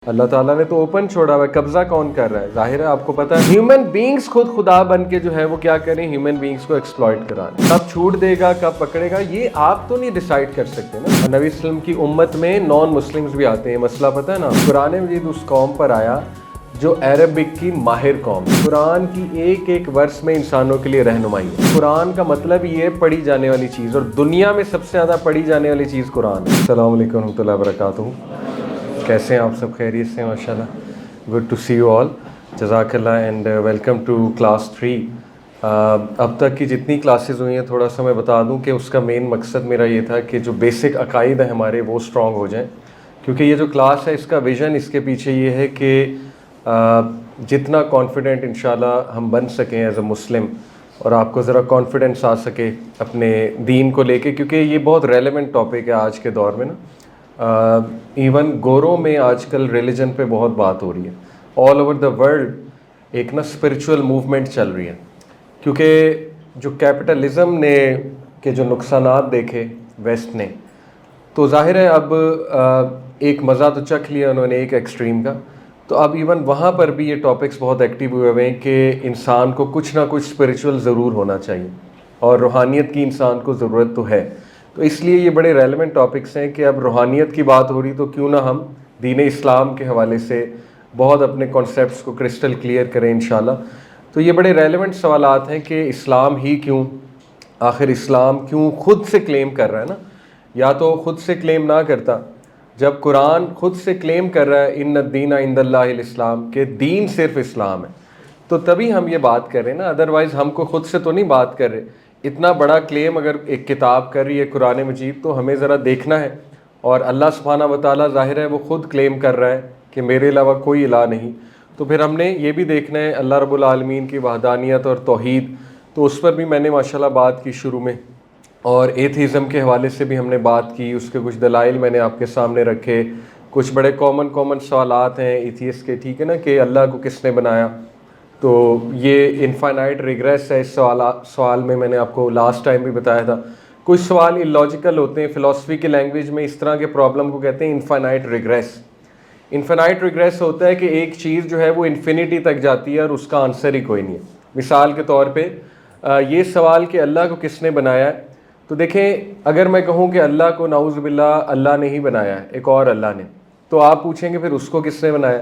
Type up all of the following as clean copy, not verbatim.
اللہ تعالیٰ نے تو اوپن چھوڑا ہوا ہے، قبضہ کون کر رہا ہے؟ ظاہر ہے آپ کو پتہ ہے ہیومن بینگز خود خدا بن کے جو ہے وہ کیا کریں، ہیومن بینگز کو ایکسپلائٹ کرائیں۔ کب چھوٹ دے گا، کب پکڑے گا، یہ آپ تو نہیں ڈیسائیڈ کر سکتے نا۔ نبی صلی اللہ علیہ وسلم کی امت میں نان مسلمز بھی آتے ہیں، مسئلہ پتہ ہے نا۔ قرآن مجید اس قوم پر آیا جو عربک کی ماہر قوم۔ قرآن کی ایک ایک ورس میں انسانوں کے لیے رہنمائی ہے۔ قرآن کا مطلب یہ پڑھی جانے والی چیز، اور دنیا میں سب سے زیادہ پڑھی جانے والی چیز قرآن ہے۔ السلام علیکم ورحمۃ اللہ وبرکاتہ۔ کیسے ہیں آپ سب؟ خیریت سے ماشاء اللہ؟ Good to see you all, جزاک اللہ اینڈ ویلکم ٹو کلاس 3۔ اب تک کی جتنی کلاسز ہوئی ہیں تھوڑا سا میں بتا دوں کہ اس کا مین مقصد میرا یہ تھا کہ جو بیسک عقائد ہیں ہمارے وہ اسٹرانگ ہو جائیں، کیونکہ یہ جو کلاس ہے اس کا ویژن اس کے پیچھے یہ ہے کہ جتنا کانفیڈنٹ انشاءاللہ ہم بن سکیں ایز اے مسلم، اور آپ کو ذرا کانفیڈنس آ سکے اپنے دین کو لے کے، کیونکہ یہ بہت ریلیونٹ ٹاپک ہے آج کے دور میں نا۔ ایون گوروں میں آج کل ریلیجن پہ بہت بات ہو رہی ہے، آل اوور دا ورلڈ ایک نا اسپرچول موومنٹ چل رہی ہے، کیونکہ جو کیپٹلزم نے کے جو نقصانات دیکھے ویسٹ نے، تو ظاہر ہے اب ایک مزہ تو چکھ لیا انہوں نے ایک ایکسٹریم کا، تو اب ایون وہاں پر بھی یہ ٹاپکس بہت ایکٹیو ہوئے ہیں کہ انسان کو کچھ نہ کچھ اسپرچول ضرور ہونا چاہیے، اور روحانیت کی انسان کو ضرورت تو ہے۔ تو اس لیے یہ بڑے ریلیونٹ ٹاپکس ہیں کہ اب روحانیت کی بات ہو رہی تو کیوں نہ ہم دین اسلام کے حوالے سے بہت اپنے کانسیپٹس کو کرسٹل کلیئر کریں انشاءاللہ۔ تو یہ بڑے ریلیونٹ سوالات ہیں کہ اسلام ہی کیوں، آخر اسلام کیوں خود سے کلیم کر رہا ہے نا، یا تو خود سے کلیم نہ کرتا۔ جب قرآن خود سے کلیم کر رہا ہے ان الدین عند اللہ الاسلام، کہ دین صرف اسلام ہے، تو تبھی ہم یہ بات کر رہے ہیں نا، ادروائز ہم کو خود سے تو نہیں بات کر رہے۔ اتنا بڑا کلیم اگر ایک کتاب کر رہی ہے قرآن مجید، تو ہمیں ذرا دیکھنا ہے، اور اللہ سبحانہ و تعالیٰ ظاہر ہے وہ خود کلیم کر رہا ہے کہ میرے علاوہ کوئی الہ نہیں، تو پھر ہم نے یہ بھی دیکھنا ہے اللہ رب العالمین کی وحدانیت اور توحید۔ تو اس پر بھی میں نے ماشاءاللہ بات کی شروع میں، اور ایتھیزم کے حوالے سے بھی ہم نے بات کی، اس کے کچھ دلائل میں نے آپ کے سامنے رکھے، کچھ بڑے کامن سوالات ہیں ایتھیسٹ کے، ٹھیک ہے نا، کہ اللہ کو کس نے بنایا، تو یہ انفائنائٹ ریگریس ہے۔ اس سوال میں نے آپ کو لاسٹ ٹائم بھی بتایا تھا، کچھ سوال اللاجیکل ہوتے ہیں، فلاسفی کے لینگویج میں اس طرح کے پرابلم کو کہتے ہیں انفائنائٹ ریگریس۔ انفائنائٹ ریگریس ہوتا ہے کہ ایک چیز جو ہے وہ انفینٹی تک جاتی ہے اور اس کا آنسر ہی کوئی نہیں ہے۔ مثال کے طور پہ یہ سوال کہ اللہ کو کس نے بنایا ہے، تو دیکھیں اگر میں کہوں کہ اللہ کو نعوذ باللہ اللہ نے ہی بنایا ہے، ایک اور اللہ نے، تو آپ پوچھیں گے پھر اس کو کس نے بنایا،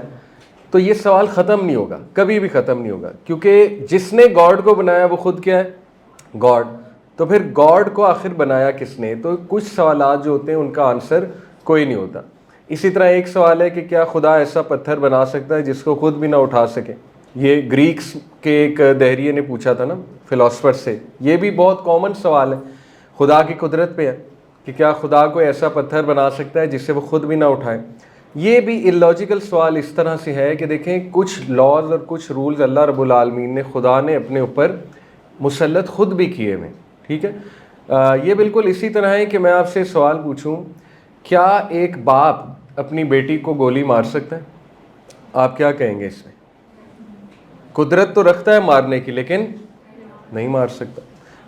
تو یہ سوال ختم نہیں ہوگا، کبھی بھی ختم نہیں ہوگا، کیونکہ جس نے گاڈ کو بنایا وہ خود کیا ہے؟ گاڈ۔ تو پھر گاڈ کو آخر بنایا کس نے؟ تو کچھ سوالات جو ہوتے ہیں ان کا آنسر کوئی نہیں ہوتا۔ اسی طرح ایک سوال ہے کہ کیا خدا ایسا پتھر بنا سکتا ہے جس کو خود بھی نہ اٹھا سکے؟ یہ گریکس کے ایک دہریے نے پوچھا تھا نا فلاسفر سے، یہ بھی بہت کامن سوال ہے، خدا کی قدرت پہ ہے کہ کیا خدا کوئی ایسا پتھر بنا سکتا ہے جس سے وہ خود بھی نہ اٹھائے۔ یہ بھی اللاجیکل سوال اس طرح سے ہے کہ دیکھیں کچھ لاز اور کچھ رولز اللہ رب العالمین نے، خدا نے اپنے اوپر مسلط خود بھی کیے ہوئے، ٹھیک ہے۔ یہ بالکل اسی طرح ہے کہ میں آپ سے سوال پوچھوں، کیا ایک باپ اپنی بیٹی کو گولی مار سکتا ہے؟ آپ کیا کہیں گے اس میں؟ قدرت تو رکھتا ہے مارنے کی، لیکن نہیں مار سکتا،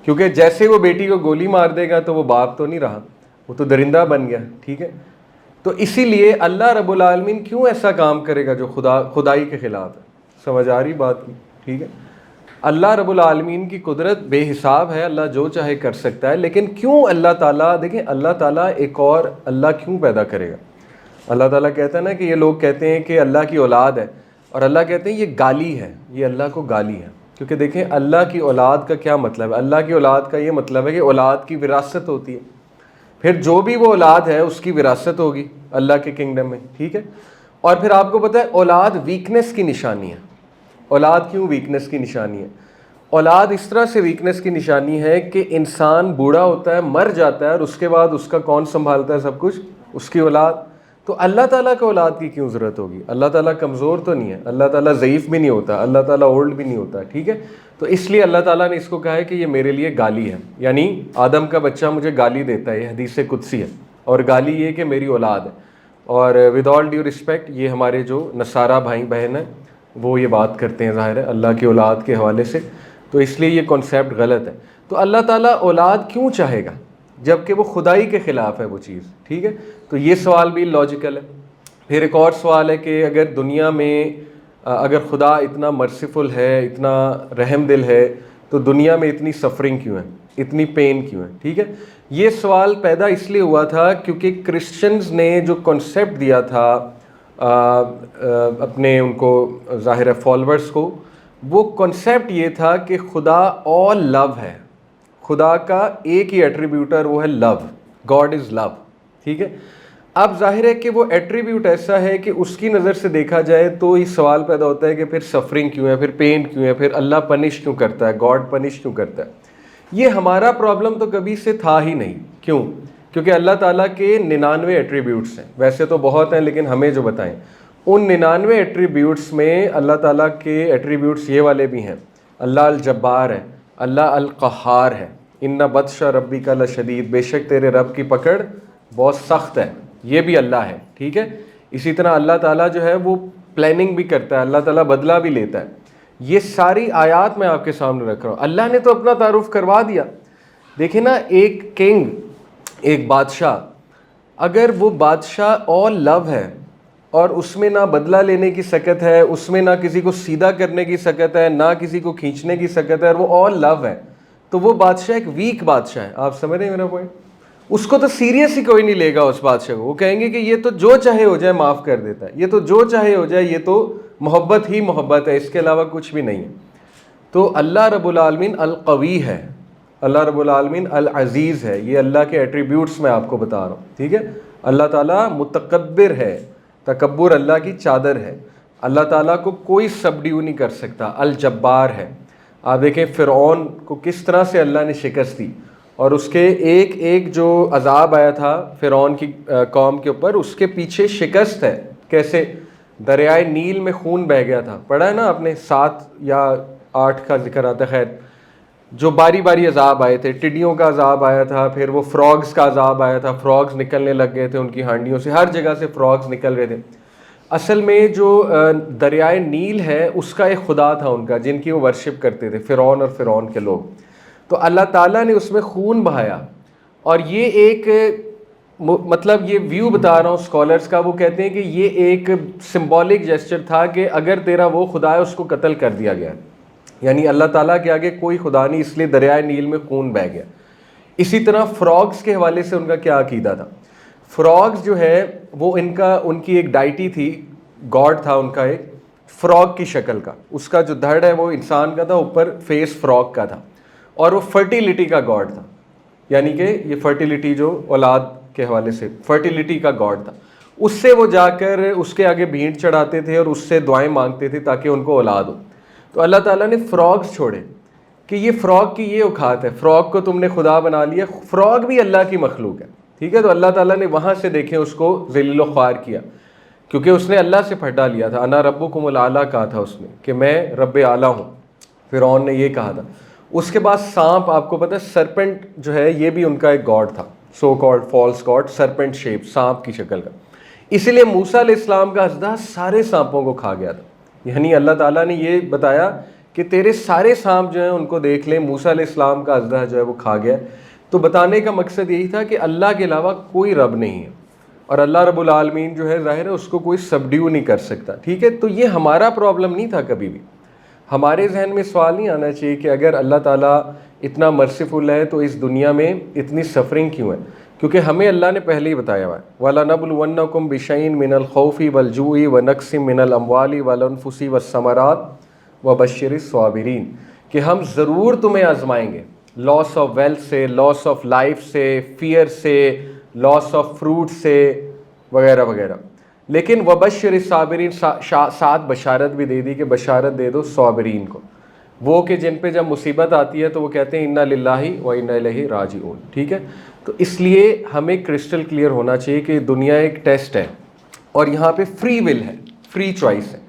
کیونکہ جیسے وہ بیٹی کو گولی مار دے گا تو وہ باپ تو نہیں رہا، وہ تو درندہ بن گیا، ٹھیک ہے۔ تو اسی لیے اللہ رب العالمین کیوں ایسا کام کرے گا جو خدائی کے خلاف ہے؟ سمجھ آ رہی بات کی؟ ٹھیک ہے، اللہ رب العالمین کی قدرت بے حساب ہے، اللہ جو چاہے کر سکتا ہے، لیکن کیوں اللہ تعالیٰ، دیکھیں اللہ تعالیٰ ایک اور اللہ کیوں پیدا کرے گا؟ اللہ تعالیٰ کہتا ہے نا کہ یہ لوگ کہتے ہیں کہ اللہ کی اولاد ہے، اور اللہ کہتے ہیں یہ گالی ہے، یہ اللہ کو گالی ہے، کیونکہ دیکھیں اللہ کی اولاد کا کیا مطلب ہے؟ اللہ کی اولاد کا یہ مطلب ہے کہ اولاد کی وراثت ہوتی ہے، پھر جو بھی وہ اولاد ہے اس کی وراثت ہوگی اللہ کے کنگڈم میں، ٹھیک ہے۔ اور پھر آپ کو پتہ ہے اولاد ویکنس کی نشانی ہے۔ اولاد کیوں ویکنس کی نشانی ہے؟ اولاد اس طرح سے ویکنس کی نشانی ہے کہ انسان بوڑھا ہوتا ہے، مر جاتا ہے، اور اس کے بعد اس کا کون سنبھالتا ہے سب کچھ؟ اس کی اولاد۔ تو اللہ تعالیٰ کو اولاد کی کیوں ضرورت ہوگی؟ اللہ تعالیٰ کمزور تو نہیں ہے، اللہ تعالیٰ ضعیف بھی نہیں ہوتا، اللہ تعالیٰ اولڈ بھی نہیں ہوتا، ٹھیک ہے۔ تو اس لیے اللہ تعالیٰ نے اس کو کہا ہے کہ یہ میرے لیے گالی ہے، یعنی آدم کا بچہ مجھے گالی دیتا ہے، یہ حدیث قدسی ہے، اور گالی یہ کہ میری اولاد ہے۔ اور ود آل ڈیو رسپیکٹ، یہ ہمارے جو نصارہ بھائی بہن ہیں وہ یہ بات کرتے ہیں ظاہر ہے اللہ کی اولاد کے حوالے سے، تو اس لیے یہ کانسیپٹ غلط ہے۔ تو اللہ تعالیٰ اولاد کیوں چاہے گا جب کہ وہ خدائی کے خلاف ہے وہ چیز، ٹھیک ہے۔ تو یہ سوال بھی لاجیکل ہے۔ پھر ایک اور سوال ہے کہ اگر دنیا میں اگر خدا اتنا مرسیفل ہے، اتنا رحم دل ہے، تو دنیا میں اتنی سفرنگ کیوں ہے، اتنی پین کیوں ہے؟ ٹھیک ہے، یہ سوال پیدا اس لیے ہوا تھا کیونکہ کرسچنز نے جو کنسیپٹ دیا تھا اپنے ان کو ظاہر ہے فالوورز کو، وہ کنسیپٹ یہ تھا کہ خدا آل لو ہے، خدا کا ایک ہی ایٹریبیوٹ ہے، وہ ہے لو، گاڈ از لو. ٹھیک ہے، اب ظاہر ہے کہ وہ ایٹریبیوٹ ایسا ہے کہ اس کی نظر سے دیکھا جائے تو یہ سوال پیدا ہوتا ہے کہ پھر سفرنگ کیوں ہے، پھر پین کیوں ہے، پھر اللہ پنش کیوں کرتا ہے، گاڈ پنش کیوں کرتا ہے؟ یہ ہمارا پرابلم تو کبھی سے تھا ہی نہیں. کیوں؟ کیونکہ اللہ تعالیٰ کے 99 ایٹریبیوٹس ہیں، ویسے تو بہت ہیں لیکن ہمیں جو بتائیں ان 99 ایٹریبیوٹس میں اللہ تعالیٰ کے ایٹریبیوٹس یہ والے بھی ہیں، اللہ الجبار ہے، اللہ القہار ہے، ان بطش ربی کا لشدید، بے شک تیرے رب کی پکڑ بہت سخت ہے، یہ بھی اللہ ہے. ٹھیک ہے، اسی طرح اللہ تعالیٰ جو ہے وہ پلاننگ بھی کرتا ہے، اللہ تعالیٰ بدلہ بھی لیتا ہے. یہ ساری آیات میں آپ کے سامنے رکھ رہا ہوں. اللہ نے تو اپنا تعارف کروا دیا. دیکھیں نا، ایک کنگ، ایک بادشاہ، اگر وہ بادشاہ آل لو ہے اور اس میں نہ بدلہ لینے کی سکت ہے، اس میں نہ کسی کو سیدھا کرنے کی سکت ہے، نہ کسی کو کھینچنے کی سکت ہے، اور وہ آل لو ہے، تو وہ بادشاہ ایک ویک بادشاہ ہے. آپ سمجھ رہے ہیں میرا پوائنٹ؟ اس کو تو سیریس ہی کوئی نہیں لے گا اس بادشاہ کو. وہ کہیں گے کہ یہ تو جو چاہے ہو جائے معاف کر دیتا ہے، یہ تو جو چاہے ہو جائے، یہ تو محبت ہی محبت ہے، اس کے علاوہ کچھ بھی نہیں ہے. تو اللہ رب العالمین القوی ہے، اللہ رب العالمین العزیز ہے. یہ اللہ کے ایٹریبیوٹس میں آپ کو بتا رہا ہوں. ٹھیک ہے، اللہ تعالیٰ متکبر ہے، تکبر اللہ کی چادر ہے، اللہ تعالیٰ کو کوئی سبڈیو نہیں کر سکتا. الجبار ہے. آپ دیکھیں فرعون کو کس طرح سے اللہ نے شکست دی، اور اس کے ایک ایک جو عذاب آیا تھا فرعون کی قوم کے اوپر، اس کے پیچھے شکست ہے. کیسے؟ دریائے نیل میں خون بہہ گیا تھا. پڑھا ہے نا آپ نے، 7 یا 8 کا ذکر آتا ہے. خیر، جو باری باری عذاب آئے تھے، ٹڈیوں کا عذاب آیا تھا، پھر وہ فراگز کا عذاب آیا تھا، فراگز نکلنے لگ گئے تھے ان کی ہانڈیوں سے، ہر جگہ سے فراگز نکل رہے تھے. اصل میں جو دریائے نیل ہے اس کا ایک خدا تھا ان کا، جن کی وہ ورشپ کرتے تھے، فرعون اور فرعون کے لوگ. تو اللہ تعالیٰ نے اس میں خون بہایا. اور یہ ایک مطلب یہ ویو بتا رہا ہوں اسکالرس کا، وہ کہتے ہیں کہ یہ ایک سمبولک جیسچر تھا کہ اگر تیرا وہ خدا ہے اس کو قتل کر دیا گیا، یعنی اللہ تعالیٰ کے آگے کوئی خدا نہیں، اس لیے دریائے نیل میں خون بہہ گیا. اسی طرح فراگز کے حوالے سے ان کا کیا عقیدہ تھا؟ فراگز جو ہے وہ ان کی ایک ڈائٹی تھی، گاڈ تھا ان کا ایک فراگ کی شکل کا. اس کا جو دھڑ ہے وہ انسان کا تھا، اوپر فیس فراگ کا تھا، اور وہ فرٹیلیٹی کا گاڈ تھا. یعنی کہ یہ فرٹیلیٹی جو اولاد کے حوالے سے فرٹیلیٹی کا گاڈ تھا. اس سے وہ جا کر اس کے آگے بھینٹ چڑھاتے تھے اور اس سے دعائیں مانگتے تھے تاکہ ان کو اولاد ہو. تو اللہ تعالیٰ نے فراگز چھوڑے کہ یہ فراگ کی یہ اوقات ہے، فراگ کو تم نے خدا بنا لیا. فراگ بھی اللہ کی مخلوق ہے. ٹھیک ہے، تو اللہ تعالیٰ نے وہاں سے دیکھیں اس کو ذلیل و خوار کیا، کیونکہ اس نے اللہ سے پھٹا لیا تھا. انا ربکم الاعلیٰ کہا تھا اس نے کہ میں رب اعلیٰ ہوں، فرعون نے یہ کہا تھا. اس کے بعد سانپ، آپ کو پتہ ہے سرپنٹ جو ہے یہ بھی ان کا ایک گاڈ تھا، so called false god, serpent shape, سانپ کی شکل کا. اسی لیے موسیٰ علیہ السلام کا اژدہا سارے سانپوں کو کھا گیا تھا. یعنی اللہ تعالیٰ نے یہ بتایا کہ تیرے سارے سانپ جو ہیں ان کو دیکھ لیں، موسیٰ علیہ السلام کا اژدہا جو ہے وہ کھا گیا. تو بتانے کا مقصد یہی تھا کہ اللہ کے علاوہ کوئی رب نہیں ہے، اور اللہ رب العالمین جو ہے ظاہر ہے اس کو کوئی سبڈیو نہیں کر سکتا. ٹھیک ہے، تو یہ ہمارا پرابلم نہیں تھا. کبھی بھی ہمارے ذہن میں سوال نہیں آنا چاہیے کہ اگر اللہ تعالیٰ اتنا مرسیفل ہے تو اس دنیا میں اتنی سفرنگ کیوں ہے؟ کیونکہ ہمیں اللہ نے پہلے ہی بتایا ہوا ہے، وَلَنَبْلُوَنَّكُمْ بِشَيْءٍ مِّنَ الْخَوْفِ وَالْجُوعِ وَنَقْصٍ مِّنَ الْأَمْوَالِ وَالْأَنفُسِ وَالثَّمَرَاتِ وَبَشِّرِ الصَّابِرِينَ، کہ ہم ضرور تمہیں آزمائیں گے، لاس آف ویلتھ سے، لاس آف لائف سے، فیئر سے، لاس آف فروٹ سے، وغیرہ وغیرہ. لیکن وبشر الصابرین، ساتھ بشارت بھی دے دی کہ بشارت دے دو صابرین کو، وہ کہ جن پہ جب مصیبت آتی ہے تو وہ کہتے ہیں انا للہ و انا الیہ راجعون. ٹھیک ہے، تو اس لیے ہمیں کرسٹل کلیئر ہونا چاہیے کہ دنیا ایک ٹیسٹ ہے اور یہاں پہ فری ول ہے، فری چوائس ہے.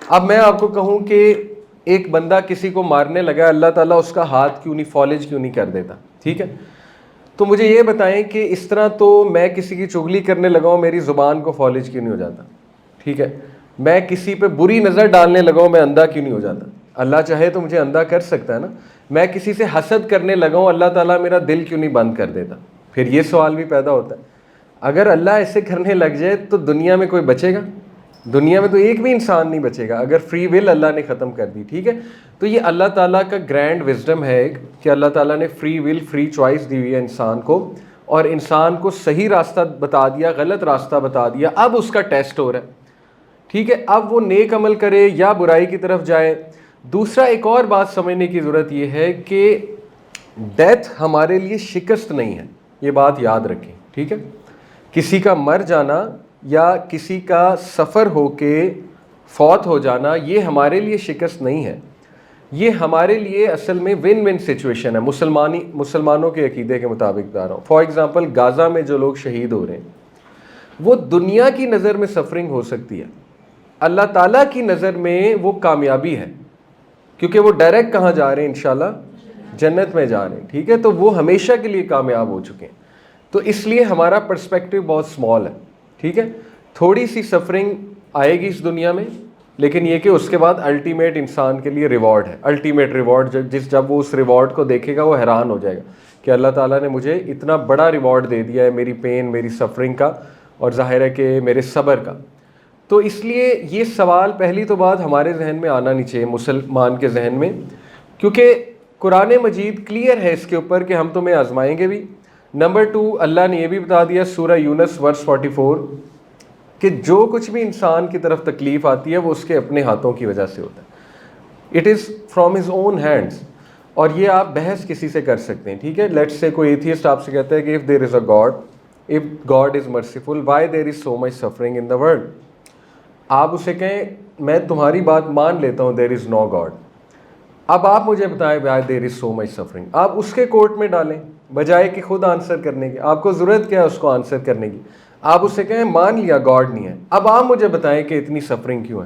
اب میں آپ کو کہوں کہ ایک بندہ کسی کو مارنے لگا، اللہ تعالیٰ اس کا ہاتھ کیوں نہیں فالج کیوں نہیں کر دیتا؟ ٹھیک ہے، تو مجھے یہ بتائیں کہ اس طرح تو میں کسی کی چغلی کرنے لگا ہوں، میری زبان کو فالج کیوں نہیں ہو جاتا؟ ٹھیک ہے، میں کسی پہ بری نظر ڈالنے لگا ہوں، میں اندھا کیوں نہیں ہو جاتا؟ اللہ چاہے تو مجھے اندھا کر سکتا ہے نا. میں کسی سے حسد کرنے لگا ہوں، اللہ تعالیٰ میرا دل کیوں نہیں بند کر دیتا؟ پھر یہ سوال بھی پیدا ہوتا ہے. اگر اللہ ایسے کرنے لگ جائے تو دنیا میں کوئی بچے گا؟ دنیا میں تو ایک بھی انسان نہیں بچے گا اگر فری ول اللہ نے ختم کر دی. ٹھیک ہے, تو یہ اللہ تعالیٰ کا گرینڈ وزڈم ہے ایک کہ اللہ تعالیٰ نے فری ول فری چوائس دی ہوئی ہے انسان کو, اور انسان کو صحیح راستہ بتا دیا, غلط راستہ بتا دیا. اب اس کا ٹیسٹ ہو رہا ہے. ٹھیک ہے, اب وہ نیک عمل کرے یا برائی کی طرف جائے. دوسرا ایک اور بات سمجھنے کی ضرورت یہ ہے کہ ڈیتھ ہمارے لیے شکست نہیں ہے, یہ بات یاد رکھیں. ٹھیک ہے, کسی کا مر جانا یا کسی کا سفر ہو کے فوت ہو جانا یہ ہمارے لیے شکست نہیں ہے, یہ ہمارے لیے اصل میں ون ون سچویشن ہے. مسلمانوں کے عقیدے کے مطابق بتا رہا ہوں. فار ایگزامپل غازہ میں جو لوگ شہید ہو رہے ہیں وہ دنیا کی نظر میں سفرنگ ہو سکتی ہے, اللہ تعالیٰ کی نظر میں وہ کامیابی ہے, کیونکہ وہ ڈائریکٹ کہاں جا رہے ہیں؟ انشاءاللہ جنت میں جا رہے ہیں. ٹھیک ہے, تو وہ ہمیشہ کے لیے کامیاب ہو چکے ہیں. تو اس لیے ہمارا پرسپیکٹو بہت سمال ہے. ٹھیک ہے, تھوڑی سی سفرنگ آئے گی اس دنیا میں, لیکن یہ کہ اس کے بعد الٹیمیٹ انسان کے لیے ریوارڈ ہے. الٹیمیٹ ریوارڈ جب وہ اس ریوارڈ کو دیکھے گا وہ حیران ہو جائے گا کہ اللہ تعالیٰ نے مجھے اتنا بڑا ریوارڈ دے دیا ہے میری پین, میری سفرنگ کا, اور ظاہر ہے کہ میرے صبر کا. تو اس لیے یہ سوال پہلی تو بات ہمارے ذہن میں آنا نہیں چاہیے, مسلمان کے ذہن میں, کیونکہ قرآن مجید کلیئر ہے اس کے اوپر کہ ہم تمہیں آزمائیں گے بھی. نمبر 2, اللہ نے یہ بھی بتا دیا سورہ یونس ورس 44 کہ جو کچھ بھی انسان کی طرف تکلیف آتی ہے وہ اس کے اپنے ہاتھوں کی وجہ سے ہوتا ہے. It is from his own hands. اور یہ آپ بحث کسی سے کر سکتے ہیں. ٹھیک ہے, لیٹس سے کوئی ایتھیسٹ آپ سے کہتا ہے کہ if there is a God, if God is merciful, why there is so much suffering in the world. آپ اسے کہیں میں تمہاری بات مان لیتا ہوں, دیر از نو گاڈ, اب آپ مجھے بتائیں why there is so much suffering. آپ اس کے کورٹ میں ڈالیں بجائے کہ خود آنسر کرنے کی. آپ کو ضرورت کیا ہے اس کو آنسر کرنے کی؟ آپ اسے کہیں مان لیا گاڈ نہیں ہے, اب آپ مجھے بتائیں کہ اتنی سفرنگ کیوں ہے.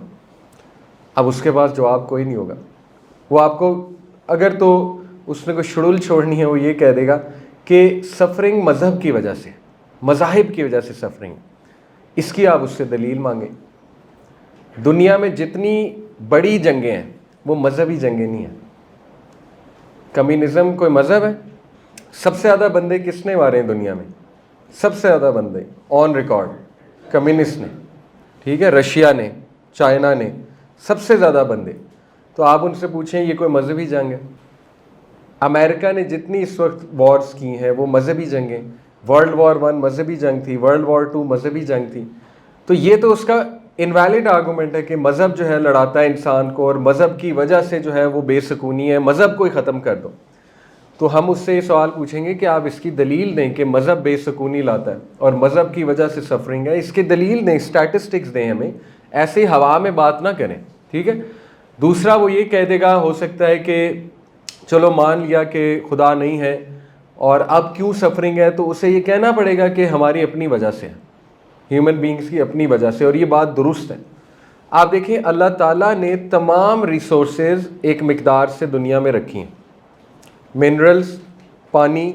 اب اس کے پاس جواب کوئی نہیں ہوگا. وہ آپ کو اگر تو اس نے کوئی شڈول چھوڑنی ہے وہ یہ کہہ دے گا کہ سفرنگ مذہب کی وجہ سے, مذاہب کی وجہ سے سفرنگ, اس کی آپ اس سے دلیل مانگیں. دنیا میں جتنی بڑی جنگیں ہیں وہ مذہبی جنگیں نہیں ہیں. کمیونزم کوئی مذہب ہے؟ سب سے زیادہ بندے کس نے مارے ہیں دنیا میں؟ سب سے زیادہ بندے آن ریکارڈ کمیونسٹ نے. ٹھیک ہے, رشیا نے, چائنا نے, سب سے زیادہ بندے. تو آپ ان سے پوچھیں یہ کوئی مذہبی جنگ ہے؟ امریکہ نے جتنی اس وقت وارز کی ہیں وہ مذہبی جنگیں. ورلڈ وار 1 مذہبی جنگ تھی, ورلڈ وار 2 مذہبی جنگ تھی. تو یہ تو اس کا انویلڈ آرگومنٹ ہے کہ مذہب جو ہے لڑاتا ہے انسان کو, اور مذہب کی وجہ سے جو ہے وہ بے سکونی ہے, مذہب کو ہی ختم کر دو. تو ہم اس سے یہ سوال پوچھیں گے کہ آپ اس کی دلیل دیں کہ مذہب بے سکونی لاتا ہے اور مذہب کی وجہ سے سفرنگ ہے. اس کی دلیل دیں, اسٹیٹسٹکس دیں ہمیں, ایسے ہوا میں بات نہ کریں. ٹھیک ہے. دوسرا وہ یہ کہہ دے گا, ہو سکتا ہے کہ چلو مان لیا کہ خدا نہیں ہے اور اب کیوں سفرنگ ہے, تو اسے یہ کہنا پڑے گا کہ ہماری اپنی وجہ سے ہے, ہیومن بینگز کی اپنی وجہ سے. اور یہ بات درست ہے. آپ دیکھیں اللہ تعالیٰ نے تمام ریسورسز ایک مقدار سے دنیا میں رکھی ہیں. منرلز, پانی,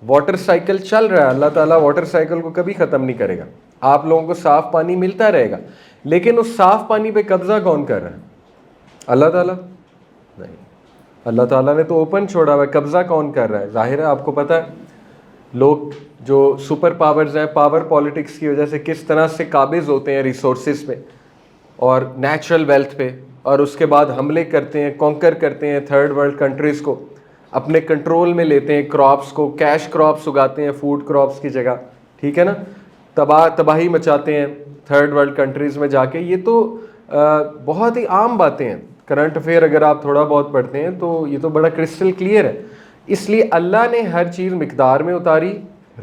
واٹر سائیکل چل رہا ہے. اللہ تعالیٰ واٹر سائیکل کو کبھی ختم نہیں کرے گا. آپ لوگوں کو صاف پانی ملتا رہے گا, لیکن اس صاف پانی پہ قبضہ کون کر رہا ہے؟ اللہ تعالیٰ نہیں. اللہ تعالیٰ نے تو اوپن چھوڑا ہوا ہے. قبضہ کون کر رہا ہے؟ ظاہر ہے آپ کو پتہ ہے لوگ جو سپر پاورز ہیں, پاور پالیٹکس کی وجہ سے کس طرح سے قابض ہوتے ہیں ریسورسز پہ اور نیچرل ویلتھ پہ, اور اس کے بعد حملے کرتے ہیں, کانکر کرتے ہیں تھرڈ ورلڈ کنٹریز کو, اپنے کنٹرول میں لیتے ہیں, کراپس کو, کیش کراپس اگاتے ہیں فوڈ کراپس کی جگہ. ٹھیک ہے نا, تباہی مچاتے ہیں تھرڈ ورلڈ کنٹریز میں جا کے. یہ تو بہت ہی عام باتیں ہیں. کرنٹ افیئر اگر آپ تھوڑا بہت پڑھتے ہیں تو یہ تو بڑا کرسٹل کلیئر ہے. اس لیے اللہ نے ہر چیز مقدار میں اتاری,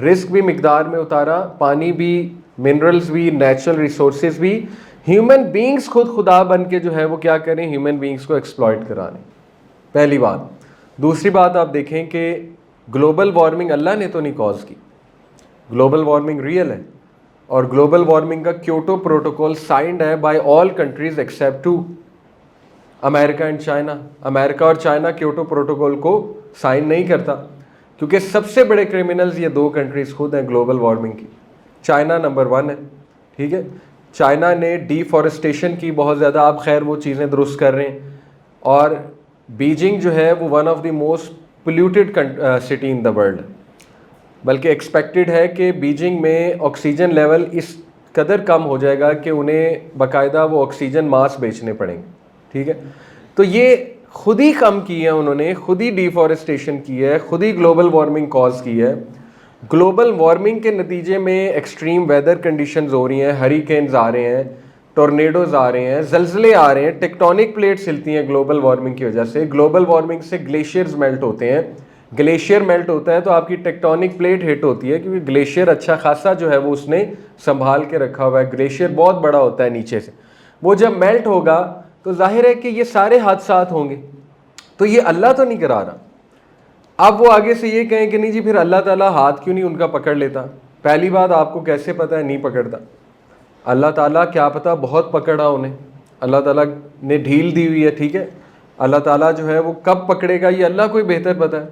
رزق بھی مقدار میں اتارا, پانی بھی, منرلز بھی, نیچرل ریسورسز بھی. ہیومن بینگز خود خدا بن کے جو ہے وہ کیا کریں, ہیومن بینگز کو ایکسپلائٹ کرا رہے ہیں. پہلی بات. دوسری بات آپ دیکھیں کہ گلوبل وارمنگ اللہ نے تو نہیں کاز کی. گلوبل وارمنگ ریئل ہے, اور گلوبل وارمنگ کا کیوٹو پروٹوکول سائنڈ ہے بائی آل کنٹریز ایکسیپٹ 2, امریکہ اینڈ چائنا. امریکہ اور چائنا کیوٹو پروٹوکول کو سائن نہیں کرتا, کیونکہ سب سے بڑے کرمنلز یہ 2 کنٹریز خود ہیں گلوبل وارمنگ کی. چائنا نمبر 1 ہے. ٹھیک ہے, چائنا نے ڈیفارسٹیشن کی بہت زیادہ, آپ خیر وہ چیزیں درست کر رہے ہیں, اور بیجنگ جو ہے وہ one of the most polluted city in the world. بلکہ ایکسپیکٹڈ ہے کہ بیجنگ میں آکسیجن لیول اس قدر کم ہو جائے گا کہ انہیں باقاعدہ وہ آکسیجن ماسک بیچنے پڑیں گے. ٹھیک ہے, تو یہ خود ہی کم کی ہے انہوں نے, خود ہی ڈیفارسٹیشن کی ہے, خود ہی گلوبل وارمنگ کاز کی ہے. گلوبل وارمنگ کے نتیجے میں ایکسٹریم ویدر کنڈیشنز ہو رہی ہیں, ہریکینز آ رہے ہیں, ٹورنیڈوز آ رہے ہیں, زلزلے آ رہے ہیں, ٹیکٹونک پلیٹس ہلتی ہیں گلوبل وارمنگ کی وجہ سے. گلوبل وارمنگ سے گلیشیئرز میلٹ ہوتے ہیں, گلیشیئر میلٹ ہوتا ہے تو آپ کی ٹیکٹونک پلیٹ ہٹ ہوتی ہے, کیونکہ گلیشیئر اچھا خاصا جو ہے وہ اس نے سنبھال کے رکھا ہوا ہے. گلیشیئر بہت بڑا ہوتا ہے نیچے سے, وہ جب میلٹ ہوگا تو ظاہر ہے کہ یہ سارے حادثات ہوں گے. تو یہ اللہ تو نہیں کرا رہا. اب وہ آگے سے یہ کہیں کہ نہیں جی پھر اللہ تعالیٰ ہاتھ کیوں نہیں ان کا پکڑ لیتا. پہلی بات, آپ کو کیسے پتہ ہے نہیں پکڑتا؟ اللہ تعالیٰ کیا پتہ بہت پکڑا انہیں, اللہ تعالیٰ نے ڈھیل دی ہوئی ہے. ٹھیک ہے, اللہ تعالیٰ جو ہے وہ کب پکڑے گا یہ اللہ کو ہی بہتر پتہ ہے,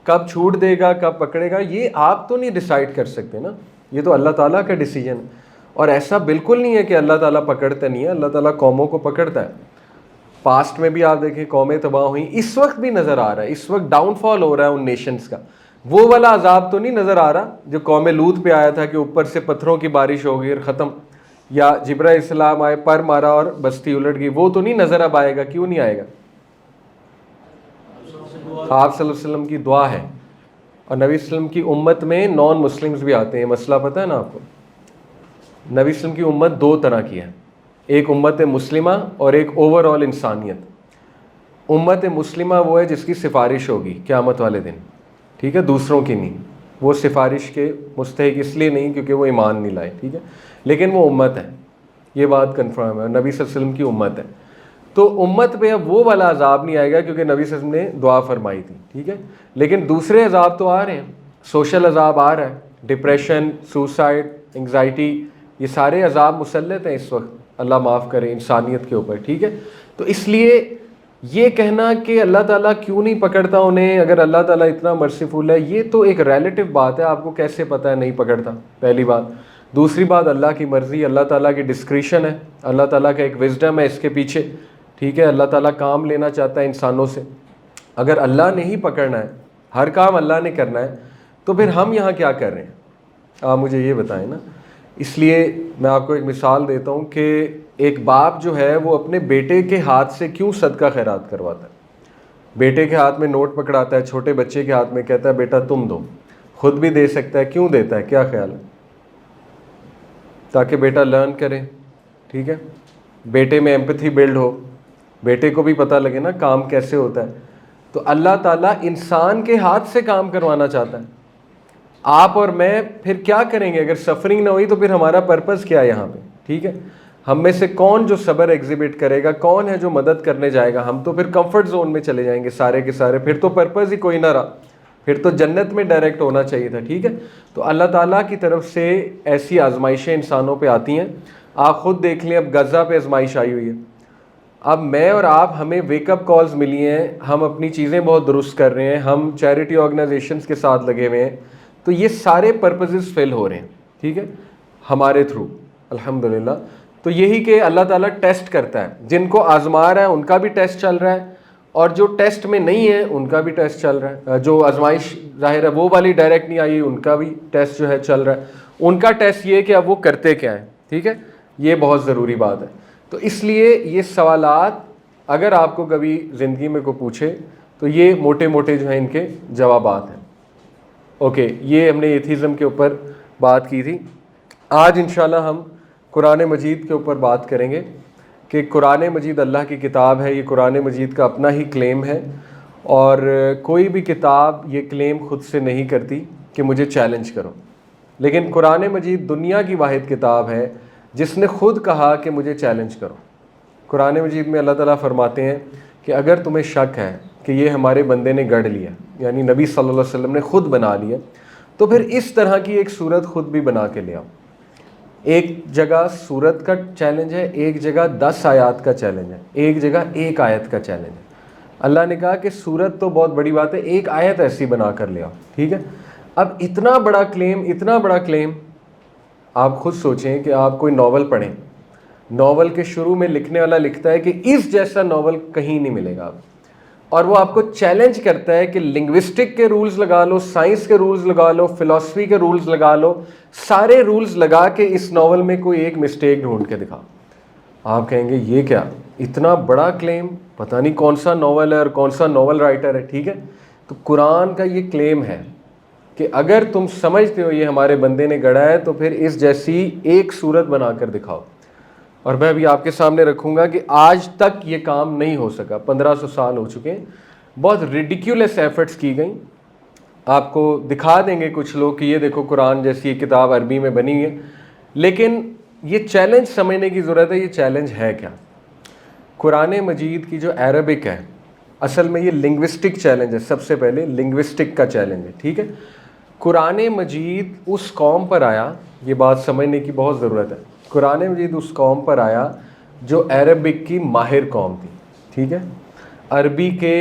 کب چھوٹ دے گا کب پکڑے گا یہ آپ تو نہیں ڈیسائیڈ کر سکتے نا, یہ تو اللہ تعالیٰ کا ڈیسیجن ہے. اور ایسا بالکل نہیں ہے کہ اللہ تعالیٰ پکڑتا نہیں ہے, اللہ تعالیٰ قوموں کو پکڑتا ہے. پاسٹ میں بھی آپ دیکھیں قومیں تباہ ہوئیں, اس وقت بھی نظر آ رہا ہے, اس وقت ڈاؤن فال ہو رہا ہے ان نیشنز کا. وہ والا عذاب تو نہیں نظر آ رہا جو قوم لوط پہ آیا تھا کہ اوپر سے پتھروں کی بارش ہو گئی اور ختم, یا جبرائیل السلام آئے پر مارا اور بستی الٹ گئی. وہ تو نہیں نظر اب آئے گا. کیوں نہیں آئے گا؟ آپ صلی اللہ علیہ وسلم کی دعا ہے, اور نبی صلی اللہ علیہ وسلم کی امت میں نان مسلمز بھی آتے ہیں. مسئلہ پتہ ہے نا آپ کو, نبی صلی اللہ علیہ وسلم کی امت دو طرح کی ہے, ایک امت مسلمہ اور ایک اوور آل انسانیت. امت مسلمہ وہ ہے جس کی سفارش ہوگی قیامت والے دن, ٹھیک ہے, دوسروں کی نہیں. وہ سفارش کے مستحق اس لیے نہیں کیونکہ وہ ایمان نہیں لائے, ٹھیک ہے, لیکن وہ امت ہے, یہ بات کنفرم ہے, نبی صلی اللہ علیہ وسلم کی امت ہے. تو امت پہ اب وہ والا عذاب نہیں آئے گا کیونکہ نبی صلی اللہ علیہ وسلم نے دعا فرمائی تھی. ٹھیک ہے, لیکن دوسرے عذاب تو آ رہے ہیں, سوشل عذاب آ رہا ہے, ڈپریشن, سوسائڈ, انگزائٹی, یہ سارے عذاب مسلط ہیں اس وقت, اللہ معاف کرے, انسانیت کے اوپر. ٹھیک ہے, تو اس لیے یہ کہنا کہ اللہ تعالیٰ کیوں نہیں پکڑتا انہیں اگر اللہ تعالیٰ اتنا مرسیفل ہے, یہ تو ایک ریلیٹو بات ہے. آپ کو کیسے پتہ ہے نہیں پکڑتا؟ پہلی بات. دوسری بات, اللہ کی مرضی, اللہ تعالیٰ کی ڈسکریشن ہے, اللہ تعالیٰ کا ایک وزڈم ہے اس کے پیچھے. ٹھیک ہے, اللہ تعالیٰ کام لینا چاہتا ہے انسانوں سے. اگر اللہ نے ہی پکڑنا ہے, ہر کام اللہ نے کرنا ہے, تو پھر ہم یہاں کیا کر رہے ہیں؟ آپ مجھے یہ بتائیں نا. اس لیے میں آپ کو ایک مثال دیتا ہوں کہ ایک باپ جو ہے وہ اپنے بیٹے کے ہاتھ سے کیوں صدقہ خیرات کرواتا ہے. بیٹے کے ہاتھ میں نوٹ پکڑاتا ہے, چھوٹے بچے کے ہاتھ میں کہتا ہے بیٹا تم دو, خود بھی دے سکتا ہے. کیوں دیتا ہے؟ کیا خیال ہے؟ تاکہ بیٹا لرن کرے. ٹھیک ہے, بیٹے میں ایمپتھی بلڈ ہو, بیٹے کو بھی پتہ لگے نا کام کیسے ہوتا ہے. تو اللہ تعالیٰ انسان کے ہاتھ سے کام کروانا چاہتا ہے. آپ اور میں پھر کیا کریں گے اگر سفرنگ نہ ہوئی؟ تو پھر ہمارا پرپس کیا ہے یہاں پہ؟ ٹھیک ہے, ہم میں سے کون جو صبر ایگزیبٹ کرے گا, کون ہے جو مدد کرنے جائے گا؟ ہم تو پھر کمفرٹ زون میں چلے جائیں گے سارے کے سارے, پھر تو پرپس ہی کوئی نہ رہا, پھر تو جنت میں ڈائریکٹ ہونا چاہیے تھا. ٹھیک ہے, تو اللہ تعالیٰ کی طرف سے ایسی آزمائشیں انسانوں پہ آتی ہیں. آپ خود دیکھ لیں, اب غزہ پہ آزمائش آئی ہوئی ہے. اب میں اور آپ, ہمیں ویک اپ کالز ملی ہیں, ہم اپنی چیزیں بہت درست کر رہے ہیں, ہم چیریٹی آرگنائزیشنز کے ساتھ لگے ہوئے ہیں, تو یہ سارے پرپزز فل ہو رہے ہیں. ٹھیک ہے, ہمارے تھرو الحمدللہ. تو یہی کہ اللہ تعالیٰ ٹیسٹ کرتا ہے, جن کو آزما رہا ہے ان کا بھی ٹیسٹ چل رہا ہے, اور جو ٹیسٹ میں نہیں ہے ان کا بھی ٹیسٹ چل رہا ہے. جو آزمائش ظاہر ہے وہ والی ڈائریکٹ نہیں آئی, ان کا بھی ٹیسٹ جو ہے چل رہا ہے. ان کا ٹیسٹ یہ ہے کہ اب وہ کرتے کیا ہیں. ٹھیک ہے, یہ بہت ضروری بات ہے. تو اس لیے یہ سوالات اگر آپ کو کبھی زندگی میں کوئی پوچھے تو یہ موٹے موٹے جو ہیں ان کے جوابات ہیں. اوکے, یہ ہم نے ایتھیزم کے اوپر بات کی تھی. آج انشاءاللہ ہم قرآن مجید کے اوپر بات کریں گے کہ قرآن مجید اللہ کی کتاب ہے. یہ قرآن مجید کا اپنا ہی کلیم ہے, اور کوئی بھی کتاب یہ کلیم خود سے نہیں کرتی کہ مجھے چیلنج کرو. لیکن قرآن مجید دنیا کی واحد کتاب ہے جس نے خود کہا کہ مجھے چیلنج کرو. قرآن مجید میں اللہ تعالیٰ فرماتے ہیں کہ اگر تمہیں شک ہے کہ یہ ہمارے بندے نے گڑھ لیا, یعنی نبی صلی اللہ علیہ وسلم نے خود بنا لیا, تو پھر اس طرح کی ایک صورت خود بھی بنا کے لے آؤ. ایک جگہ صورت کا چیلنج ہے, ایک جگہ 10 آیات کا چیلنج ہے, ایک جگہ 1 آیت کا چیلنج ہے. اللہ نے کہا کہ صورت تو بہت بڑی بات ہے, 1 آیت ایسی بنا کر لے آؤ. ٹھیک ہے, اب اتنا بڑا کلیم, اتنا بڑا کلیم. آپ خود سوچیں کہ آپ کوئی ناول پڑھیں, ناول کے شروع میں لکھنے والا لکھتا ہے کہ اس جیسا ناول کہیں نہیں ملے گا. آپ اور وہ آپ کو چیلنج کرتا ہے کہ لنگوسٹک کے رولز لگا لو، سائنس کے رولز لگا لو، فلسفی کے رولز لگا لو، سارے رولز لگا کے اس ناول میں کوئی ایک مسٹیک ڈھونڈ کے دکھاؤ. آپ کہیں گے یہ کیا، اتنا بڑا کلیم، پتہ نہیں کون سا ناول ہے اور کون سا ناول رائٹر ہے. ٹھیک ہے، تو قرآن کا یہ کلیم ہے کہ اگر تم سمجھتے ہو یہ ہمارے بندے نے گڑھا ہے تو پھر اس جیسی ایک صورت بنا کر دکھاؤ. اور میں ابھی آپ کے سامنے رکھوں گا کہ آج تک یہ کام نہیں ہو سکا. 1500 سال ہو چکے ہیں، بہت ریڈیکیولس ایفرٹس کی گئیں. آپ کو دکھا دیں گے کچھ لوگ کہ یہ دیکھو قرآن جیسی یہ کتاب عربی میں بنی ہے، لیکن یہ چیلنج سمجھنے کی ضرورت ہے. یہ چیلنج ہے کیا؟ قرآن مجید کی جو عربک ہے، اصل میں یہ لنگوسٹک چیلنج ہے. سب سے پہلے لنگوسٹک کا چیلنج ہے. ٹھیک ہے، قرآن مجید اس قوم پر آیا، یہ بات سمجھنے کی بہت ضرورت ہے. قرآن مجید اس قوم پر آیا جو عربک کی ماہر قوم تھی. ٹھیک ہے، عربی کے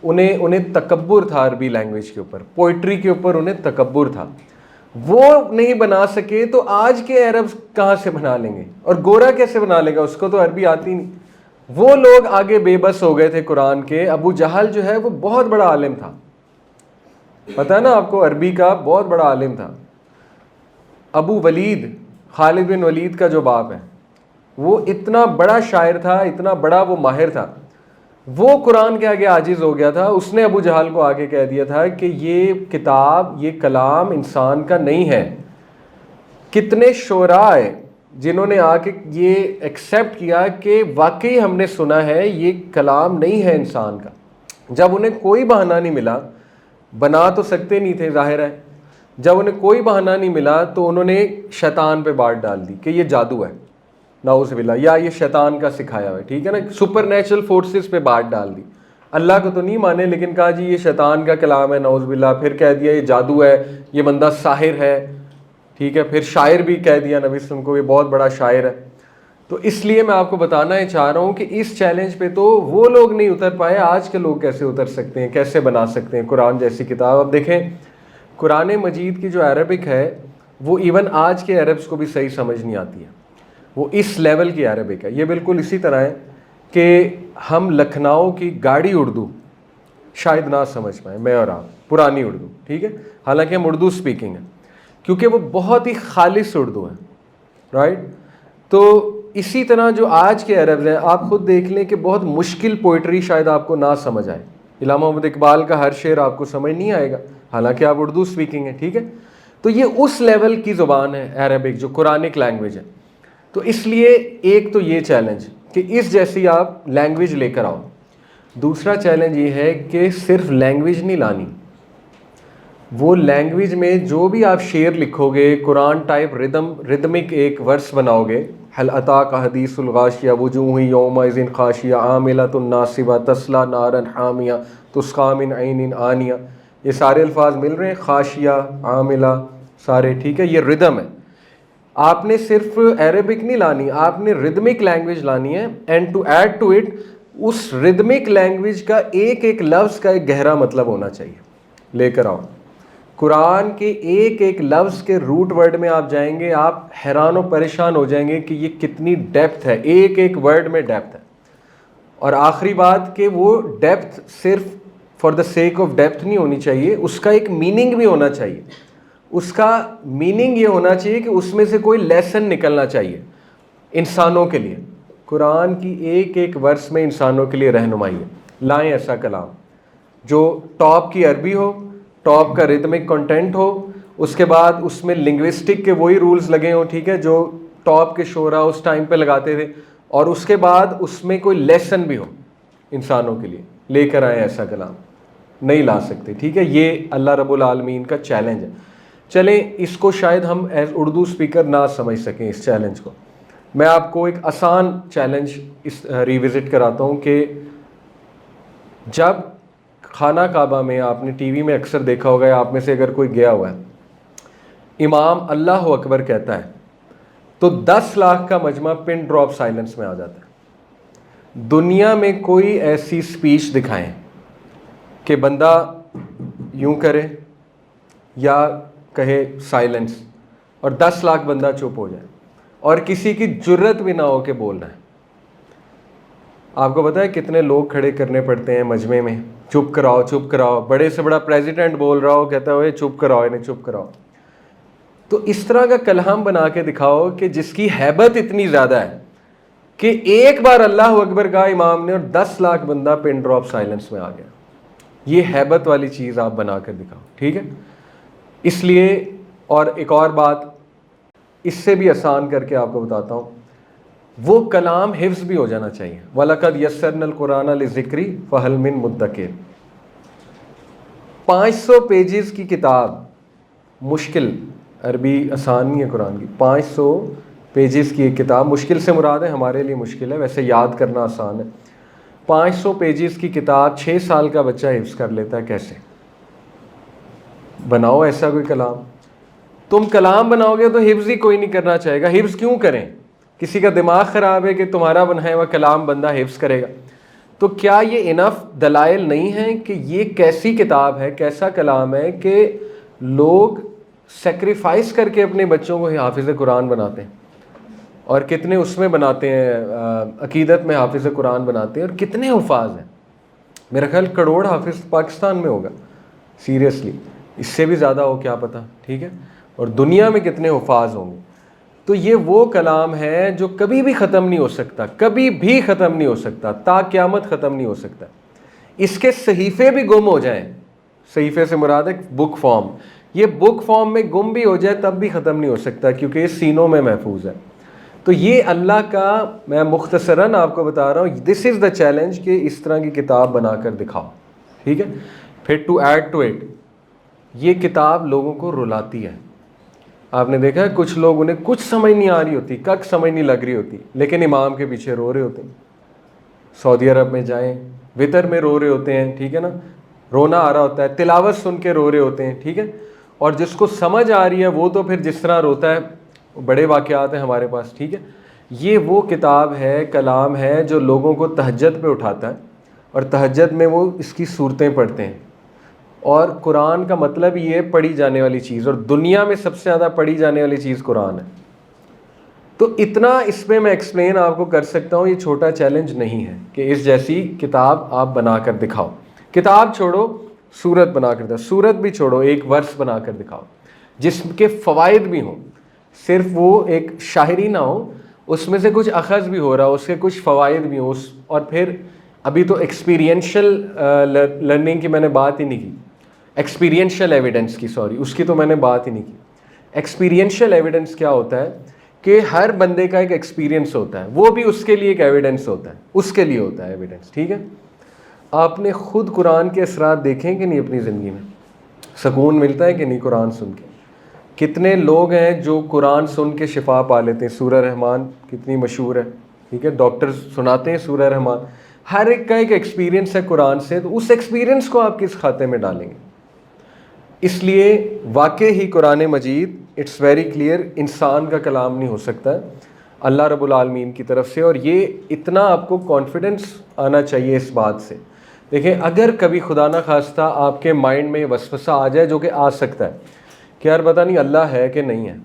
انہیں تکبر تھا، عربی لینگویج کے اوپر، پوئٹری کے اوپر انہیں تکبر تھا. وہ نہیں بنا سکے تو آج کے عرب کہاں سے بنا لیں گے؟ اور گورا کیسے بنا لے گا؟ اس کو تو عربی آتی نہیں. وہ لوگ آگے بے بس ہو گئے تھے قرآن کے. ابو جہل جو ہے وہ بہت بڑا عالم تھا، پتہ ہے نا آپ کو، عربی کا بہت بڑا عالم تھا. ابو ولید، خالد بن ولید کا جو باپ ہے، وہ اتنا بڑا شاعر تھا، اتنا بڑا وہ ماہر تھا. وہ قرآن کے آگے عاجز ہو گیا تھا. اس نے ابو جہل کو آگے کہہ دیا تھا کہ یہ کتاب، یہ کلام انسان کا نہیں ہے. کتنے شعراء آئے جنہوں نے آ کے یہ ایکسیپٹ کیا کہ واقعی ہم نے سنا ہے یہ کلام نہیں ہے انسان کا. جب انہیں کوئی بہانہ نہیں ملا، بنا تو سکتے نہیں تھے ظاہر ہے، جب انہیں کوئی بہانہ نہیں ملا تو انہوں نے شیطان پہ بات ڈال دی کہ یہ جادو ہے، نعوذ باللہ، یا یہ شیطان کا سکھایا ہوا ہے. ٹھیک ہے نا، سپر نیچرل فورسز پہ بات ڈال دی. اللہ کو تو نہیں مانے لیکن کہا جی یہ شیطان کا کلام ہے، نعوذ باللہ. پھر کہہ دیا یہ جادو ہے، یہ بندہ ساحر ہے. ٹھیک ہے، پھر شاعر بھی کہہ دیا نبی صلی اللہ علیہ وسلم کو، یہ بہت بڑا شاعر ہے. تو اس لیے میں آپ کو بتانا ہی چاہ رہا ہوں کہ اس چیلنج پہ تو وہ لوگ نہیں اتر پائے، آج کے لوگ کیسے اتر سکتے ہیں، کیسے بنا سکتے ہیں قرآن جیسی کتاب. اب دیکھیں قرآن مجید کی جو عربک ہے وہ ایون آج کے عربس کو بھی صحیح سمجھ نہیں آتی ہے. وہ اس لیول کی عربک ہے. یہ بالکل اسی طرح ہے کہ ہم لکھنؤ کی گاڑی اردو شاید نہ سمجھ پائیں، میں اور آپ، پرانی اردو. ٹھیک ہے، حالانکہ ہم اردو اسپیکنگ ہے، کیونکہ وہ بہت ہی خالص اردو ہے. رائٹ؟ تو اسی طرح جو آج کے عربز ہیں، آپ خود دیکھ لیں کہ بہت مشکل پوئٹری شاید آپ کو نہ سمجھ آئے. علامہ محمد اقبال کا ہر شعر آپ کو سمجھ نہیں آئے گا، حالانکہ آپ اردو اسپیکنگ ہے. ٹھیک ہے، تو یہ اس لیول کی زبان ہے عربک، جو قرآنک لینگویج ہے. تو اس لیے ایک تو یہ چیلنج کہ اس جیسی آپ لینگویج لے کر آؤ. دوسرا چیلنج یہ ہے کہ صرف لینگویج نہیں لانی، وہ لینگویج میں جو بھی آپ شعر لکھو گے، قرآن ٹائپ ردمک ایک ورس بناؤ گے، هل اتاک حدیث الغاشیہ وجوہ یومئذ خاشیہ عاملۃ ناصبہ تصلی نارا حامیہ تسقی من عین آنیہ. یہ سارے الفاظ مل رہے ہیں، خاشیہ، عاملہ، سارے. ٹھیک ہے، یہ ردم ہے. آپ نے صرف عربک نہیں لانی، آپ نے ردمک لینگویج لانی ہے. And to add to it, اس ردمک لینگویج کا ایک ایک لفظ کا ایک گہرا مطلب ہونا چاہیے. لے کر آؤ قرآن کے ایک ایک لفظ کے روٹ ورڈ میں آپ جائیں گے، آپ حیران و پریشان ہو جائیں گے کہ یہ کتنی ڈیپتھ ہے، ایک ایک ورڈ میں ڈیپتھ ہے. اور آخری بات کہ وہ ڈیپتھ صرف for the sake of depth نہیں ہونی چاہیے، اس کا ایک میننگ بھی ہونا چاہیے. اس کا میننگ یہ ہونا چاہیے کہ اس میں سے کوئی لیسن نکلنا چاہیے انسانوں کے لیے. قرآن کی ایک ایک ورس میں انسانوں کے لیے رہنمائی ہے. لائیں ایسا کلام جو ٹاپ کی عربی ہو، ٹاپ کا ردمک کنٹینٹ ہو، اس کے بعد اس میں لنگوسٹک کے وہی رولز لگے ہوں. ٹھیک ہے، جو ٹاپ کے شعراء اس ٹائم پہ لگاتے تھے، اور اس کے بعد اس میں کوئی لیسن بھی ہو انسانوں کے لیے. لے کر آئیں ایسا کلام، نہیں لا سکتے. ٹھیک ہے، یہ اللہ رب العالمین کا چیلنج ہے. چلیں اس کو شاید ہم ایز اردو اسپیکر نہ سمجھ سکیں اس چیلنج کو. میں آپ کو ایک آسان چیلنج ریوزٹ کراتا ہوں کہ جب خانہ کعبہ میں، آپ نے ٹی وی میں اکثر دیکھا ہوگا، یا آپ میں سے اگر کوئی گیا ہوا ہے، امام اللہ اکبر کہتا ہے تو 10 لاکھ کا مجمع پن ڈراپ سائلنس میں آ جاتا ہے. دنیا میں کوئی ایسی سپیچ دکھائیں کہ بندہ یوں کرے یا کہے سائلنس اور 10 لاکھ بندہ چپ ہو جائے اور کسی کی جرت بھی نہ ہو کہ بولنا ہے. آپ کو پتہ ہے کتنے لوگ کھڑے کرنے پڑتے ہیں مجمع میں، چپ کراؤ چپ کراؤ، بڑے سے بڑا پریزیڈنٹ بول رہا ہو کہتا ہے چپ کراؤ انہیں چپ کراؤ. تو اس طرح کا کلام بنا کے دکھاؤ کہ جس کی ہیبت اتنی زیادہ ہے کہ ایک بار اللہ اکبر کہا امام نے اور 10 لاکھ بندہ پن ڈراپ سائلنس میں آ گیا. یہ ہیبت والی چیز آپ بنا کر دکھاؤ، ٹھیک ہے. اس لیے اور ایک اور بات اس سے بھی آسان کر کے آپ کو بتاتا ہوں، وہ کلام حفظ بھی ہو جانا چاہیے. وَلَقَدْ يَسَّرْنَا الْقُرْآنَ لِلذِّكْرِ فَهَلْ مِن مُدَّكِرٍ. 500 پیجز کی کتاب مشکل، عربی آسان نہیں ہے قرآن کی. 500 پیجز کی ایک کتاب، مشکل سے مراد ہے ہمارے لیے مشکل ہے، ویسے یاد کرنا آسان ہے. 500 پیجز کی کتاب 6 سال کا بچہ حفظ کر لیتا ہے. کیسے؟ بناؤ ایسا کوئی کلام. تم کلام بناؤ گے تو حفظ ہی کوئی نہیں کرنا چاہے گا. حفظ کیوں کریں؟ کسی کا دماغ خراب ہے کہ تمہارا بنایا ہوا کلام بندہ حفظ کرے گا. تو کیا یہ انف دلائل نہیں ہیں کہ یہ کیسی کتاب ہے، کیسا کلام ہے کہ لوگ سیکریفائس کر کے اپنے بچوں کو حافظ قرآن بناتے ہیں، اور کتنے اس میں بناتے ہیں، عقیدت میں حافظ قرآن بناتے ہیں، اور کتنے حفاظ ہیں. میرا خیال کروڑ حافظ پاکستان میں ہوگا سیریسلی، اس سے بھی زیادہ ہو کیا پتہ، ٹھیک ہے. اور دنیا میں کتنے حفاظ ہوں گے. تو یہ وہ کلام ہے جو کبھی بھی ختم نہیں ہو سکتا، کبھی بھی ختم نہیں ہو سکتا، تا قیامت ختم نہیں ہو سکتا. اس کے صحیفے بھی گم ہو جائیں، صحیفے سے مراد ہے بک فارم، یہ بک فارم میں گم بھی ہو جائے تب بھی ختم نہیں ہو سکتا کیونکہ یہ سینوں میں محفوظ ہے. تو یہ اللہ کا، میں مختصراً آپ کو بتا رہا ہوں، دس از دا چیلنج کہ اس طرح کی کتاب بنا کر دکھاؤ، ٹھیک ہے. پھر ٹو ایڈ ٹو اٹ، یہ کتاب لوگوں کو رلاتی ہے. آپ نے دیکھا ہے کچھ لوگ، انہیں کچھ سمجھ نہیں آ رہی ہوتی، کک سمجھ نہیں لگ رہی ہوتی، لیکن امام کے پیچھے رو رہے ہوتے ہیں. سعودی عرب میں جائیں، وطر میں رو رہے ہوتے ہیں، ٹھیک ہے نا، رونا آ رہا ہوتا ہے، تلاوت سن کے رو رہے ہوتے ہیں، ٹھیک ہے. اور جس کو سمجھ آ رہی ہے وہ تو پھر جس طرح روتا ہے، بڑے واقعات ہیں ہمارے پاس، ٹھیک ہے. یہ وہ کتاب ہے، کلام ہے جو لوگوں کو تہجد پہ اٹھاتا ہے، اور تہجد میں وہ اس کی صورتیں پڑھتے ہیں. اور قرآن کا مطلب یہ پڑھی جانے والی چیز، اور دنیا میں سب سے زیادہ پڑھی جانے والی چیز قرآن ہے. تو اتنا اس میں ایکسپلین آپ کو کر سکتا ہوں. یہ چھوٹا چیلنج نہیں ہے کہ اس جیسی کتاب آپ بنا کر دکھاؤ. کتاب چھوڑو، سورت بنا کر دکھاؤ. سورت بھی چھوڑو، ایک ورس بنا کر دکھاؤ جس کے فوائد بھی ہوں، صرف وہ ایک شاعری نہ ہو، اس میں سے کچھ اخذ بھی ہو رہا ہو، اس کے کچھ فوائد بھی ہوں. اور پھر ابھی تو ایکسپیرینشل لرننگ کی میں نے بات ہی نہیں کی، ایکسپیرینشل ایویڈنس کی، سوری، اس کی تو میں نے بات ہی نہیں کی. ایکسپیرینشل ایویڈنس کیا ہوتا ہے کہ ہر بندے کا ایک ایکسپیرینس ہوتا ہے، وہ بھی اس کے لیے ایک ایویڈنس ہوتا ہے، اس کے لیے ہوتا ہے ایویڈنس، ٹھیک ہے. آپ نے خود قرآن کے اثرات دیکھیں کہ نہیں اپنی زندگی میں؟ سکون ملتا ہے کہ نہیں قرآن سن کے؟ کتنے لوگ ہیں جو قرآن سن کے شفا پا لیتے ہیں. سورہ رحمان کتنی مشہور ہے، ٹھیک ہے، ڈاکٹر سناتے ہیں سورہ رحمان. ہر ایک کا ایک ایکسپیرینس ہے قرآن سے، تو اس ایکسپیرینس کو آپ کس کھاتے میں ڈالیں گے؟ اس لیے واقع ہی قرآن مجید اٹس ویری کلیئر انسان کا کلام نہیں ہو سکتا ہے، اللہ رب العالمین کی طرف سے. اور یہ اتنا آپ کو کانفیڈنس آنا چاہیے اس بات سے. دیکھیں، اگر کبھی خدا نہ خواستہ آپ کے مائنڈ میں وسوسہ آ جائے، جو کہ آ سکتا ہے کہ یار پتہ نہیں اللہ ہے کہ نہیں ہے،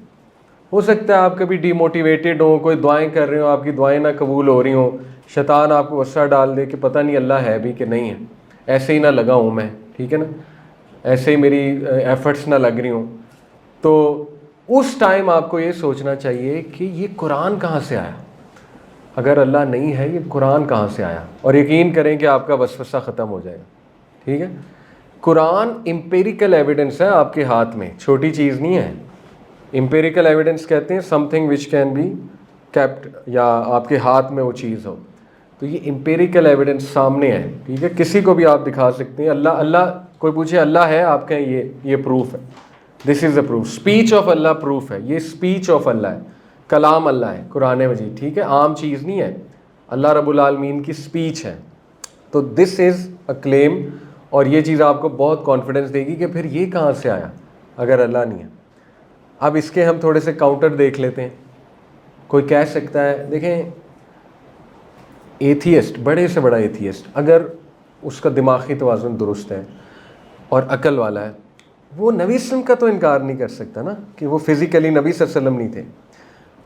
ہو سکتا ہے آپ کبھی ڈی موٹیویٹڈ ہوں، کوئی دعائیں کر رہے ہوں، آپ کی دعائیں نہ قبول ہو رہی ہوں، شیطان آپ کو وسوسہ ڈال دے کہ پتہ نہیں اللہ ہے بھی کہ نہیں ہے، ایسے ہی نہ لگا ہوں میں، ٹھیک ہے نا، ایسے ہی میری ایفرٹس نہ لگ رہی ہوں. تو اس ٹائم آپ کو یہ سوچنا چاہیے کہ یہ قرآن کہاں سے آیا؟ اگر اللہ نہیں ہے، یہ قرآن کہاں سے آیا؟ اور یقین کریں کہ آپ کا وسوسہ ختم ہو جائے گا، ٹھیک ہے. قرآن امپیریکل ایویڈنس ہے آپ کے ہاتھ میں، چھوٹی چیز نہیں ہے. امپیریکل ایویڈنس کہتے ہیں something which can be kept, یا آپ کے ہاتھ میں وہ چیز ہو. تو یہ امپیریکل ایویڈنس سامنے ہے، ٹھیک ہے، کسی کو بھی آپ دکھا سکتے ہیں. اللہ کوئی پوچھے اللہ ہے، آپ کہیں یہ پروف ہے، this is a proof. Speech of Allah proof ہے، یہ اسپیچ آف اللہ ہے، کلام اللہ ہے قرآن مجید، ٹھیک ہے، عام چیز نہیں ہے، اللہ رب العالمین کی اسپیچ ہے. تو دس از اے کلیم، اور یہ چیز آپ کو بہت کانفیڈنس دے گی کہ پھر یہ کہاں سے آیا اگر اللہ نہیں ہے. اب اس کے ہم تھوڑے سے کاؤنٹر دیکھ لیتے ہیں. کوئی کہہ سکتا ہے، دیکھیں، ایتھیسٹ، بڑے سے بڑا ایتھیسٹ، اگر اس کا دماغی توازن درست ہے اور عقل والا ہے، وہ نبی صلی اللہ علیہ وسلم کا تو انکار نہیں کر سکتا نا کہ وہ فزیکلی نبی صلی اللہ علیہ وسلم نہیں تھے.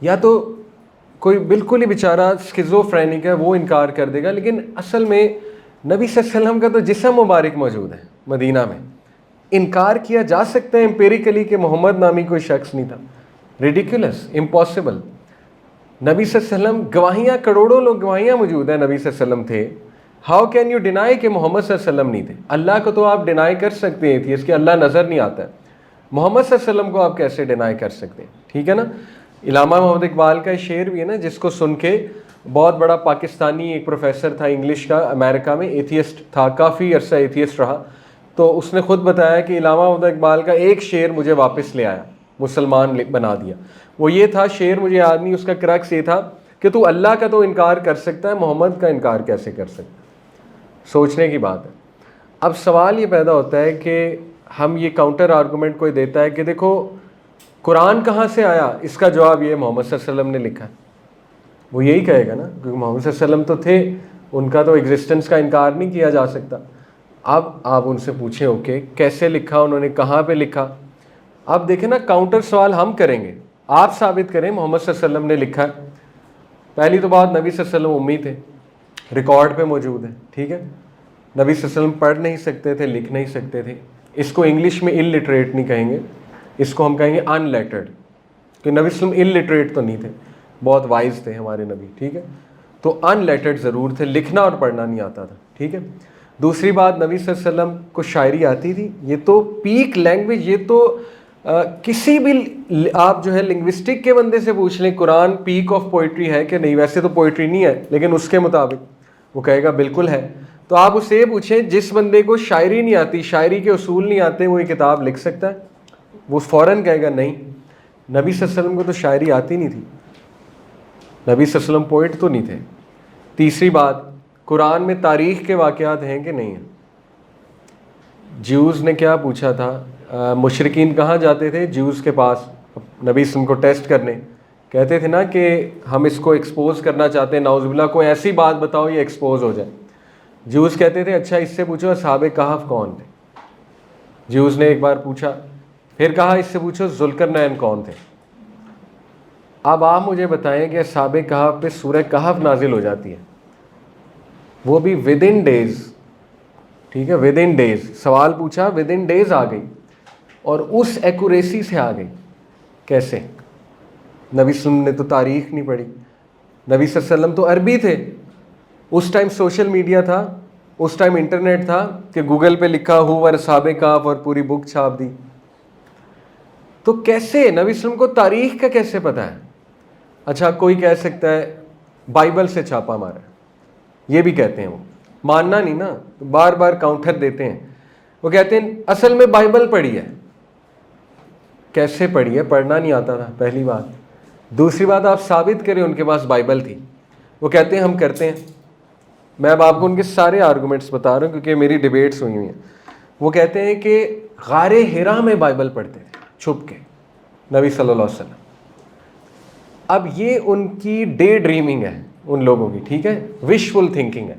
یا تو کوئی بالکل ہی بیچارہ اسکیزوفرینک ہے وہ انکار کر دے گا، لیکن اصل میں نبی صلی اللہ علیہ وسلم کا تو جسم مبارک موجود ہے مدینہ میں، انکار کیا جا سکتا ہے امپیریکلی کہ محمد نامی کوئی شخص نہیں تھا؟ Ridiculous, impossible. نبی صلی اللہ علیہ وسلم گواہیاں، کروڑوں لوگ گواہیاں موجود ہیں نبی صلی اللہ علیہ وسلم تھے۔ ہاؤ کین یو ڈینائی کہ محمد صلی اللہ علیہ وسلم نہیں تھے؟ اللہ کو تو آپ ڈینائی کر سکتے ہیں، اس کے اللہ نظر نہیں آتا ہے، محمد صلی اللہ علیہ وسلم کو آپ کیسے ڈینائی کر سکتے ہیں؟ ٹھیک ہے نا؟ علامہ محمد اقبال کا شعر بھی ہے نا، جس کو سن کے بہت بڑا پاکستانی ایک پروفیسر تھا انگلش کا، امریکہ میں ایتھیسٹ تھا، کافی عرصہ ایتھیسٹ رہا، تو اس نے خود بتایا کہ علامہ محمد اقبال کا ایک شعر مجھے واپس لے آیا، مسلمان بنا دیا۔ وہ یہ تھا، شعر مجھے یاد نہیں، اس کا کرکس یہ تھا کہ تو اللہ کا تو انکار کر سکتا ہے، محمد کا انکار کیسے کر سکتا ہے؟ سوچنے کی بات ہے۔ اب سوال یہ پیدا ہوتا ہے کہ ہم یہ کاؤنٹر آرگومنٹ کوئی دیتا ہے کہ دیکھو قرآن کہاں سے آیا، اس کا جواب یہ محمد صلی اللہ علیہ وسلم نے لکھا ہے۔ وہ یہی کہے گا نا، کیونکہ محمد صلی اللہ علیہ وسلم تو تھے، ان کا تو ایگزسٹنس کا انکار نہیں کیا جا سکتا۔ اب آپ ان سے پوچھیں اوکے کیسے لکھا انہوں نے، کہاں پہ لکھا؟ اب دیکھیں نا، کاؤنٹر سوال ہم کریں گے، آپ ثابت کریں محمد صلی اللہ علیہ وسلم نے لکھا ہے۔ پہلی تو بات، نبی صلی اللہ علیہ وسلم امی تھے، ریکارڈ پہ موجود ہے، ٹھیک ہے؟ نبی صلی اللہ علیہ وسلم پڑھ نہیں سکتے تھے، لکھ نہیں سکتے تھے۔ اس کو انگلش میں ان لٹریٹ نہیں کہیں گے، اس کو ہم کہیں گے ان لیٹرڈ، کہ نبی صلی اللہ علیہ وسلم ان لٹریٹ تو نہیں تھے، بہت وائز تھے ہمارے نبی، ٹھیک ہے؟ تو ان لیٹرڈ ضرور تھے، لکھنا اور پڑھنا نہیں آتا تھا، ٹھیک ہے؟ دوسری بات، نبی صلی اللہ علیہ وسلم کو شاعری آتی تھی، یہ تو پیک لینگویج، یہ تو کسی بھی آپ جو ہے لنگوسٹک کے بندے سے پوچھ لیں قرآن پیک آف پوئٹری ہے کہ نہیں، ویسے تو پوئٹری نہیں ہے لیکن اس کے مطابق وہ کہے گا بالکل ہے۔ تو آپ اس سے یہ پوچھیں جس بندے کو شاعری نہیں آتی، شاعری کے اصول نہیں آتے، وہ یہ کتاب لکھ سکتا ہے؟ وہ فوراً کہے گا نہیں۔ نبی صلی اللہ علیہ وسلم کو تو شاعری آتی نہیں تھی، نبی صلی اللہ علیہ وسلم پوئٹ تو نہیں تھے۔ تیسری بات، قرآن میں تاریخ کے واقعات ہیں کہ نہیں ہیں؟ جیوز نے کیا پوچھا تھا، مشرکین کہاں جاتے تھے؟ جیوز کے پاس، نبی صلی اللہ علیہ وسلم کو ٹیسٹ کرنے، کہتے تھے نا کہ ہم اس کو ایکسپوز کرنا چاہتے ہیں، نعوذ باللہ کوئی ایسی بات بتاؤ یہ ایکسپوز ہو جائے۔ جیوز کہتے تھے اچھا اس سے پوچھو اصحاب کہف کون تھے؟ جیوز نے ایک بار پوچھا، پھر کہا اس سے پوچھو ذوالقرنین کون تھے؟ اب آپ مجھے بتائیں کہ اصحاب کہف پہ سورہ کہف نازل ہو جاتی ہے، وہ بھی ود ان ڈیز، ٹھیک ہے، ود ان ڈیز، سوال پوچھا ود ان ڈیز آ گئی، اور اس ایکوریسی سے آ گئی۔ کیسے؟ نبی صلی اللہ علیہ وسلم نے تو تاریخ نہیں پڑھی، نبی صلی اللہ علیہ وسلم تو عربی تھے، اس ٹائم سوشل میڈیا تھا، اس ٹائم انٹرنیٹ تھا کہ گوگل پہ لکھا ہو ور اصحاب کہف اور پوری بک چھاپ دی۔ تو کیسے نبی صلی اللہ علیہ وسلم کو تاریخ کا کیسے پتہ ہے؟ اچھا کوئی کہہ سکتا ہے بائبل سے چھاپا مارا، یہ بھی کہتے ہیں، وہ ماننا نہیں نا، بار بار کاؤنٹر دیتے ہیں۔ وہ کہتے ہیں اصل میں بائبل پڑھی ہے۔ کیسے پڑھی ہے؟ پڑھنا نہیں آتا تھا، پہلی بات۔ دوسری بات، آپ ثابت کریں ان کے پاس بائبل تھی۔ وہ کہتے ہیں ہم کرتے ہیں، میں اب آپ کو ان کے سارے آرگومنٹس بتا رہا ہوں کیونکہ میری ڈیبیٹس ہوئی ہوئی ہیں۔ وہ کہتے ہیں کہ غار حرا میں بائبل پڑھتے تھے چھپ کے نبی صلی اللہ علیہ وسلم۔ اب یہ ان کی ڈے ڈریمنگ ہے ان لوگوں کی، ٹھیک ہے، وشفل تھنکنگ ہے۔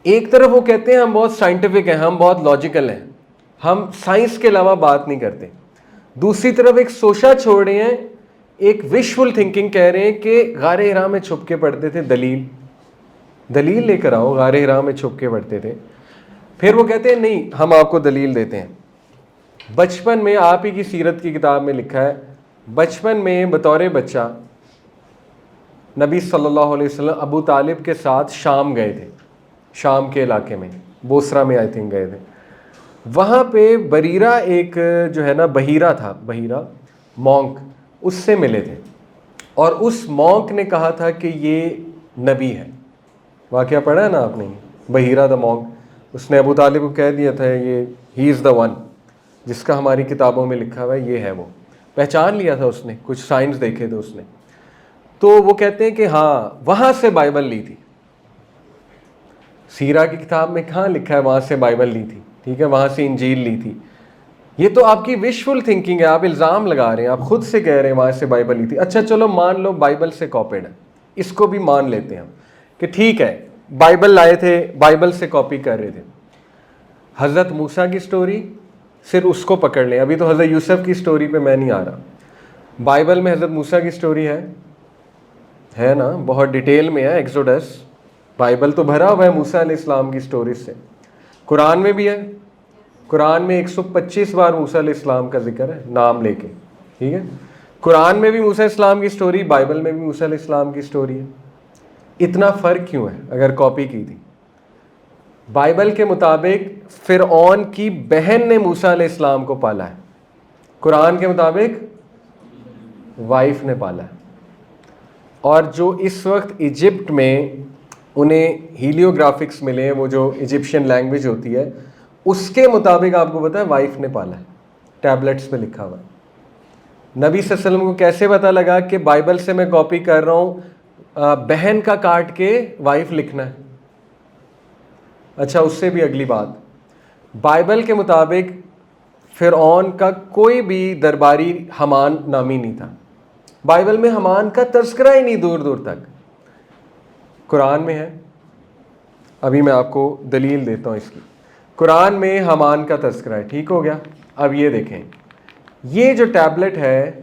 ایک طرف وہ کہتے ہیں ہم بہت سائنٹیفک ہیں، ہم بہت لاجیکل ہیں، ہم سائنس کے علاوہ بات نہیں کرتے۔ دوسری طرف ایک سوچا چھوڑ رہے ہیں، ایک وشفل تھنکنگ کہہ رہے ہیں کہ غار حرا میں چھپ کے پڑھتے تھے، دلیل لے کر آؤ، غار حرا میں چھپ کے پڑھتے تھے۔ پھر وہ کہتے ہیں نہیں ہم آپ کو دلیل دیتے ہیں۔ بچپن میں آپ ہی کی سیرت کی کتاب میں لکھا ہے، بچپن میں بطور بچہ نبی صلی اللہ علیہ وسلم ابو طالب کے ساتھ شام گئے تھے، شام کے علاقے میں، بوسرا میں آئی تھنک گئے تھے۔ وہاں پہ بریرہ ایک جو ہے نا بحیرہ تھا، بحیرہ مونک، اس سے ملے تھے، اور اس مونک نے کہا تھا کہ یہ نبی ہے۔ واقعہ پڑھا ہے نا آپ نے، بحیرہ دا مونک، اس نے ابو طالب کو کہہ دیا تھا یہ ہی از دا ون، جس کا ہماری کتابوں میں لکھا ہوا ہے یہ ہے وہ، پہچان لیا تھا اس نے، کچھ سائنس دیکھے تھے اس نے۔ تو وہ کہتے ہیں کہ ہاں وہاں سے بائبل لی تھی، سیرہ کی کتاب میں کہاں لکھا ہے وہاں سے بائبل لی تھی، ٹھیک ہے، وہاں سے انجیل لی تھی۔ یہ تو آپ کی وشفل تھنکنگ ہے، آپ الزام لگا رہے ہیں، آپ خود سے کہہ رہے ہیں وہاں سے بائبل لی تھی۔ اچھا چلو مان لو بائبل سے کاپیڈ ہے، اس کو بھی مان لیتے ہیں ہم کہ ٹھیک ہے بائبل لائے تھے، بائبل سے کاپی کر رہے تھے۔ حضرت موسیٰ کی سٹوری صرف اس کو پکڑ لیں، ابھی تو حضرت یوسف کی سٹوری پہ میں نہیں آ رہا۔ بائبل میں حضرت موسیٰ کی سٹوری ہے، ہے نا, بہت ڈیٹیل میں ہے. ایکسوڈس, بائبل تو بھرا ہوا ہے موسیٰ علیہ السلام کی سٹوریز سے. قرآن میں بھی ہے, قرآن میں 125 بار موسیٰ علیہ السلام کا ذکر ہے نام لے کے. ٹھیک ہے, قرآن میں بھی موسیٰ علیہ السلام کی سٹوری, بائبل میں بھی موسیٰ علیہ السلام کی سٹوری ہے. اتنا فرق کیوں ہے اگر کاپی کی تھی؟ بائبل کے مطابق فرعون کی بہن نے موسیٰ علیہ السلام کو پالا ہے, قرآن کے مطابق وائف نے پالا ہے. اور جو اس وقت ایجپٹ میں انہیں ہیلیوگرافکس ملے ہیں, وہ جو ایجپشین لینگویج ہوتی ہے, اس کے مطابق آپ کو پتا ہے وائف نے پالا ہے, ٹیبلٹس پہ لکھا ہوا ہے. نبی صلی اللہ علیہ وسلم کو کیسے پتا لگا کہ بائبل سے میں کاپی کر رہا ہوں, بہن کا کاٹ کے وائف لکھنا ہے؟ اچھا, اس سے بھی اگلی بات, بائبل کے مطابق فرعون کا کوئی بھی درباری حمان نامی نہیں تھا. بائبل میں حمان کا تذکرہ ہی نہیں دور دور تک. قرآن میں ہے, ابھی میں آپ کو دلیل دیتا ہوں اس کی. قرآن میں حمان کا تذکرہ ہے. ٹھیک ہو گیا. اب یہ دیکھیں, یہ جو ٹیبلٹ ہے,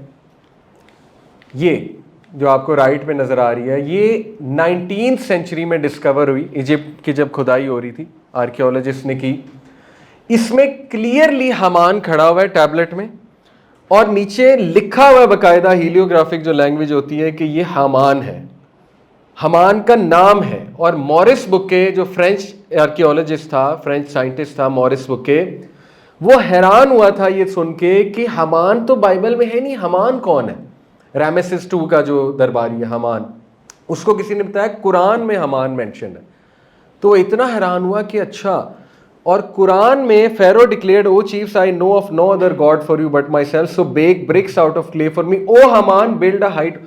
یہ جو آپ کو رائٹ پہ نظر آ رہی ہے, یہ 19th سینچری میں ڈسکور ہوئی, ایجپٹ کی جب کھدائی ہو رہی تھی, آرکیولوجسٹ نے کی. اس میں کلیئرلی حمان کھڑا ہوا ہے ٹیبلٹ میں, اور نیچے لکھا ہوا ہے باقاعدہ, ہیلیوگرافک جو لینگویج ہوتی ہے, کہ یہ حمان ہے, حمان کا نام ہے. اور مورس بکے جو فرینچ آرکیولوجسٹ تھا, فرینچ سائنٹسٹ تھا مورس بکے, وہ حیران ہوا تھا یہ سن کے کہ حمان تو بائبل میں ہے نہیں, حمان کون ہے؟ رامسس 2 کا جو درباری ہے حمان, اس کو کسی نے بتایا قرآن میں حمان مینشن ہے. تو اتنا حیران ہوا کہ اچھا, اور قرآن میں Pharaoh declared, O chiefs I know of no other god for you but myself, so bake bricks out of clay for me, O Haman build a height.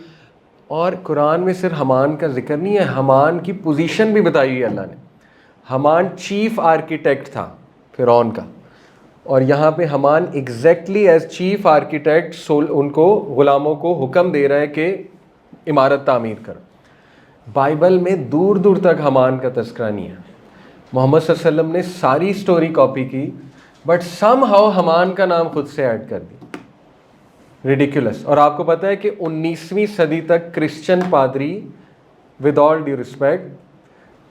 اور قرآن میں صرف حمان کا ذکر نہیں ہے, حمان کی پوزیشن بھی بتائی ہے اللہ نے. حمان چیف آرکیٹیکٹ تھا فرعون کا, اور یہاں پہ حمان ایگزیکٹلی ایز چیف آرکیٹیکٹ ان کو غلاموں کو حکم دے رہا ہے کہ عمارت تعمیر کر. بائبل میں دور دور تک حمان کا تذکرہ نہیں ہے. محمد صلی اللہ علیہ وسلم نے ساری سٹوری کاپی کی, بٹ سم ہاؤ حمان کا نام خود سے ایڈ کر دی. ریڈیکولس. اور آپ کو پتہ ہے کہ 19ویں صدی تک کرسچن پادری, ود آل ڈیو رسپیکٹ,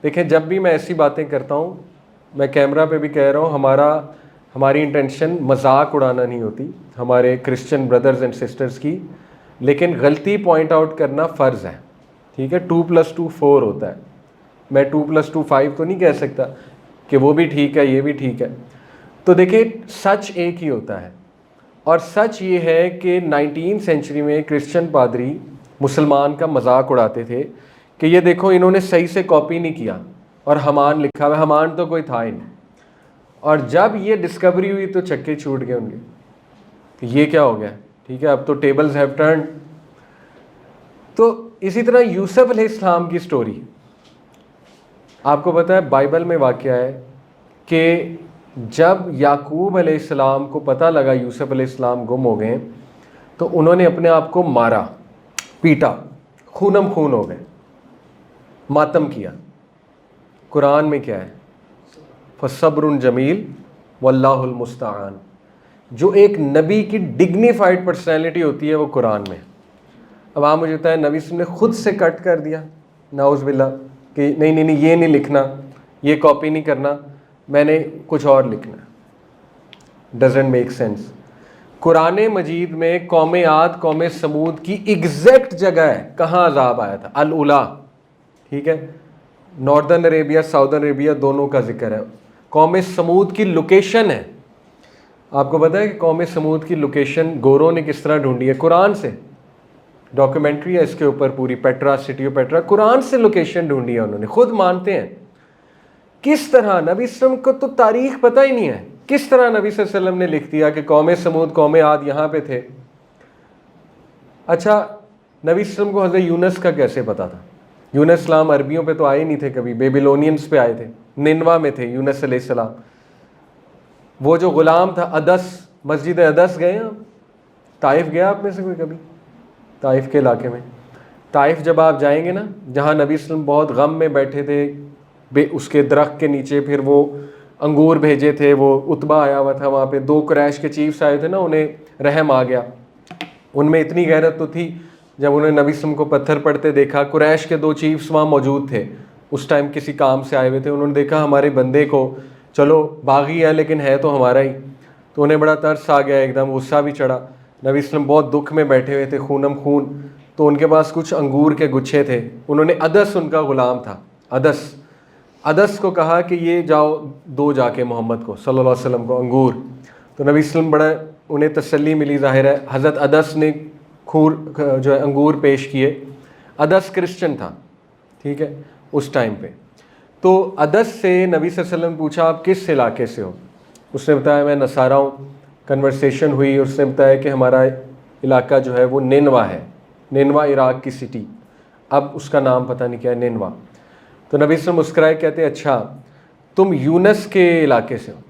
دیکھیں جب بھی میں ایسی باتیں کرتا ہوں, میں کیمرہ پہ بھی کہہ رہا ہوں, ہماری انٹینشن مذاق اڑانا نہیں ہوتی ہمارے کرسچن بردرز اینڈ سسٹرز کی, لیکن غلطی پوائنٹ آؤٹ کرنا فرض ہے. ٹھیک ہے, 2+2 4 ہوتا ہے. میں 2+2 5 تو نہیں کہہ سکتا کہ وہ بھی ٹھیک ہے یہ بھی ٹھیک ہے. تو دیکھیں سچ ایک ہی ہوتا ہے, اور سچ یہ ہے کہ 19 سینچری میں کرسچن پادری مسلمان کا مذاق اڑاتے تھے کہ یہ دیکھو انہوں نے صحیح سے کاپی نہیں کیا, اور حمان لکھا ہوا ہے, حمان تو کوئی تھا ہی نہیں. اور جب یہ ڈسکوری ہوئی تو چکے چھوٹ گئے ان کے کہ یہ کیا ہو گیا. ٹھیک ہے, اب تو ٹیبلز ہیو ٹرنڈ. تو اسی طرح یوسف علیہ السلام کی سٹوری آپ کو پتہ ہے بائبل میں واقعہ ہے کہ جب یعقوب علیہ السلام کو پتہ لگا یوسف علیہ السلام گم ہو گئے, تو انہوں نے اپنے آپ کو مارا, پیٹا, خونم خون ہو گئے, ماتم کیا. قرآن میں کیا ہے؟ فصبر جمیل واللہ المستعان. جو ایک نبی کی ڈگنیفائڈ پرسنالٹی ہوتی ہے وہ قرآن میں. اب آپ مجھے بتائیں, نبی صلی اللہ علیہ وسلم نے خود سے کٹ کر دیا نعوذ باللہ کہ نہیں یہ نہیں لکھنا, یہ کاپی نہیں کرنا, میں نے کچھ اور لکھنا. Doesn't make sense. قرآن مجید میں قوم عاد قوم سمود کی ایگزیکٹ جگہ ہے کہاں عذاب آیا تھا, الاولیٰ. ٹھیک ہے, ناردرن عربیہ ساؤدرن عربیہ دونوں کا ذکر ہے. قوم سمود کی لوکیشن ہے. آپ کو پتہ ہے کہ قوم سمود کی لوکیشن گوروں نے کس طرح ڈھونڈی ہے؟ قرآن سے. ڈاکیومنٹری ہے اس کے اوپر پوری, پیٹرا, سٹی آف پیٹرا, قرآن سے لوکیشن ڈھونڈی ہے انہوں نے, خود مانتے ہیں. کس طرح نبی صلی اللہ علیہ وسلم کو تو تاریخ پتہ ہی نہیں ہے, کس طرح نبی صلی اللہ علیہ وسلم نے لکھ دیا کہ قوم سمود قوم عاد یہاں پہ تھے. اچھا, نبی صلی اللہ علیہ وسلم کو حضرت یونس کا کیسے پتا تھا؟ یونس اسلام عربیوں پہ تو آئے نہیں تھے کبھی, بیبیلونینز پہ آئے تھے, ننوا میں تھے یونس علیہ السلام. وہ جو غلام تھا ادس, مسجد ادس گئے ہیں آپ؟ طائف گیا آپ میں سے کوئی کبھی؟ طائف کے علاقے میں, طائف جب آپ جائیں گے نا, جہاں نبی صلی اللہ علیہ وسلم بہت غم میں بیٹھے تھے اس کے درخت کے نیچے, پھر وہ انگور بھیجے تھے, وہ عتبہ آیا ہوا تھا وہاں پہ, 2 قریش کے چیفز آئے تھے نا, انہیں رحم آ گیا, ان میں اتنی غیرت تو تھی, جب انہوں نے نبی صلی اللہ علیہ وسلم کو پتھر پڑتے دیکھا، قریش کے 2 چیفز وہاں موجود تھے اس ٹائم، کسی کام سے آئے ہوئے تھے، انہوں نے دیکھا ہمارے بندے کو، چلو باغی ہے لیکن ہے تو ہمارا ہی، تو انہیں بڑا ترس آ گیا، ایک دم غصہ بھی چڑھا۔ نبی صلی اللہ علیہ وسلم بہت دکھ میں بیٹھے ہوئے تھے، خونم خون، تو ان کے پاس کچھ انگور کے گچھے تھے، انہوں نے عدس، ان کا غلام تھا عدس کو کہا کہ یہ جاؤ دو جا کے محمد کو صلی اللہ علیہ وسلم کو انگور، تو نبی صلی اللہ علیہ وسلم بڑا انہیں تسلی ملی، ظاہر ہے حضرت عدس نے جو ہے انگور پیش کیے۔ عدس کرسچن تھا، ٹھیک ہے اس ٹائم پہ، تو عدس سے نبی صلی اللہ علیہ وسلم نے پوچھا آپ کس علاقے سے ہو؟ اس نے بتایا میں نصارہ ہوں۔ کنورسیشن ہوئی، اس نے بتایا کہ ہمارا علاقہ جو ہے وہ نینوا ہے، نینوا عراق کی سٹی، اب اس کا نام پتہ نہیں کیا ہے، نینوا۔ تو نبی صلی اللہ علیہ وسلم مسکرائے، کہتے اچھا تم یونس کے علاقے سے ہو؟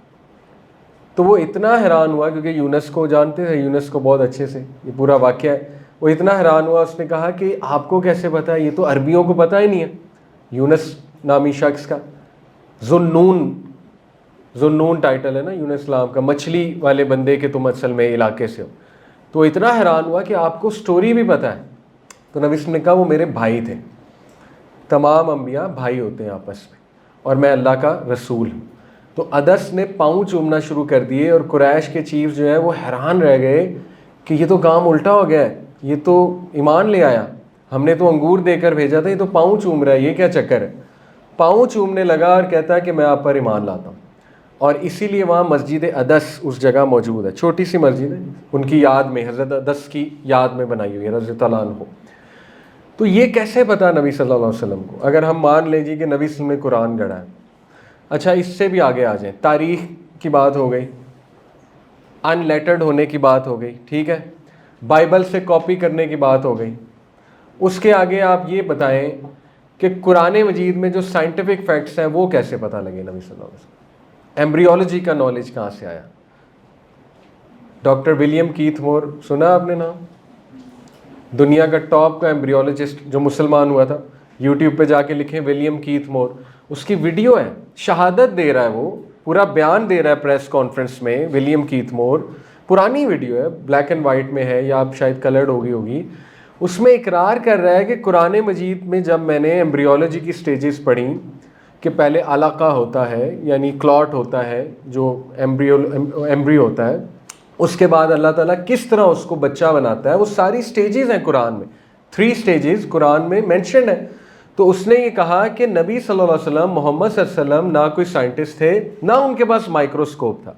تو وہ اتنا حیران ہوا، کیونکہ یونس کو جانتے ہیں، یونس کو بہت اچھے سے، یہ پورا واقعہ ہے، وہ اتنا حیران ہوا، اس نے کہا کہ آپ کو کیسے پتہ ہے؟ یہ تو عربیوں کو پتہ ہی نہیں ہے، یونس نامی شخص کا، ذوالنون ٹائٹل ہے نا یونس اسلام کا، مچھلی والے بندے کے تم اصل میں علاقے سے ہو۔ تو اتنا حیران ہوا کہ آپ کو سٹوری بھی پتہ ہے؟ تو نبی صلی اللہ علیہ وسلم نے کہا وہ میرے بھائی تھے، تمام انبیاء بھائی ہوتے ہیں آپس میں، اور میں اللہ کا رسول ہوں۔ تو عدس نے پاؤں چومنا شروع کر دیے، اور قریش کے چیف جو ہے وہ حیران رہ گئے کہ یہ تو کام الٹا ہو گیا ہے، یہ تو ایمان لے آیا، ہم نے تو انگور دے کر بھیجا تھا، یہ تو پاؤں چوم رہا ہے، یہ کیا چکر ہے؟ پاؤں چومنے لگا اور کہتا ہے کہ میں آپ پر ایمان لاتا ہوں، اور اسی لیے وہاں مسجد عدس اس جگہ موجود ہے، چھوٹی سی مسجد ہے ان کی یاد میں، حضرت عدس کی یاد میں بنائی ہوئی ہے رضی اللہ عنہ۔ تو یہ کیسے پتا نبی صلی اللہ علیہ وسلم کو؟ اگر ہم مان لیں جی کہ نبی صلی اللہ علیہ وسلم نے قرآن گڑھا ہے۔ اچھا اس سے بھی آگے آ جائیں، تاریخ کی بات ہو گئی، ان لیٹرڈ ہونے کی بات ہو گئی، ٹھیک ہے، بائبل سے کاپی کرنے کی بات ہو گئی، اس کے آگے آپ یہ بتائیں کہ قرآن مجید میں جو سائنٹیفک فیکٹس ہیں وہ کیسے پتہ لگے نبی صلی اللہ علیہ وسلم؟ ایمبریولوجی کا نالج کہاں سے آیا؟ ڈاکٹر ولیم کیتھ مور سنا آپ نے نام؟ دنیا کا ٹاپ کا ایمبریولوجسٹ جو مسلمان ہوا تھا، یوٹیوب پہ جا کے لکھیں ولیم کیتھ مور، اس کی ویڈیو ہے، شہادت دے رہا ہے، وہ پورا بیان دے رہا ہے پریس کانفرنس میں، ولیم کیتھ مور، پرانی ویڈیو ہے، بلیک اینڈ وائٹ میں ہے، یا آپ شاید کلرڈ ہوگی، اس میں اقرار کر رہا ہے کہ قرآن مجید میں جب میں نے ایمبریولوجی کی سٹیجز پڑھیں کہ پہلے علقہ ہوتا ہے یعنی کلاٹ ہوتا ہے جو ایمبری ہوتا ہے، اس کے بعد اللہ تعالیٰ کس طرح اس کو بچہ بناتا ہے، وہ ساری سٹیجز ہیں قرآن میں، 3 سٹیجز قرآن میں مینشن ہے۔ تو اس نے یہ کہا کہ نبی صلی اللہ علیہ وسلم، محمد صلی اللہ علیہ وسلم نہ کوئی سائنٹسٹ تھے، نہ ان کے پاس مائکروسکوپ تھا،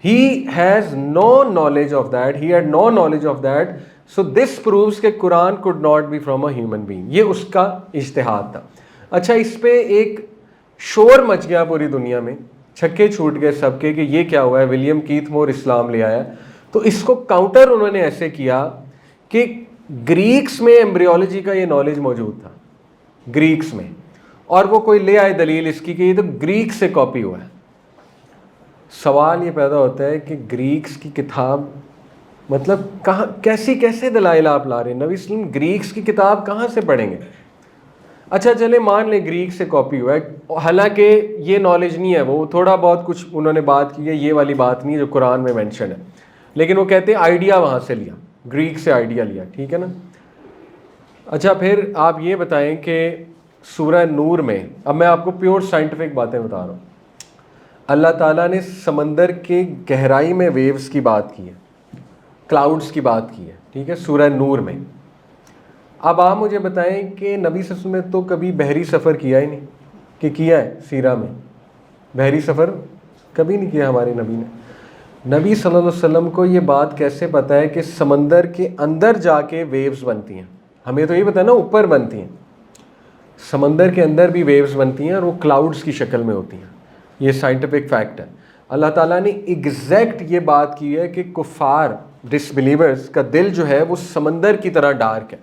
he has no knowledge of that, he had no knowledge of that, so this proves کہ قرآن could not be from a human being، یہ اس کا اجتہاد تھا۔ اچھا اس پہ ایک شور مچ گیا پوری دنیا میں، چھکے چھوٹ گئے سب کے کہ یہ کیا ہوا ہے، ولیم کیتھ مور اسلام لے آیا۔ تو اس کو کاؤنٹر انہوں نے ایسے کیا کہ گریکس میں ایمبریولوجی کا یہ نالج موجود تھا، گریکس میں، اور وہ کوئی لے آئے دلیل اس کی کہ یہ تو گریک سے کاپی ہوا ہے۔ سوال یہ پیدا ہوتا ہے کہ گریکس کی کتاب مطلب کہاں، کیسے دلائل آپ لا رہے ہیں؟ نبی صلی اللہ علیہ وسلم گریکس کی کتاب کہاں سے پڑھیں گے؟ اچھا چلے مان لیں گریک سے کاپی ہوا ہے، حالانکہ یہ نالج نہیں ہے، وہ تھوڑا بہت کچھ انہوں نے بات کی ہے، یہ والی بات نہیں ہے جو قرآن میں مینشن ہے، لیکن وہ کہتے ہیں آئیڈیا وہاں سے لیا، گریک سے آئیڈیا لیا، ٹھیک ہے نا۔ اچھا پھر آپ یہ بتائیں کہ سورہ نور میں، اب میں آپ کو پیور سائنٹیفک باتیں بتا رہا ہوں، اللہ تعالیٰ نے سمندر کے گہرائی میں ویوز کی بات کی ہے، کلاؤڈز کی بات کی ہے، ٹھیک ہے، سورہ نور میں۔ اب آپ مجھے بتائیں کہ نبی صلی اللہ علیہ وسلم نے تو کبھی بحری سفر کیا ہی نہیں، کہ کیا ہے سیرہ میں؟ بحری سفر کبھی نہیں کیا ہمارے نبی نے۔ نبی صلی اللہ علیہ وسلم کو یہ بات کیسے پتہ ہے کہ سمندر کے اندر جا کے ویوز بنتی ہیں؟ ہمیں تو یہ پتہ ہے نا اوپر بنتی ہیں، سمندر کے اندر بھی ویوز بنتی ہیں اور وہ کلاؤڈز کی شکل میں ہوتی ہیں، یہ سائنٹیفک فیکٹ ہے۔ اللہ تعالیٰ نے ایگزیکٹ یہ بات کی ہے کہ کفار ڈس بلیورز کا دل جو ہے وہ سمندر کی طرح ڈارک ہے،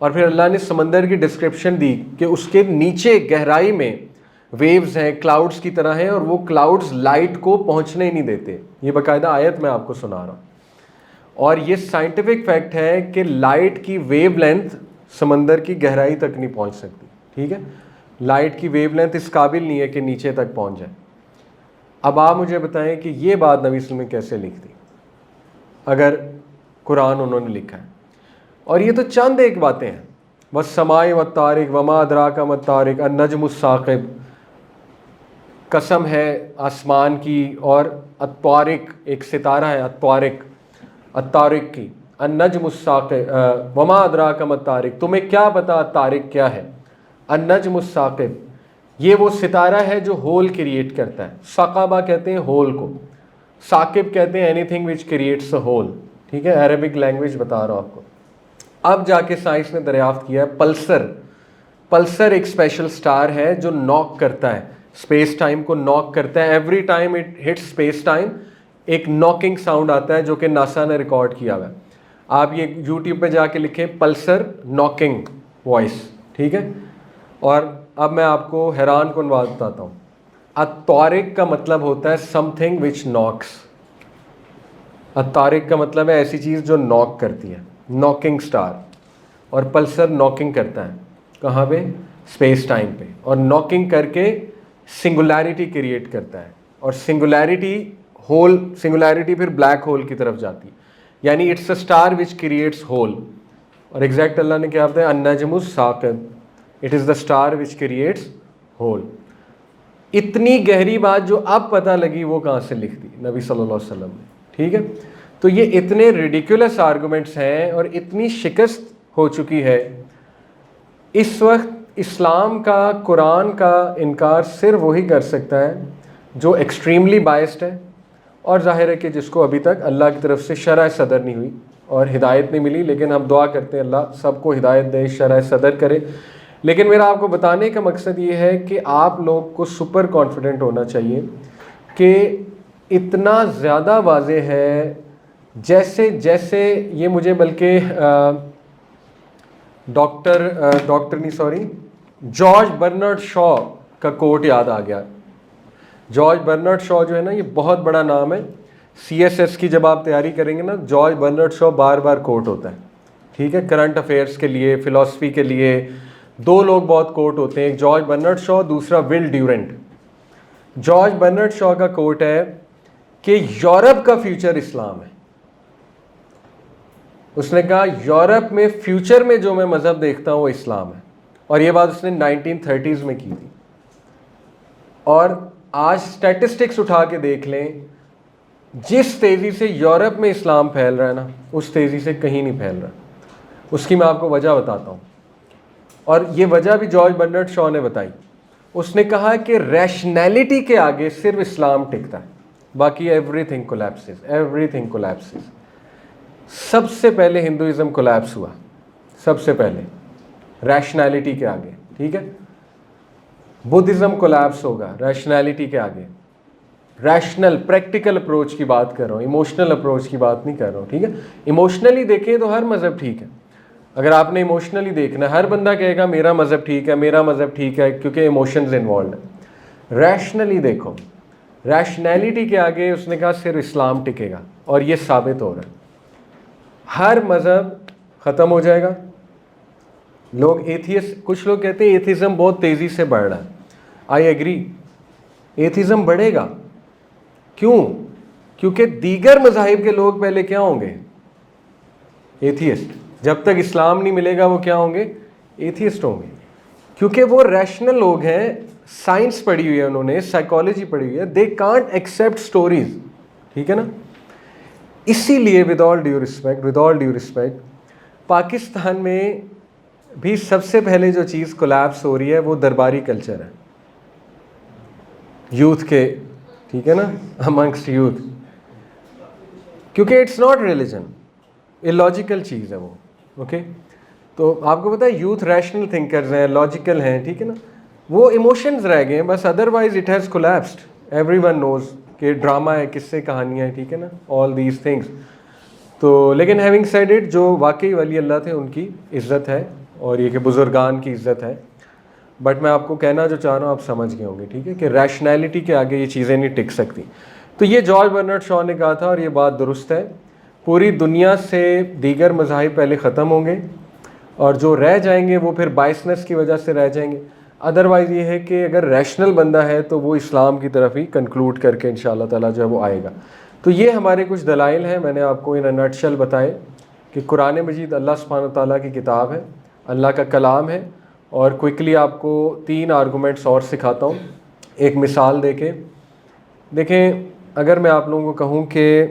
اور پھر اللہ نے سمندر کی ڈسکرپشن دی کہ اس کے نیچے گہرائی میں ویوز ہیں، کلاؤڈز کی طرح ہیں، اور وہ کلاؤڈز لائٹ کو پہنچنے ہی نہیں دیتے، یہ باقاعدہ آیت میں آپ کو سنا رہا ہوں۔ اور یہ سائنٹیفک فیکٹ ہے کہ لائٹ کی ویو لینتھ سمندر کی گہرائی تک نہیں پہنچ سکتی، ٹھیک ہے، لائٹ کی ویو لینتھ اس قابل نہیں ہے کہ نیچے تک پہنچ جائے۔ اب آپ مجھے بتائیں کہ یہ بات نبی صلی اللہ علیہ وسلم نے کیسے لکھ دی اگر قرآن انہوں نے لکھا ہے؟ اور یہ تو چند ایک باتیں ہیں. والسماء والطارق وما ادراک ما الطارق النجم الثاقب، قسم ہے آسمان کی، اور الطارق ایک ستارہ ہے، الطارق کی، النجم الثاقب وما ادراک ما الطارق، تمہیں کیا پتا طارق کیا ہے. النجم الثاقب یہ وہ ستارہ ہے جو ہول کریٹ کرتا ہے. ثقابہ کہتے ہیں ہول کو، ثاقب کہتے ہیں any thing which creates a whole. ٹھیک ہے، عربک لینگویج بتا رہا ہوں آپ کو. اب جا کے سائنس نے دریافت کیا ہے پلسر ایک اسپیشل سٹار ہے جو ناک کرتا ہے، اسپیس ٹائم کو ناک کرتا ہے. Every time it hit space time ایک ناکنگ ساؤنڈ آتا ہے جو کہ ناسا نے ریکارڈ کیا ہوا ہے. آپ یہ یوٹیوب پہ جا کے لکھیں پلسر ناکنگ وائس. ٹھیک ہے، اور اب میں آپ کو حیران کن بات بتاتا ہوں. الطارق کا مطلب ہوتا ہے سم تھنگ وچ ناکس. الطارق کا مطلب ہے ایسی چیز جو ناک کرتی ہے، ناکنگ سٹار. اور پلسر ناکنگ کرتا ہے کہاں پہ؟ اسپیس ٹائم پہ، اور ناکنگ کر کے سنگولیرٹی کریٹ کرتا ہے. اور سنگولیرٹی پھر بلیک ہول کی طرف جاتی ہے. یعنی it's a star which creates hole. اور ایگزیکٹ اللہ نے کیا بتایا؟ النجم الثاقب، it is the star which creates hole. اتنی گہری بات جو اب پتہ لگی وہ کہاں سے لکھ دی نبی صلی اللہ علیہ وسلم نے. ٹھیک ہے، تو یہ اتنے ریڈیکولس آرگومنٹس ہیں اور اتنی شکست ہو چکی ہے. اس وقت اسلام کا، قرآن کا انکار صرف وہی کر سکتا ہے جو ایکسٹریملی بائسڈ ہے، اور ظاہر ہے کہ جس کو ابھی تک اللہ کی طرف سے شرح صدر نہیں ہوئی اور ہدایت نہیں ملی. لیکن ہم دعا کرتے ہیں اللہ سب کو ہدایت دے، شرح صدر کرے. لیکن میرا آپ کو بتانے کا مقصد یہ ہے کہ آپ لوگ کو سپر کانفیڈنٹ ہونا چاہیے کہ اتنا زیادہ واضح ہے جیسے یہ مجھے بلکہ جارج برنارڈ شاء کا کوٹ یاد آ گیا. جارج برنارڈ شاء جو ہے نا، یہ بہت بڑا نام ہے. CSS کی جب آپ تیاری کریں گے نا، جارج برنارڈ شاء بار بار کوٹ ہوتا ہے. ٹھیک ہے، کرنٹ افیئرس کے لیے، فلاسفی کے لیے دو لوگ بہت کوٹ ہوتے ہیں، ایک جارج برنارڈ شاء، دوسرا ول ڈیورنٹ. جارج برنارڈ شاء کا کوٹ ہے کہ یورپ کا فیوچر اسلام ہے. اس نے کہا یورپ میں فیوچر میں جو میں مذہب دیکھتا ہوں وہ اسلام ہے. اور یہ بات اس نے 1930s میں کی تھی. اور آج سٹیٹسٹکس اٹھا کے دیکھ لیں، جس تیزی سے یورپ میں اسلام پھیل رہا ہے نا، اس تیزی سے کہیں نہیں پھیل رہا. اس کی میں آپ کو وجہ بتاتا ہوں، اور یہ وجہ بھی جارج برنارڈ شاء نے بتائی. اس نے کہا کہ ریشنیلٹی کے آگے صرف اسلام ٹکتا ہے، باقی ایوری تھنگ کولیپسز. سب سے پہلے ہندوازم کولیپس ہوا، سب سے پہلے ریشنیلٹی کے آگے. ٹھیک ہے، بدھزم کولیپس ہوگا ریشنیلٹی کے آگے. ریشنل پریکٹیکل اپروچ کی بات کر رہا ہوں، ایموشنل اپروچ کی بات نہیں کر رہا ہوں. ٹھیک ہے، ایموشنلی دیکھیں تو ہر مذہب ٹھیک ہے. اگر آپ نے ایموشنلی دیکھنا ہے، ہر بندہ کہے گا میرا مذہب ٹھیک ہے، میرا مذہب ٹھیک ہے، کیونکہ ایموشنز انوالوڈ ہیں. ریشنلی دیکھو، ریشنیلٹی کے آگے اس نے کہا صرف اسلام ٹکے گا، اور یہ ثابت ہو رہا ہے. ہر مذہب ختم ہو جائے گا. کچھ لوگ کہتے ہیں ایتھیزم بہت تیزی سے بڑھ رہا ہے. آئی ایگری، ایتھیزم بڑھے گا. کیوں؟ کیونکہ دیگر مذاہب کے لوگ پہلے کیا ہوں گے؟ ایتھیسٹ. جب تک اسلام نہیں ملے گا وہ کیا ہوں گے؟ ایتھیسٹ ہوں گے. کیونکہ وہ ریشنل لوگ ہیں، سائنس پڑھی ہوئی ہے انہوں نے، سائیکالوجی پڑھی ہوئی ہے. They can't accept stories. ٹھیک ہے نا. اسی لیے with all due respect Pakistan میں بھی سب سے پہلے جو چیز کولیپس ہو رہی ہے وہ درباری کلچر ہے یوتھ کے. ٹھیک ہے نا، امنگسٹ یوتھ. کیونکہ اٹس ناٹ ریلیجن، الاجیکل چیز ہے وہ. اوکے، تو آپ کو پتا ہے یوتھ ریشنل تھنکرز ہیں، لاجیکل ہیں. ٹھیک ہے نا، وہ ایموشنز رہ گئے ہیں بس. Otherwise it has collapsed. Every one knows کہ ڈرامہ ہے، کس سے کہانیاں ہیں. ٹھیک ہے نا، آل دیز تھنگس. تو لیکن ہیونگ سیڈ اٹ، جو واقعی ولی اللہ تھے ان کی عزت ہے، اور یہ کہ بزرگان کی عزت ہے. بٹ میں آپ کو کہنا جو چاہ رہا ہوں آپ سمجھ گئے ہوں گے. ٹھیک ہے، کہ ریشنیلٹی کے آگے یہ چیزیں نہیں ٹک سکتی. تو یہ جارج برنارڈ شاء نے کہا تھا، اور یہ بات درست ہے. پوری دنیا سے دیگر مذاہب پہلے ختم ہوں گے، اور جو رہ جائیں گے وہ پھر بائسنس کی وجہ سے رہ جائیں گے. ادروائز یہ ہے کہ اگر ریشنل بندہ ہے تو وہ اسلام کی طرف ہی کنکلوڈ کر کے انشاءاللہ تعالیٰ جو ہے وہ آئے گا. تو یہ ہمارے کچھ دلائل ہیں، میں نے آپ کو ان نٹ شل بتائے کہ قرآن مجید اللہ سبحانہ تعالیٰ کی کتاب ہے، اللہ کا کلام ہے. اور کوئکلی آپ کو 3 آرگومنٹس اور سکھاتا ہوں ایک مثال دے کے. دیکھیں، اگر میں آپ لوگوں کو کہوں کہ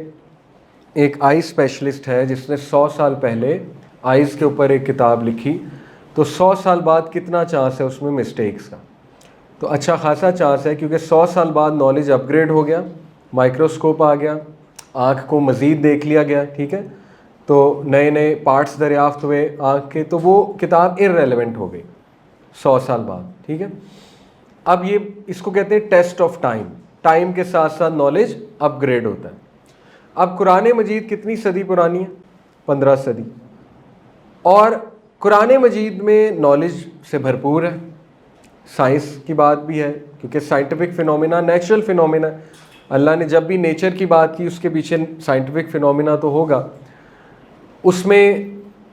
ایک آئی اسپیشلسٹ ہے جس نے 100 سال پہلے آئیز کے اوپر ایک کتاب لکھی، تو 100 سال بعد کتنا چانس ہے اس میں مسٹیکس کا؟ تو اچھا خاصا چانس ہے، کیونکہ 100 سال بعد نالج اپ گریڈ ہو گیا، مائکروسکوپ آ گیا، آنکھ کو مزید دیکھ لیا گیا، ٹھیک ہے، تو نئے نئے پارٹس دریافت ہوئے آنکھ کے، تو وہ کتاب ارریلیونٹ ہو گئی 100 سال بعد، ٹھیک ہے. اب یہ اس کو کہتے ہیں ٹیسٹ آف ٹائم، ٹائم کے ساتھ ساتھ نالج اپ گریڈ ہوتا ہے. اب قرآن مجید کتنی صدی پرانی ہے؟ 15 صدی. اور قرآن مجید میں نالج سے بھرپور ہے، سائنس کی بات بھی ہے، کیونکہ سائنٹیفک فینومینا نیچرل فینومینا. اللہ نے جب بھی نیچر کی بات کی اس کے پیچھے سائنٹیفک فینومینا تو ہوگا. اس میں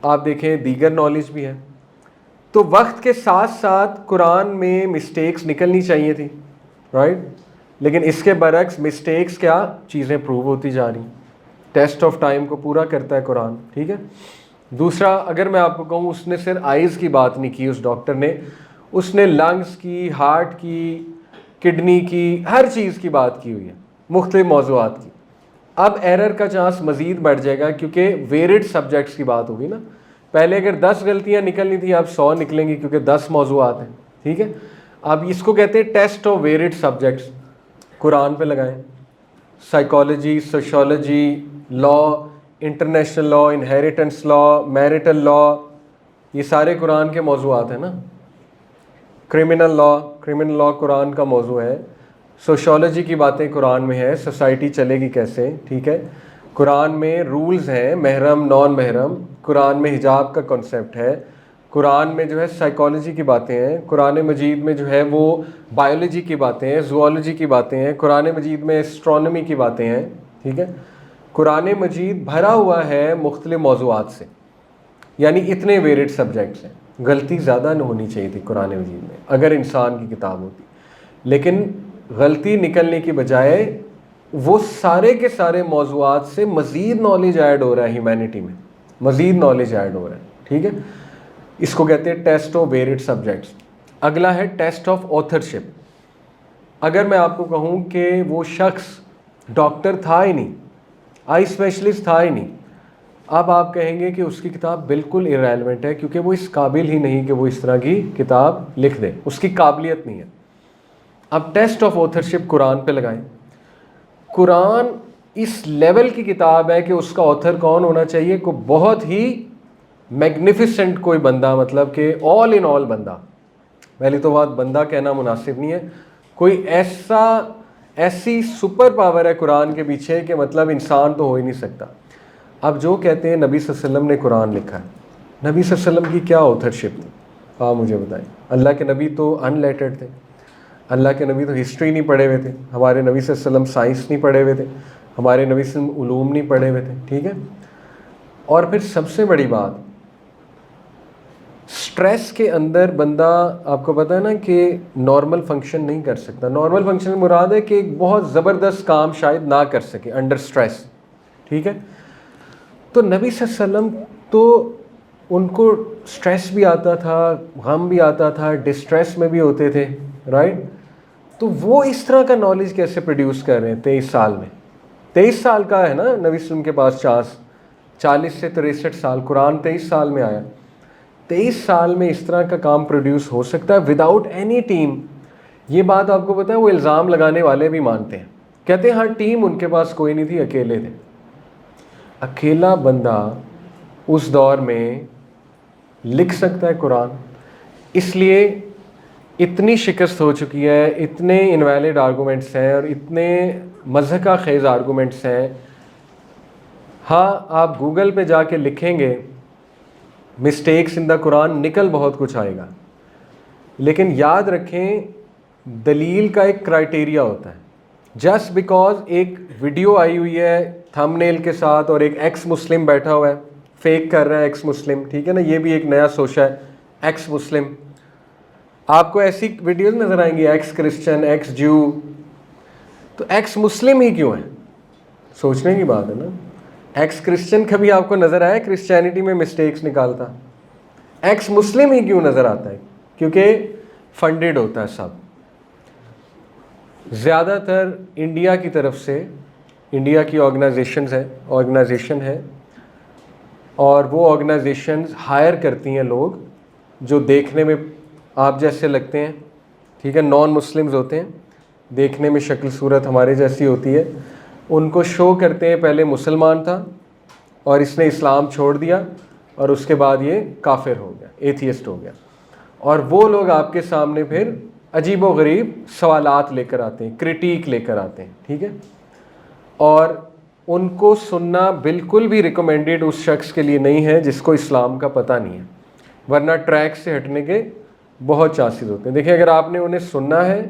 آپ دیکھیں دیگر نالج بھی ہے. تو وقت کے ساتھ ساتھ قرآن میں مسٹیکس نکلنی چاہیے تھی، رائٹ؟ لیکن اس کے برعکس مسٹیکس کیا چیزیں پروو ہوتی جا رہی. ٹیسٹ آف ٹائم کو پورا کرتا ہے قرآن، ٹھیک ہے. دوسرا، اگر میں آپ کو کہوں، اس نے صرف آئیز کی بات نہیں کی اس ڈاکٹر نے، اس نے لنگس کی، ہارٹ کی، کڈنی کی، ہر چیز کی بات کی ہوئی ہے، مختلف موضوعات کی. اب ایرر کا چانس مزید بڑھ جائے گا کیونکہ ویریڈ سبجیکٹس کی بات ہوگی نا. پہلے اگر 10 غلطیاں نکلنی تھیں اب 100 نکلیں گی کیونکہ 10 موضوعات ہیں، ٹھیک ہے. اب اس کو کہتے ہیں ٹیسٹ آف ویریڈ سبجیکٹس. قرآن پہ لگائیں، سائیکالوجی، سوشولوجی، لا، انٹرنیشنل لا، انہیریٹنس لا، میریٹل لا، یہ سارے قرآن کے موضوعات ہیں نا. کرمنل لا قرآن کا موضوع ہے. سوشولوجی کی باتیں قرآن میں ہے، سوسائٹی چلے گی کیسے، ٹھیک ہے. قرآن میں رولز ہیں، محرم، نان محرم. قرآن میں حجاب کا کنسیپٹ ہے. قرآن میں جو ہے سائیکالوجی کی باتیں ہیں. قرآن مجید میں جو ہے وہ بایولوجی کی باتیں ہیں، زوالوجی کی باتیں ہیں. قرآن مجید میں اسٹرانومی کی باتیں ہیں، ٹھیک ہے. قرآن مجید بھرا ہوا ہے مختلف موضوعات سے، یعنی اتنے ویریڈ سبجیکٹس ہیں. غلطی زیادہ نہ ہونی چاہیے تھی قرآن مجید میں اگر انسان کی کتاب ہوتی، لیکن غلطی نکلنے کی بجائے وہ سارے کے سارے موضوعات سے مزید نالج ایڈ ہو رہا ہے، ہیومینٹی میں مزید نالج ایڈ ہو رہا ہے، ٹھیک ہے. اس کو کہتے ہیں ٹیسٹ آف ویریڈ سبجیکٹس. اگلا ہے ٹیسٹ آف آتھرشپ. اگر میں آپ کو کہوں کہ وہ شخص ڈاکٹر تھا ہی نہیں، آئی اسپیشلسٹ تھا ہی نہیں، اب آپ کہیں گے کہ اس کی کتاب بالکل ارریلیونٹ ہے کیونکہ وہ اس قابل ہی نہیں کہ وہ اس طرح کی کتاب لکھ دے، اس کی قابلیت نہیں ہے. اب ٹیسٹ آف آتھرشپ قرآن پہ لگائیں. قرآن اس لیول کی کتاب ہے کہ اس کا آتھر کون ہونا چاہیے؟ کوئی بہت ہی میگنیفیسنٹ کوئی بندہ، مطلب کہ آل ان آل بندہ. پہلی تو بات بندہ کہنا مناسب نہیں ہے، کوئی ایسی سپر پاور ہے قرآن کے پیچھے کہ مطلب انسان تو ہو ہی نہیں سکتا. اب جو کہتے ہیں نبی صلی اللہ علیہ وسلم نے قرآن لکھا ہے، نبی صلی اللہ علیہ وسلم کی کیا آتھرشپ تھی؟ آپ مجھے بتائیں. اللہ کے نبی تو ان لیٹرڈ تھے، اللہ کے نبی تو ہسٹری نہیں پڑھے ہوئے تھے، ہمارے نبی صلی اللہ علیہ وسلم سائنس نہیں پڑھے ہوئے تھے، ہمارے نبی صلی اللہ علیہ وسلم علوم نہیں پڑھے ہوئے تھے، ٹھیک ہے. اور پھر سب سے بڑی بات، سٹریس کے اندر بندہ، آپ کو پتہ ہے نا کہ نارمل فنکشن نہیں کر سکتا. نارمل فنکشن مراد ہے کہ ایک بہت زبردست کام شاید نہ کر سکے انڈر سٹریس، ٹھیک ہے. تو نبی صلی اللہ علیہ وسلم تو ان کو سٹریس بھی آتا تھا، غم بھی آتا تھا، ڈسٹریس میں بھی ہوتے تھے، رائٹ. تو وہ اس طرح کا نالج کیسے پروڈیوس کر رہے ہیں 23 سال میں؟ 23 سال کا ہے نا نبی صلی اللہ علیہ وسلم کے پاس چانس، 40 سے 63 سال، قرآن 23 سال میں آیا. 23 سال میں اس طرح کا کام پروڈیوس ہو سکتا ہے وداؤٹ اینی ٹیم. یہ بات آپ کو پتہ ہے وہ الزام لگانے والے بھی مانتے ہیں، کہتے ہیں ہاں ٹیم ان کے پاس کوئی نہیں تھی، اکیلے تھے. اکیلا بندہ اس دور میں لکھ سکتا ہے قرآن. اس لیے اتنی شکست ہو چکی ہے، اتنے انویلڈ آرگومنٹس ہیں اور اتنے مضحکہ خیز آرگومنٹس ہیں. ہاں آپ گوگل پہ جا کے لکھیں گے مسٹیکس ان دا قرآن، نکل بہت کچھ آئے گا، لیکن یاد رکھیں دلیل کا ایک کرائٹیریا ہوتا ہے. جسٹ بیکاز ایک ویڈیو آئی ہوئی ہے تھم نیل کے ساتھ اور ایک ایکس مسلم بیٹھا ہوا ہے فیک کر رہا ہے ایکس مسلم، ٹھیک ہے نا، یہ بھی ایک نیا سوچا ہے ایکس مسلم. آپ کو ایسی ویڈیوز نظر آئیں گی ایکس کرسچن، ایکس جو، تو ایکس مسلم ہی کیوں ہے؟ سوچنے کی بات ہے نا. ایکس کرسچن کبھی آپ کو نظر آیا کرسچینٹی میں مسٹیکس نکالتا؟ ایکس مسلم ہی کیوں نظر آتا ہے؟ کیونکہ فنڈڈ ہوتا ہے سب. زیادہ تر انڈیا کی طرف سے، انڈیا کی آرگنائزیشن ہے اور وہ آرگنائزیشنز ہائر کرتی ہیں لوگ جو دیکھنے میں آپ جیسے لگتے ہیں، ٹھیک ہے، نان مسلمز ہوتے ہیں، دیکھنے میں شکل صورت ہمارے جیسی ہوتی ہے. ان کو شو کرتے ہیں پہلے مسلمان تھا اور اس نے اسلام چھوڑ دیا اور اس کے بعد یہ کافر ہو گیا، ایتھیسٹ ہو گیا. اور وہ لوگ آپ کے سامنے پھر عجیب و غریب سوالات لے کر آتے ہیں، کرٹیک لے کر آتے ہیں، ٹھیک ہے. اور ان کو سننا بالکل بھی ریکمینڈیڈ اس شخص کے لیے نہیں ہے جس کو اسلام کا پتہ نہیں ہے، ورنہ ٹریک سے ہٹنے کے بہت چانسز ہوتے ہیں. دیکھیں اگر آپ نے انہیں سننا ہے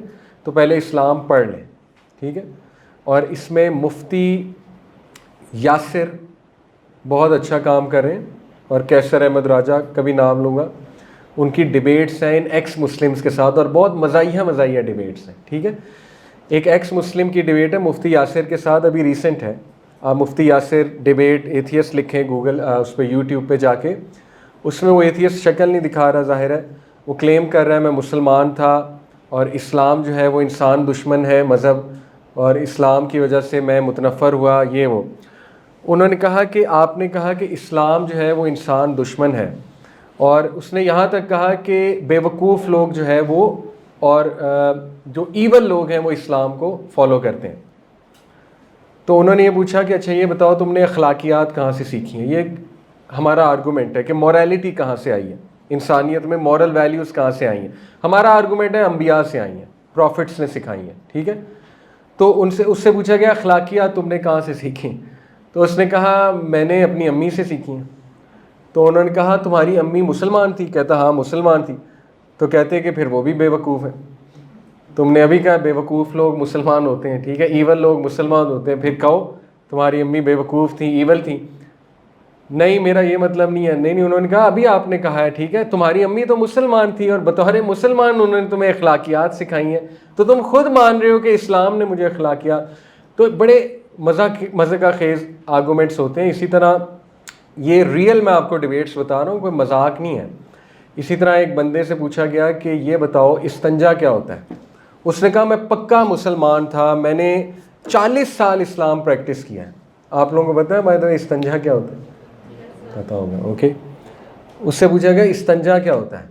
تو پہلے اسلام پڑھ لیں، ٹھیک ہے. اور اس میں مفتی یاسر بہت اچھا کام کر رہے ہیں، اور کیسر احمد راجہ کا بھی نام لوں گا. ان کی ڈیبیٹس ہیں ان ایکس مسلمس کے ساتھ اور بہت مزاحیہ ڈیبیٹس ہیں، ٹھیک ہے. ایک ایکس مسلم کی ڈیبیٹ ہے مفتی یاسر کے ساتھ، ابھی ریسنٹ ہے. آپ مفتی یاسر ڈیبیٹ ایتھیسٹ لکھیں گوگل اس پہ یوٹیوب پہ جا کے. اس میں وہ ایتھیسٹ شکل نہیں دکھا رہا، ظاہر ہے وہ کلیم کر رہا ہے میں مسلمان تھا اور اسلام جو ہے وہ انسان دشمن ہے مذہب، اور اسلام کی وجہ سے میں متنفر ہوا، یہ وہ. انہوں نے کہا کہ آپ نے کہا کہ اسلام جو ہے وہ انسان دشمن ہے، اور اس نے یہاں تک کہا کہ بے وقوف لوگ جو ہے وہ اور جو ایول لوگ ہیں وہ اسلام کو فالو کرتے ہیں. تو انہوں نے یہ پوچھا کہ اچھا یہ بتاؤ تم نے اخلاقیات کہاں سے سیکھی ہیں؟ یہ ہمارا آرگومنٹ ہے کہ موریلٹی کہاں سے آئی ہے، انسانیت میں مورل ویلیوز کہاں سے آئی ہیں. ہمارا آرگومنٹ ہے انبیاء سے آئی ہیں، پروفٹس نے سکھائی ہیں، ٹھیک ہے. تو اس سے پوچھا گیا اخلاقیات تم نے کہاں سے سیکھی؟ تو اس نے کہا میں نے اپنی امی سے سیکھی ہیں. تو انہوں نے کہا تمہاری امی مسلمان تھی؟ کہتا ہاں مسلمان تھی. تو کہتے کہ پھر وہ بھی بے وقوف ہے. تم نے ابھی کہا بے وقوف لوگ مسلمان ہوتے ہیں، ٹھیک ہے، ایول لوگ مسلمان ہوتے ہیں، پھر کہو تمہاری امی بے وقوف تھیں، ایول تھیں. نہیں میرا یہ مطلب نہیں ہے. نہیں انہوں نے کہا ابھی آپ نے کہا ہے، ٹھیک ہے، تمہاری امی تو مسلمان تھی اور بطور مسلمان انہوں نے تمہیں اخلاقیات سکھائی ہیں، تو تم خود مان رہے ہو کہ اسلام نے مجھے اخلاقیات. تو بڑے مزے کا خیز آرگومنٹس ہوتے ہیں. اسی طرح یہ ریئل میں آپ کو ڈیبیٹس بتا رہا ہوں، کوئی مذاق نہیں ہے. اسی طرح ایک بندے سے پوچھا گیا کہ یہ بتاؤ استنجا کیا ہوتا ہے؟ اس نے کہا میں پکا مسلمان تھا، میں نے 40 سال اسلام پریکٹس کیا ہے. آپ لوگوں کو پتہ ہے بھائی استنجا کیا ہوتا ہے؟ پتا ہوگا، اوکے. اس سے پوچھا گیا استنجا کیا ہوتا ہے؟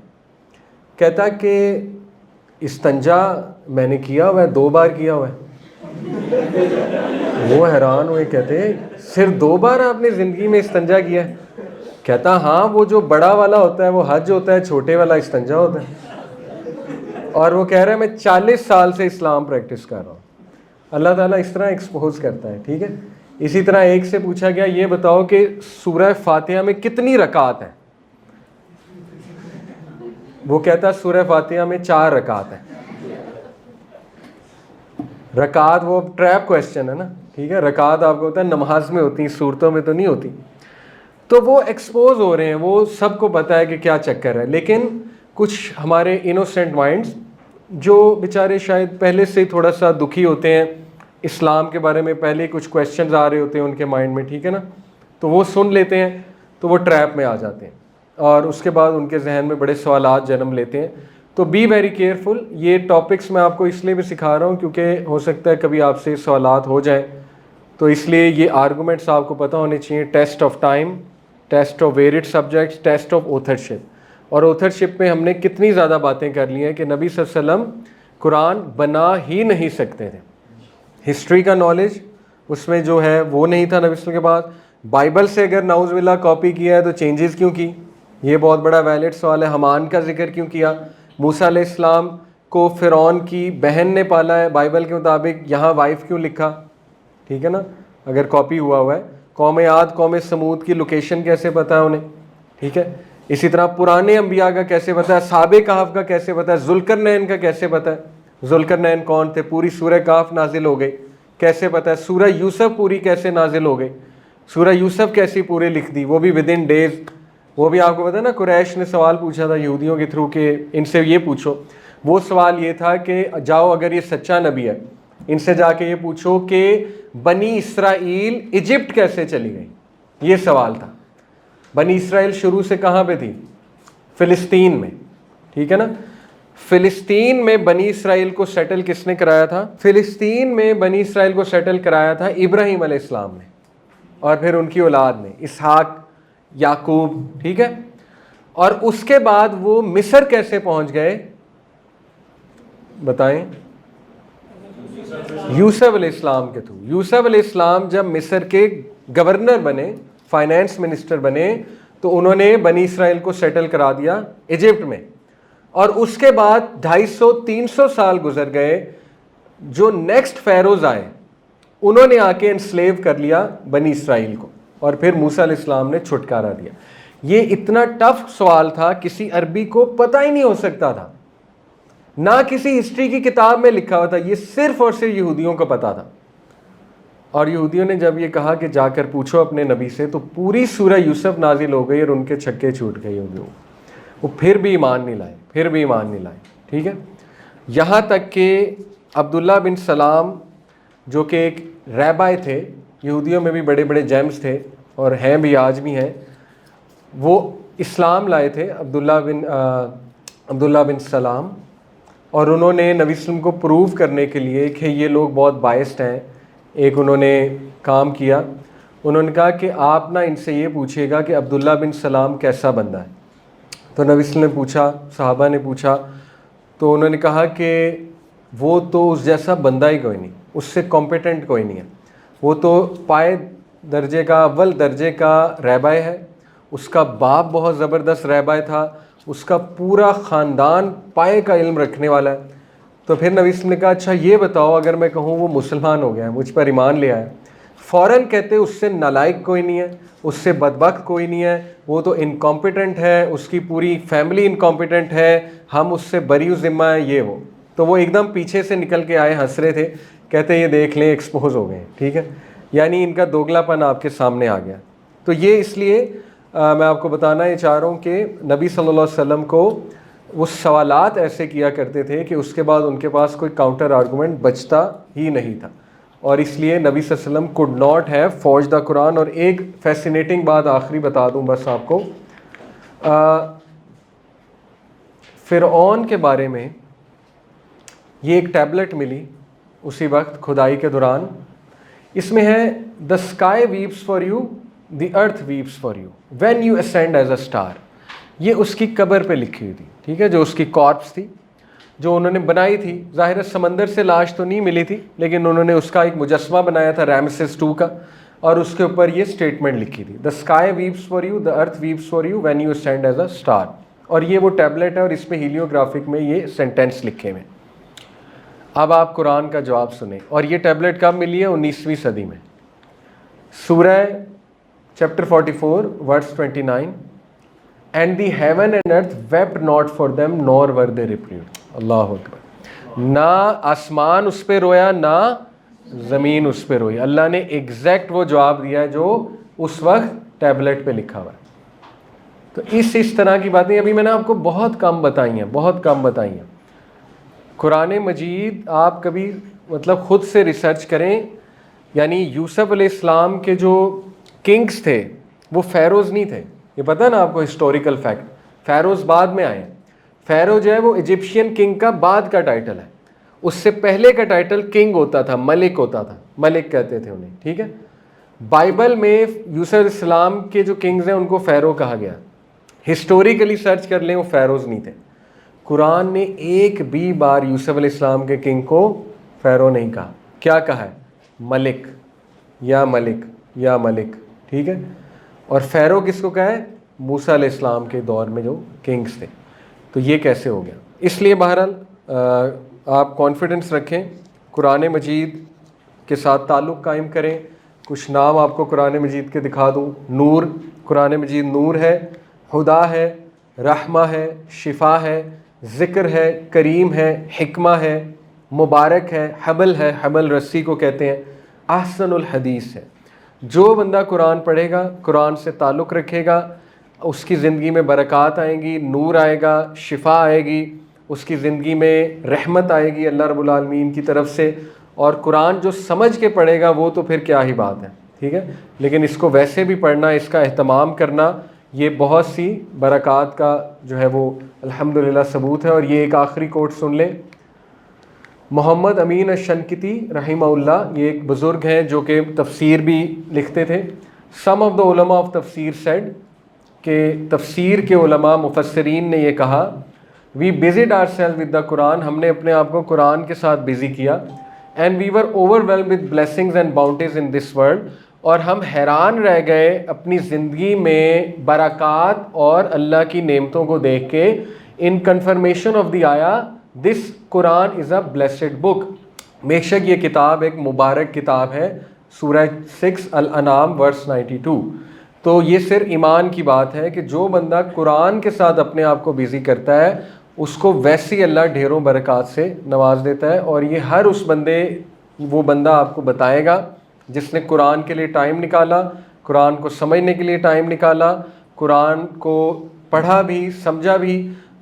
کہتا کہ استنجا میں نے کیا ہوا ہے، 2 بار کیا ہوا ہے. وہ حیران ہوئے، کہتے صرف 2 بار آپ نے زندگی میں استنجا کیا ہے؟ کہتا ہاں وہ جو بڑا والا ہوتا ہے وہ حج ہوتا ہے، چھوٹے والا استنجا ہوتا ہے. اور وہ کہہ رہا ہے میں 40 سال سے اسلام پریکٹس کر رہا ہوں. اللہ تعالیٰ اس طرح ایکسپوز کرتا ہے، ٹھیک ہے. اسی طرح ایک سے پوچھا گیا یہ بتاؤ کہ سورہ فاتحہ میں کتنی رکعات ہیں؟ وہ کہتا سورہ فاتحہ میں 4 رکعات ہیں. رکعات وہ ٹریپ کویسچن ہے نا، ٹھیک ہے. رکعات آپ کو پتہ ہے نماز میں ہوتی ہیں، صورتوں میں تو نہیں ہوتی. تو وہ ایکسپوز ہو رہے ہیں، وہ سب کو پتہ ہے کہ کیا چکر ہے. لیکن کچھ ہمارے انوسینٹ مائنڈز جو بیچارے شاید پہلے سے تھوڑا سا دکھی ہوتے ہیں، اسلام کے بارے میں پہلے کچھ کویسچنز آ رہے ہوتے ہیں ان کے مائنڈ میں، ٹھیک ہے نا، تو وہ سن لیتے ہیں تو وہ ٹریپ میں آ جاتے ہیں اور اس کے بعد ان کے ذہن میں بڑے سوالات جنم لیتے ہیں. تو بی ویری کیئرفل. یہ ٹاپکس میں آپ کو اس لیے بھی سکھا رہا ہوں کیونکہ ہو سکتا ہے کبھی آپ سے سوالات ہو جائیں، تو اس لیے یہ آرگومنٹس آپ کو پتہ ہونے چاہیے. Test of time, test of varied subjects, test of authorship. اور اوتھرشپ میں ہم نے کتنی زیادہ باتیں کر لی ہیں کہ نبی صلی اللہ علیہ وسلم قرآن بنا ہی نہیں سکتے تھے. ہسٹری کا نالج اس میں جو ہے وہ نہیں تھا نبی صلی اللہ علیہ وسلم کے بعد. بائبل سے اگر نعوذ باللہ کاپی کیا ہے تو چینجز کیوں کی؟ یہ بہت بڑا ویلڈ سوال ہے. حمان کا ذکر کیوں کیا؟ موسیٰ علیہ السلام کو فرعون کی بہن نے پالا ہے بائبل کے مطابق، یہاں وائف کیوں لکھا؟ ٹھیک ہے نا، اگر کاپی ہوا ہے. قوم عاد قوم سمود کی لوکیشن کیسے پتہ ہے انہیں؟ ٹھیک ہے. اسی طرح پرانے انبیاء کا کیسے پتہ ہے؟ اصحاب کہف کا کیسے پتہ ہے؟ ذوالقرنین کا کیسے پتہ ہے؟ ذوالقرنین کون تھے؟ پوری سورہ کہف نازل ہو گئی، کیسے پتہ ہے؟ سورہ یوسف پوری کیسے نازل ہو گئی؟ سورہ یوسف کیسی پورے لکھ دی، وہ بھی ود ان ڈیز. وہ بھی آپ کو پتہ ہے نا، قریش نے سوال پوچھا تھا یہودیوں کے تھرو کہ ان سے یہ پوچھو. وہ سوال یہ تھا کہ جاؤ اگر یہ سچا نبی ہے ان سے جا کے یہ پوچھو کہ بنی اسرائیل ایجپٹ کیسے چلی گئی. یہ سوال تھا. بنی اسرائیل شروع سے کہاں پہ تھی؟ فلسطین میں. ٹھیک ہے نا. فلسطین میں بنی اسرائیل کو سیٹل کس نے کرایا تھا؟ فلسطین میں بنی اسرائیل کو سیٹل کرایا تھا ابراہیم علیہ السلام نے، اور پھر ان کی اولاد نے، اسحاق، یعقوب. ٹھیک ہے. اور اس کے بعد وہ مصر کیسے پہنچ گئے بتائیں؟ یوسف علیہ السلام کے تھرو. یوسف علیہ السلام جب مصر کے گورنر بنے، فائنانس منسٹر بنے، تو انہوں نے بنی اسرائیل کو سیٹل کرا دیا ایجپٹ میں. اور اس کے بعد 250-300 سال گزر گئے. جو نیکسٹ فیروز آئے انہوں نے آ کے انسلیو کر لیا بنی اسرائیل کو، اور پھر موسیٰ علیہ السلام نے چھٹکارا دیا. یہ اتنا ٹف سوال تھا، کسی عربی کو پتہ ہی نہیں ہو سکتا تھا، نہ کسی ہسٹری کی کتاب میں لکھا ہوا تھا. یہ صرف اور صرف یہودیوں کو پتا تھا. اور یہودیوں نے جب یہ کہا کہ جا کر پوچھو اپنے نبی سے، تو پوری سورہ یوسف نازل ہو گئی اور ان کے چھکے چھوٹ گئے یہودیوں. وہ پھر بھی ایمان نہیں لائے. ٹھیک ہے. یہاں تک کہ عبداللہ بن سلام جو کہ ایک ریبائے تھے، یہودیوں میں بھی بڑے بڑے جیمز تھے اور ہیں بھی، آج بھی ہیں، وہ اسلام لائے تھے عبداللہ بن سلام. اور انہوں نے نبی صلی اللہ علیہ وسلم کو پروو کرنے کے لیے کہ یہ لوگ بہت بائسڈ ہیں، ایک انہوں نے کام کیا. انہوں نے کہا کہ آپ نہ ان سے یہ پوچھیے گا کہ عبداللہ بن سلام کیسا بندہ ہے. تو نبی صلی اللہ علیہ وسلم نے پوچھا، صحابہ نے پوچھا، تو انہوں نے کہا کہ وہ تو اس جیسا بندہ ہی کوئی نہیں، اس سے کمپیٹنٹ کوئی نہیں ہے. وہ تو پائے درجے کا، اول درجے کا رہبائے ہے. اس کا باپ بہت زبردست رہبائے تھا، اس کا پورا خاندان پائے کا علم رکھنے والا ہے. تو پھر نبی صلی اللہ علیہ وسلم نے کہا اچھا یہ بتاؤ، اگر میں کہوں وہ مسلمان ہو گیا ہے، مجھ پر ایمان لے آیا، فوراً کہتے اس سے نالائق کوئی نہیں ہے، اس سے بدبخت کوئی نہیں ہے، وہ تو انکمپیٹنٹ ہے، اس کی پوری فیملی انکمپیٹنٹ ہے، ہم اس سے بری ذمہ ہیں، یہ وہ. تو وہ ایک دم پیچھے سے نکل کے آئے، ہنس رہے تھے، کہتے یہ دیکھ لیں ایکسپوز ہو گئے. ٹھیک ہے. یعنی ان کا دوگلا پن آپ کے سامنے آ گیا. تو یہ اس لیے میں آپ کو بتانا یہ چاہ رہا ہوں کہ نبی صلی اللہ علیہ وسلم کو وہ سوالات ایسے کیا کرتے تھے کہ اس کے بعد ان کے پاس کوئی کاؤنٹر آرگومنٹ بچتا ہی نہیں تھا. اور اس لیے نبی صلی اللہ علیہ وسلم could not have forged the قرآن. اور ایک فیسینیٹنگ بات آخری بتا دوں بس آپ کو، فرعون کے بارے میں یہ ایک ٹیبلٹ ملی اسی وقت کھدائی کے دوران. اس میں ہے the sky weeps for you, the earth weeps for you when you ascend as a star. یہ اس کی قبر پہ لکھی ہوئی تھی. ٹھیک ہے. جو اس کی کارپس تھی جو انہوں نے بنائی تھی، ظاہر سمندر سے لاش تو نہیں ملی تھی، لیکن انہوں نے اس کا ایک مجسمہ بنایا تھا رامسس II کا، اور اس کے اوپر یہ سٹیٹمنٹ لکھی تھی the sky weeps for you, the earth weeps for you when you ascend as a star. اور یہ وہ ٹیبلٹ ہے اور اس میں ہیلیوگرافک میں یہ سینٹینس لکھے ہوئے. اب آپ قرآن کا جواب سنیں. اور یہ ٹیبلٹ کب ملی ہے؟ 19ویں صدی میں. سورہ chapter 44 verse 29، and the heaven and earth wept not for them nor were they reproved. اللہ اکبر. نہ آسمان اس پہ رویا نہ زمین اس پہ روئی. اللہ نے ایگزیکٹ وہ جواب دیا ہے جو اس وقت ٹیبلٹ پہ لکھا ہوا ہے. تو اس طرح کی باتیں ابھی میں نے آپ کو بہت کم بتائی ہیں. قرآن مجید آپ کبھی مطلب خود سے ریسرچ کریں. یعنی یوسف علیہ السلام کے جو کنگز تھے وہ فیروز نہیں تھے. یہ پتہ ہے نا آپ کو ہسٹوریکل فیکٹ. فیروز بعد میں آئے. فیرو جو ہے وہ ایجپشین کنگ کا بعد کا ٹائٹل ہے. اس سے پہلے کا ٹائٹل کنگ ہوتا تھا، ملک ہوتا تھا، ملک کہتے تھے انہیں. ٹھیک ہے. بائبل میں یوسف علیہ السلام کے جو کنگز ہیں ان کو فیرو کہا گیا. ہسٹوریکلی سرچ کر لیں وہ فیروز نہیں تھے. قرآن نے ایک بھی بار یوسف علیہ السلام کے کنگ کو فیرو نہیں کہا. کیا کہا ہے؟ ملک یا ملک یا ملک. ٹھیک ہے. اور فیرو کس کو کہا ہے؟ موسیٰ علیہ السلام کے دور میں جو کنگز تھے. تو یہ کیسے ہو گیا؟ اس لیے بہرحال آپ کانفیڈنس رکھیں، قرآن مجید کے ساتھ تعلق قائم کریں. کچھ نام آپ کو قرآن مجید کے دکھا دوں. نور، قرآن مجید نور ہے، ہدا ہے، رحمہ ہے، شفا ہے، ذکر ہے، کریم ہے، حکمہ ہے، مبارک ہے، حبل ہے، حبل رسی کو کہتے ہیں، احسن الحدیث ہے. جو بندہ قرآن پڑھے گا، قرآن سے تعلق رکھے گا، اس کی زندگی میں برکات آئیں گی، نور آئے گا، شفا آئے گی، اس کی زندگی میں رحمت آئے گی اللہ رب العالمین کی طرف سے. اور قرآن جو سمجھ کے پڑھے گا وہ تو پھر کیا ہی بات ہے. ٹھیک ہے، لیکن اس کو ویسے بھی پڑھنا، اس کا اہتمام کرنا، یہ بہت سی برکات کا جو ہے وہ الحمدللہ ثبوت ہے۔ اور یہ ایک آخری کوٹ سن لیں، محمد امین الشنقیطی رحمہ اللہ، یہ ایک بزرگ ہیں جو کہ تفسیر بھی لکھتے تھے۔ سم آف دا علماء آف تفسیر سیڈ، کہ تفسیر کے علماء مفسرین نے یہ کہا، وی بزیڈ آر سیلف ود دا قرآن، ہم نے اپنے آپ کو قرآن کے ساتھ بزی کیا، and we were overwhelmed with blessings and bounties in this world, اور ہم حیران رہ گئے اپنی زندگی میں برکات اور اللہ کی نعمتوں کو دیکھ کے، ان کنفرمیشن آف دی آیا دس قرآن از اے بلیسڈ بک، بے شک یہ کتاب ایک مبارک کتاب ہے، سورہ 6 الانعام ورس 92۔ تو یہ صرف ایمان کی بات ہے کہ جو بندہ قرآن کے ساتھ اپنے آپ کو بزی کرتا ہے اس کو ویسے ہی اللہ ڈھیروں برکات سے نواز دیتا ہے۔ اور یہ ہر اس وہ بندہ آپ کو بتائے گا جس نے قرآن کے لیے ٹائم نکالا، قرآن کو سمجھنے کے لیے ٹائم نکالا، قرآن کو پڑھا بھی سمجھا بھی،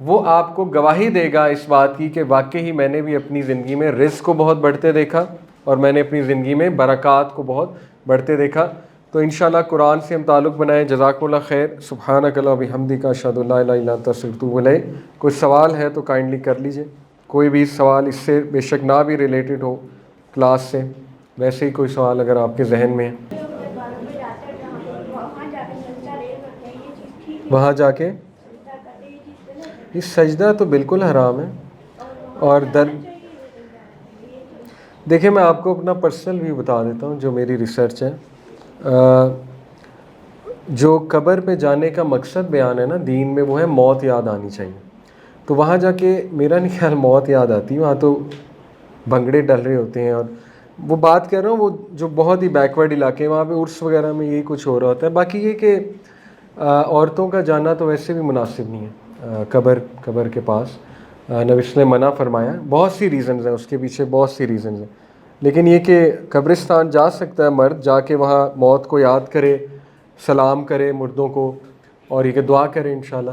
وہ آپ کو گواہی دے گا اس بات کی کہ واقعی میں نے بھی اپنی زندگی میں رزق کو بہت بڑھتے دیکھا اور میں نے اپنی زندگی میں برکات کو بہت بڑھتے دیکھا۔ تو انشاءاللہ قرآن سے ہم تعلق بنائیں۔ جزاک اللہ خیر۔ سبحانک اللہم و بحمدک، اشہد ان لا الہ الا انت، استغفرک و اتوب الیک۔ کوئی سوال ہے تو کائنڈلی کر لیجئے، کوئی بھی سوال اس سے بے شک نہ بھی ریلیٹڈ ہو کلاس سے، ویسے ہی کوئی سوال اگر آپ کے ذہن میں ہے۔ وہاں جا کے یہ سجدہ تو بالکل حرام ہے، اور دیکھیں میں آپ کو اپنا پرسنل بھی بتا دیتا ہوں جو میری ریسرچ ہے۔ جو قبر پہ جانے کا مقصد بیان ہے نا دین میں، وہ ہے موت یاد آنی چاہیے۔ تو وہاں جا کے میرا نہیں خیال موت یاد آتی، وہاں تو بھنگڑے ڈل رہے ہوتے ہیں، اور وہ بات کر رہا ہوں وہ جو بہت ہی بیکورڈ علاقے ہیں وہاں پہ عرس وغیرہ میں یہی کچھ ہو رہا ہوتا ہے۔ باقی یہ کہ عورتوں کا جانا تو ویسے بھی مناسب نہیں ہے قبر کے پاس، نبی نے منع فرمایا، بہت سی ریزنز ہیں اس کے پیچھے، بہت سی ریزنز ہیں، لیکن یہ کہ قبرستان جا سکتا ہے مرد، جا کے وہاں موت کو یاد کرے، سلام کرے مردوں کو، اور یہ کہ دعا کرے انشاءاللہ۔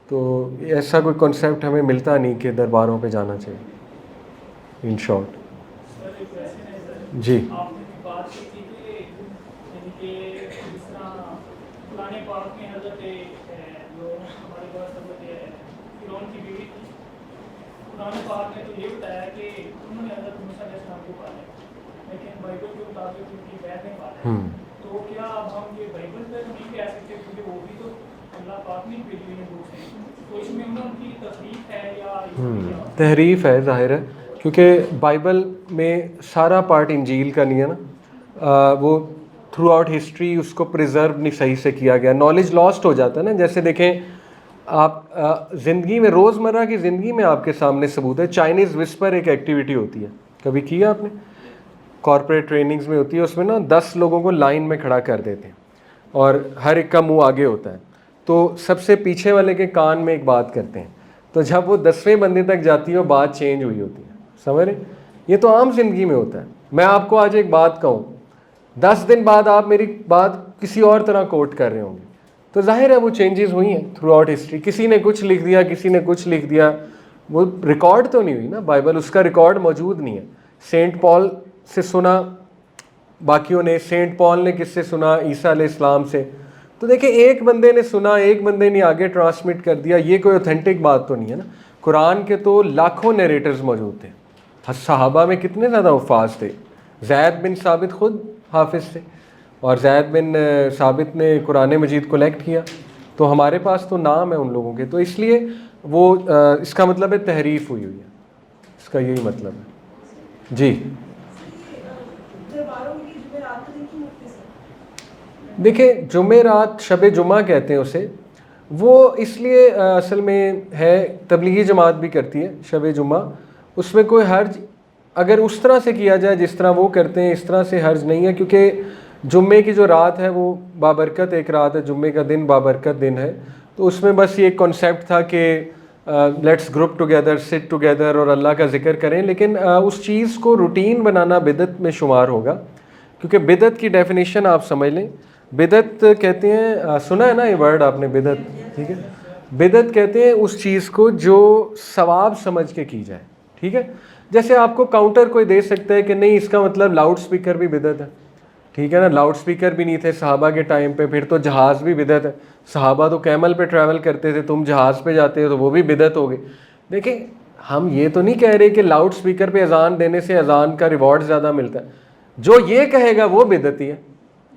تو ایسا کوئی کنسیپٹ ہمیں ملتا نہیں کہ درباروں پہ جانا چاہیے، ان شارٹ۔ جی تو کیا اب ہم یہ بائبل پہ نہیں کہہ سکتے کیونکہ وہ بھی تو اللہ پاک نے بھیجی ہوئی بک ہے، تو اس میں ان کی تحریف ہے یا تحریف ہے، ظاہر ہے، کیونکہ بائبل میں سارا پارٹ انجیل کا نہیں ہے نا، وہ تھرو آؤٹ ہسٹری اس کو پریزرو نہیں صحیح سے کیا گیا، نالج لاسٹ ہو جاتا ہے نا۔ جیسے دیکھیں آپ زندگی میں، روزمرہ کی زندگی میں آپ کے سامنے ثبوت ہے، چائنیز وسپر ایک ایکٹیویٹی ہوتی ہے، کبھی کیا آپ نے؟ کارپوریٹ ٹریننگز میں ہوتی ہے، اس میں نا 10 لوگوں کو لائن میں کھڑا کر دیتے ہیں اور ہر ایک کا منہ آگے ہوتا ہے، تو سب سے پیچھے والے کے کان میں ایک بات کرتے ہیں، تو جب وہ 10ویں بندے تک جاتی ہے وہ بات چینج ہوئی ہوتی ہے، سمجھ رہے؟ یہ تو عام زندگی میں ہوتا ہے۔ میں آپ کو آج ایک بات کہوں، 10 دن بعد آپ میری بات کسی اور طرح کوٹ کر رہے ہوں گے، تو ظاہر ہے وہ چینجز ہوئی ہیں تھرو آؤٹ ہسٹری، کسی نے کچھ لکھ دیا، کسی نے کچھ لکھ دیا، وہ ریکارڈ تو نہیں ہوئی نا، بائبل اس کا ریکارڈ موجود نہیں ہے۔ سینٹ پال سے سنا باقیوں نے، سینٹ پال نے کس سے سنا؟ عیسیٰ علیہ السلام سے۔ تو دیکھیں ایک بندے نے سنا، ایک بندے نے آگے ٹرانسمٹ کر دیا، یہ کوئی اوتھینٹک بات تو نہیں ہے نا۔ قرآن کے تو لاکھوں نیریٹرز موجود تھے، صحابہ میں کتنے زیادہ حفاظ تھے، زید بن ثابت خود حافظ تھے، اور زید بن ثابت نے قرآن مجید کلیکٹ کیا، تو ہمارے پاس تو نام ہے ان لوگوں کے، تو اس لیے وہ اس کا مطلب ہے تحریف ہوئی ہے، اس کا یہی مطلب ہے۔ جی دیکھیں جمعرات، شب جمعہ کہتے ہیں اسے، وہ اس لیے اصل میں ہے، تبلیغی جماعت بھی کرتی ہے شب جمعہ، اس میں کوئی حرج اگر اس طرح سے کیا جائے جس طرح وہ کرتے ہیں، اس طرح سے حرج نہیں ہے، کیونکہ جمعے کی جو رات ہے وہ بابرکت ایک رات ہے، جمعے کا دن بابرکت دن ہے، تو اس میں بس یہ ایک کنسیپٹ تھا کہ let's group together, sit together اور اللہ کا ذکر کریں، لیکن اس چیز کو روٹین بنانا بدعت میں شمار ہوگا، کیونکہ بدعت کی ڈیفینیشن آپ سمجھ لیں، بدعت کہتے ہیں، سنا ہے نا یہ ورڈ آپ نے بدعت، ٹھیک ہے، بدعت کہتے ہیں اس چیز کو جو ثواب سمجھ کے کی جائے، ٹھیک ہے، جیسے آپ کو کاؤنٹر کوئی دے سکتا ہے کہ نہیں اس کا مطلب لاؤڈ سپیکر بھی بدعت ہے، ٹھیک ہے نا, لاؤڈ سپیکر بھی نہیں تھے صحابہ کے ٹائم پہ, پھر تو جہاز بھی بدعت ہے, صحابہ تو کیمل پہ ٹریول کرتے تھے, تم جہاز پہ جاتے ہو تو وہ بھی بدعت ہو گئی. دیکھیں ہم یہ تو نہیں کہہ رہے کہ لاؤڈ سپیکر پہ اذان دینے سے اذان کا ریوارڈ زیادہ ملتا ہے, جو یہ کہے گا وہ بدعتی ہے.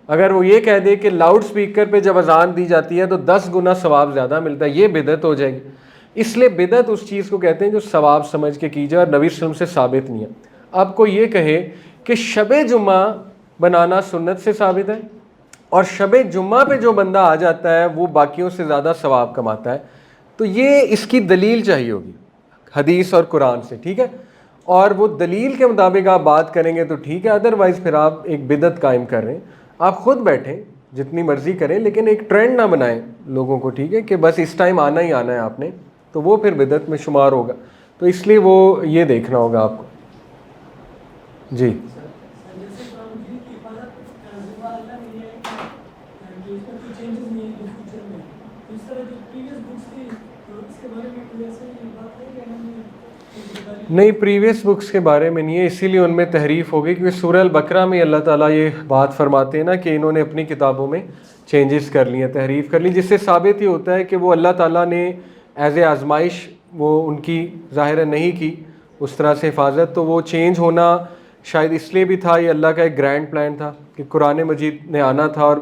اگر وہ یہ کہہ دے کہ لاؤڈ سپیکر پہ جب اذان دی جاتی ہے تو 10 گنا ثواب زیادہ ملتا ہے, یہ بدعت ہو جائے گی. اس لیے بدعت اس چیز کو کہتے ہیں جو ثواب سمجھ کے کی جائے اور نبی صلی اللہ علیہ وسلم سے ثابت نہیں ہے. اب کوئی یہ کہے کہ شب جمعہ بنانا سنت سے ثابت ہے اور شب جمعہ پہ جو بندہ آ جاتا ہے وہ باقیوں سے زیادہ ثواب کماتا ہے, تو یہ اس کی دلیل چاہیے ہوگی حدیث اور قرآن سے, ٹھیک ہے, اور وہ دلیل کے مطابق آپ بات کریں گے تو ٹھیک ہے, ادروائز پھر آپ ایک بدعت قائم کر رہے ہیں. آپ خود بیٹھیں جتنی مرضی کریں لیکن ایک ٹرینڈ نہ بنائیں لوگوں کو, ٹھیک ہے, کہ بس اس ٹائم آنا ہی آنا ہے آپ نے, تو وہ پھر بدعت میں شمار ہوگا. تو اس لیے وہ یہ دیکھنا ہوگا آپ کو. جی نہیں, پریویس بکس کے بارے میں نہیں ہے, اسی لیے ان میں تحریف ہوگی, کیونکہ سورہ البقرہ میں اللہ تعالیٰ یہ بات فرماتے ہیں نا کہ انہوں نے اپنی کتابوں میں چینجز کر لی ہیں, تحریف کر لی, جس سے ثابت ہی ہوتا ہے کہ وہ اللہ تعالیٰ نے ایز اے آزمائش وہ ان کی ظاہر نہیں کی اس طرح سے حفاظت, تو وہ چینج ہونا شاید اس لیے بھی تھا, یہ اللہ کا ایک گرینڈ پلان تھا کہ قرآن مجید نے آنا تھا. اور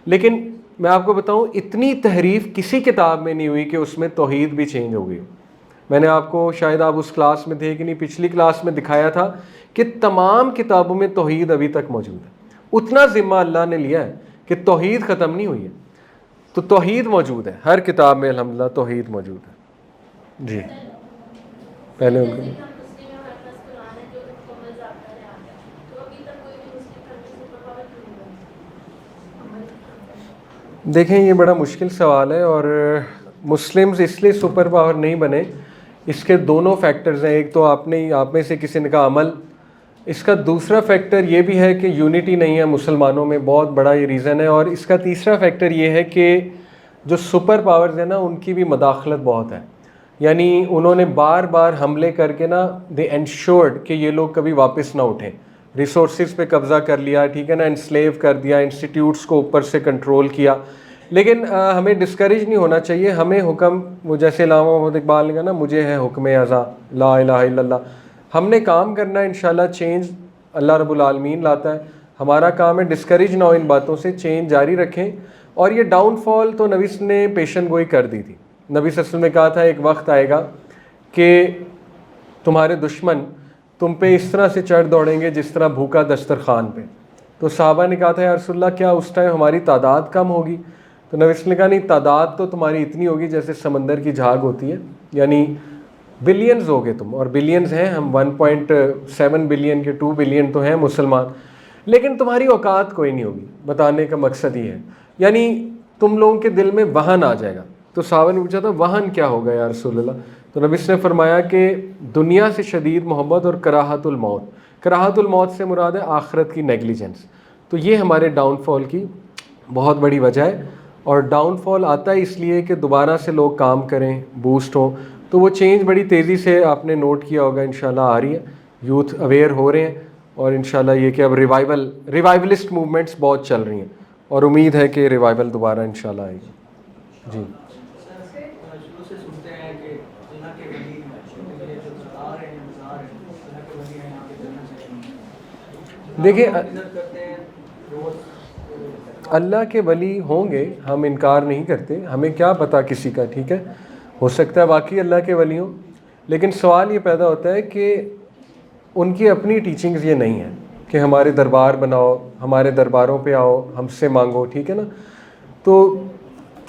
لیکن میں آپ کو بتاؤں اتنی تحریف کسی کتاب میں نہیں ہوئی کہ اس میں توحید بھی چینج ہو گئی. میں نے آپ کو, شاید آپ اس کلاس میں تھے کہ نہیں, پچھلی کلاس میں دکھایا تھا کہ تمام کتابوں میں توحید ابھی تک موجود ہے. اتنا ذمہ اللہ نے لیا ہے کہ توحید ختم نہیں ہوئی ہے, تو توحید موجود ہے ہر کتاب میں, الحمدللہ توحید موجود ہے. جی پہلے ان کو دیکھیں, یہ بڑا مشکل سوال ہے, اور مسلمز اس لیے سپر پاور نہیں بنے, اس کے دونوں فیکٹرز ہیں. ایک تو آپ میں سے کسی نے کہا عمل, اس کا دوسرا فیکٹر یہ بھی ہے کہ یونٹی نہیں ہے مسلمانوں میں, بہت بڑا یہ ریزن ہے. اور اس کا تیسرا فیکٹر یہ ہے کہ جو سپر پاورز ہیں نا ان کی بھی مداخلت بہت ہے, یعنی انہوں نے بار بار حملے کر کے نا دے انشورڈ کہ یہ لوگ کبھی واپس نہ اٹھیں, ریسورسز پہ قبضہ کر لیا, ٹھیک ہے نا, انسلیو کر دیا, انسٹیٹیوٹس کو اوپر سے کنٹرول کیا. لیکن ہمیں ڈسکریج نہیں ہونا چاہیے, ہمیں حکم, وہ جیسے علامہ محمد اقبال نے کہا نا, مجھے ہے حکم ازاں لا الہ الا اللہ, ہم نے کام کرنا ہے, انشاءاللہ چینج اللہ رب العالمین لاتا ہے. ہمارا کام ہے ڈسکریج نہ ہو ان باتوں سے, چینج جاری رکھیں. اور یہ ڈاؤن فال تو نبی نے پیشن گوئی کر دی تھی. نبی صلی اللہ علیہ وسلم نے کہا تھا ایک وقت آئے گا کہ تمہارے دشمن تم پہ اس طرح سے چڑھ دوڑیں گے جس طرح بھوکا دسترخوان پہ. تو صحابہ نے کہا تھا یا رسول اللہ کیا اس ٹائم ہماری تعداد کم ہوگی؟ تو نبی صلی اللہ علیہ وسلم نے کہا نہیں, تعداد تو تمہاری اتنی ہوگی جیسے سمندر کی جھاگ ہوتی ہے, یعنی بلینز ہوگے تم, اور بلینز ہیں ہم, 1.7 بلین کے 2 بلین تو ہیں مسلمان, لیکن تمہاری اوقات کوئی نہیں ہوگی. بتانے کا مقصد یہ ہے, یعنی تم لوگوں کے دل میں وہن آ جائے گا. تو صحابہ نے پوچھا تھا وہن کیا ہوگا یا رسول اللہ؟ تو نبی نے فرمایا کہ دنیا سے شدید محبت اور کراہت الموت. کراہت الموت سے مراد ہے آخرت کی نیگلیجنس. تو یہ ہمارے ڈاؤن فال کی بہت بڑی وجہ ہے. اور ڈاؤن فال آتا ہے اس لیے کہ دوبارہ سے لوگ کام کریں, بوسٹ ہوں, تو وہ چینج بڑی تیزی سے آپ نے نوٹ کیا ہوگا انشاءاللہ آ رہی ہے, یوتھ اویئر ہو رہے ہیں, اور انشاءاللہ یہ کہ اب ریوائولسٹ موومنٹس بہت چل رہی ہیں, اور امید ہے کہ ریوائول دوبارہ انشاءاللہ آئے گی. جی دیکھیں, اللہ کے ولی ہوں گے, ہم انکار نہیں کرتے, ہمیں کیا پتہ کسی کا, ٹھیک ہے, ہو سکتا ہے واقعی اللہ کے ولی ہوں, لیکن سوال یہ پیدا ہوتا ہے کہ ان کی اپنی ٹیچنگز یہ نہیں ہیں کہ ہمارے دربار بناؤ, ہمارے درباروں پہ آؤ, ہم سے مانگو, ٹھیک ہے نا. تو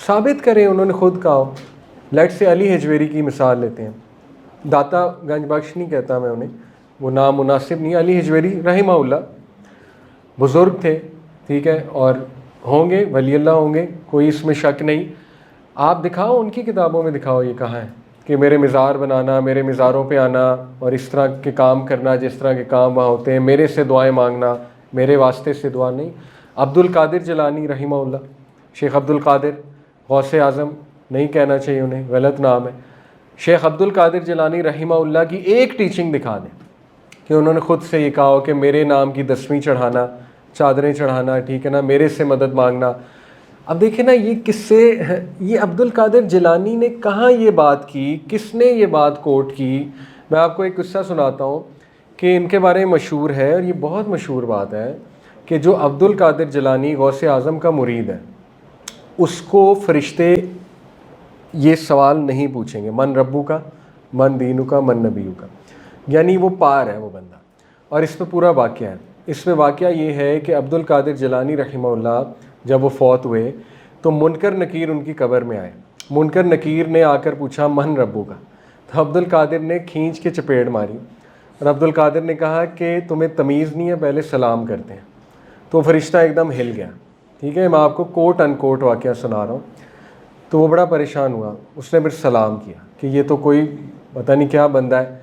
ثابت کریں, انہوں نے خود کہا. لیٹ سے علی حجویری کی مثال لیتے ہیں, داتا گنج بخش نہیں کہتا میں انہیں, وہ نام مناسب نہیں. علی حجویری رحمہ اللہ بزرگ تھے, ٹھیک ہے, اور ہوں گے ولی اللہ ہوں گے, کوئی اس میں شک نہیں. آپ دکھاؤ ان کی کتابوں میں, دکھاؤ یہ کہاں ہے کہ میرے مزار بنانا, میرے مزاروں پہ آنا اور اس طرح کے کام کرنا جس طرح کے کام وہاں ہوتے ہیں, میرے سے دعائیں مانگنا, میرے واسطے سے دعا نہیں. عبد القادر جیلانی رحمہ اللہ, شیخ عبد القادر, غوث اعظم نہیں کہنا چاہیے انہیں, غلط نام ہے. شیخ عبد القادر جیلانی رحمہ اللہ کی ایک ٹیچنگ دکھا دیں کہ انہوں نے خود سے یہ کہا ہو کہ میرے نام کی 10ویں چڑھانا چادریں چڑھانا, ٹھیک ہے نا, میرے سے مدد مانگنا. اب دیکھیں نا یہ کس سے, یہ عبد القادر جیلانی نے کہاں یہ بات کی, کس نے یہ بات کوٹ کی. میں آپ کو ایک قصہ سناتا ہوں کہ ان کے بارے میں مشہور ہے, اور یہ بہت مشہور بات ہے کہ جو عبد القادر جیلانی غوث اعظم کا مرید ہے, اس کو فرشتے یہ سوال نہیں پوچھیں گے, من ربو کا, من دینو کا, من نبیو کا, یعنی وہ پار ہے وہ بندہ. اور اس پہ پورا واقعہ ہے. اس میں واقعہ یہ ہے کہ عبد القادر جیلانی رحمہ اللہ جب وہ فوت ہوئے تو منکر نکیر ان کی قبر میں آئے. منکر نکیر نے آ کر پوچھا من ربو کا, تو عبد القادر نے کھینچ کے چپیڑ ماری, اور عبد القادر نے کہا کہ تمہیں تمیز نہیں ہے, پہلے سلام کرتے ہیں. تو فرشتہ ایک دم ہل گیا. ٹھیک ہے, میں آپ کو کوٹ ان کوٹ واقعہ سنا رہا ہوں. تو وہ بڑا پریشان ہوا, اس نے پھر سلام کیا کہ یہ تو کوئی پتہ نہیں کیا بندہ ہے.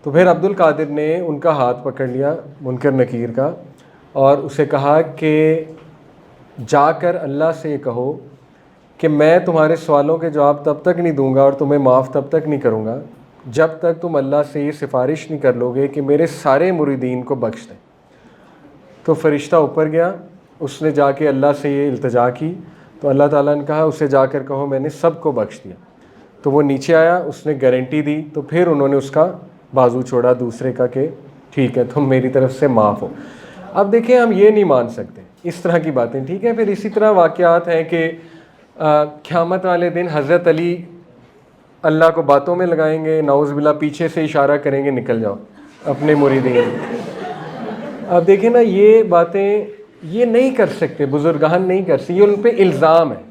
تو پھر عبد القادر نے ان کا ہاتھ پکڑ لیا منکر نکیر کا, اور اسے کہا کہ جا کر اللہ سے یہ کہو کہ میں تمہارے سوالوں کے جواب تب تک نہیں دوں گا اور تمہیں معاف تب تک نہیں کروں گا جب تک تم اللہ سے یہ سفارش نہیں کر لو گے کہ میرے سارے مریدین کو بخش دیں. تو فرشتہ اوپر گیا, اس نے جا کے اللہ سے یہ التجا کی, تو اللہ تعالیٰ نے کہا اسے جا کر کہو میں نے سب کو بخش دیا. تو وہ نیچے آیا, اس نے گارنٹی دی, تو پھر انہوں نے اس کا بازو چھوڑا دوسرے کا کہ ٹھیک ہے تم میری طرف سے معاف ہو. اب دیکھیں ہم یہ نہیں مان سکتے اس طرح کی باتیں, ٹھیک ہے. پھر اسی طرح واقعات ہیں کہ قیامت والے دن حضرت علی اللہ کو باتوں میں لگائیں گے, نعوذ باللہ, پیچھے سے اشارہ کریں گے نکل جاؤ اپنے مریدین. اب دیکھیں نا یہ باتیں یہ نہیں کر سکتے, بزرگان نہیں کر سکتے, یہ ان پہ الزام ہے,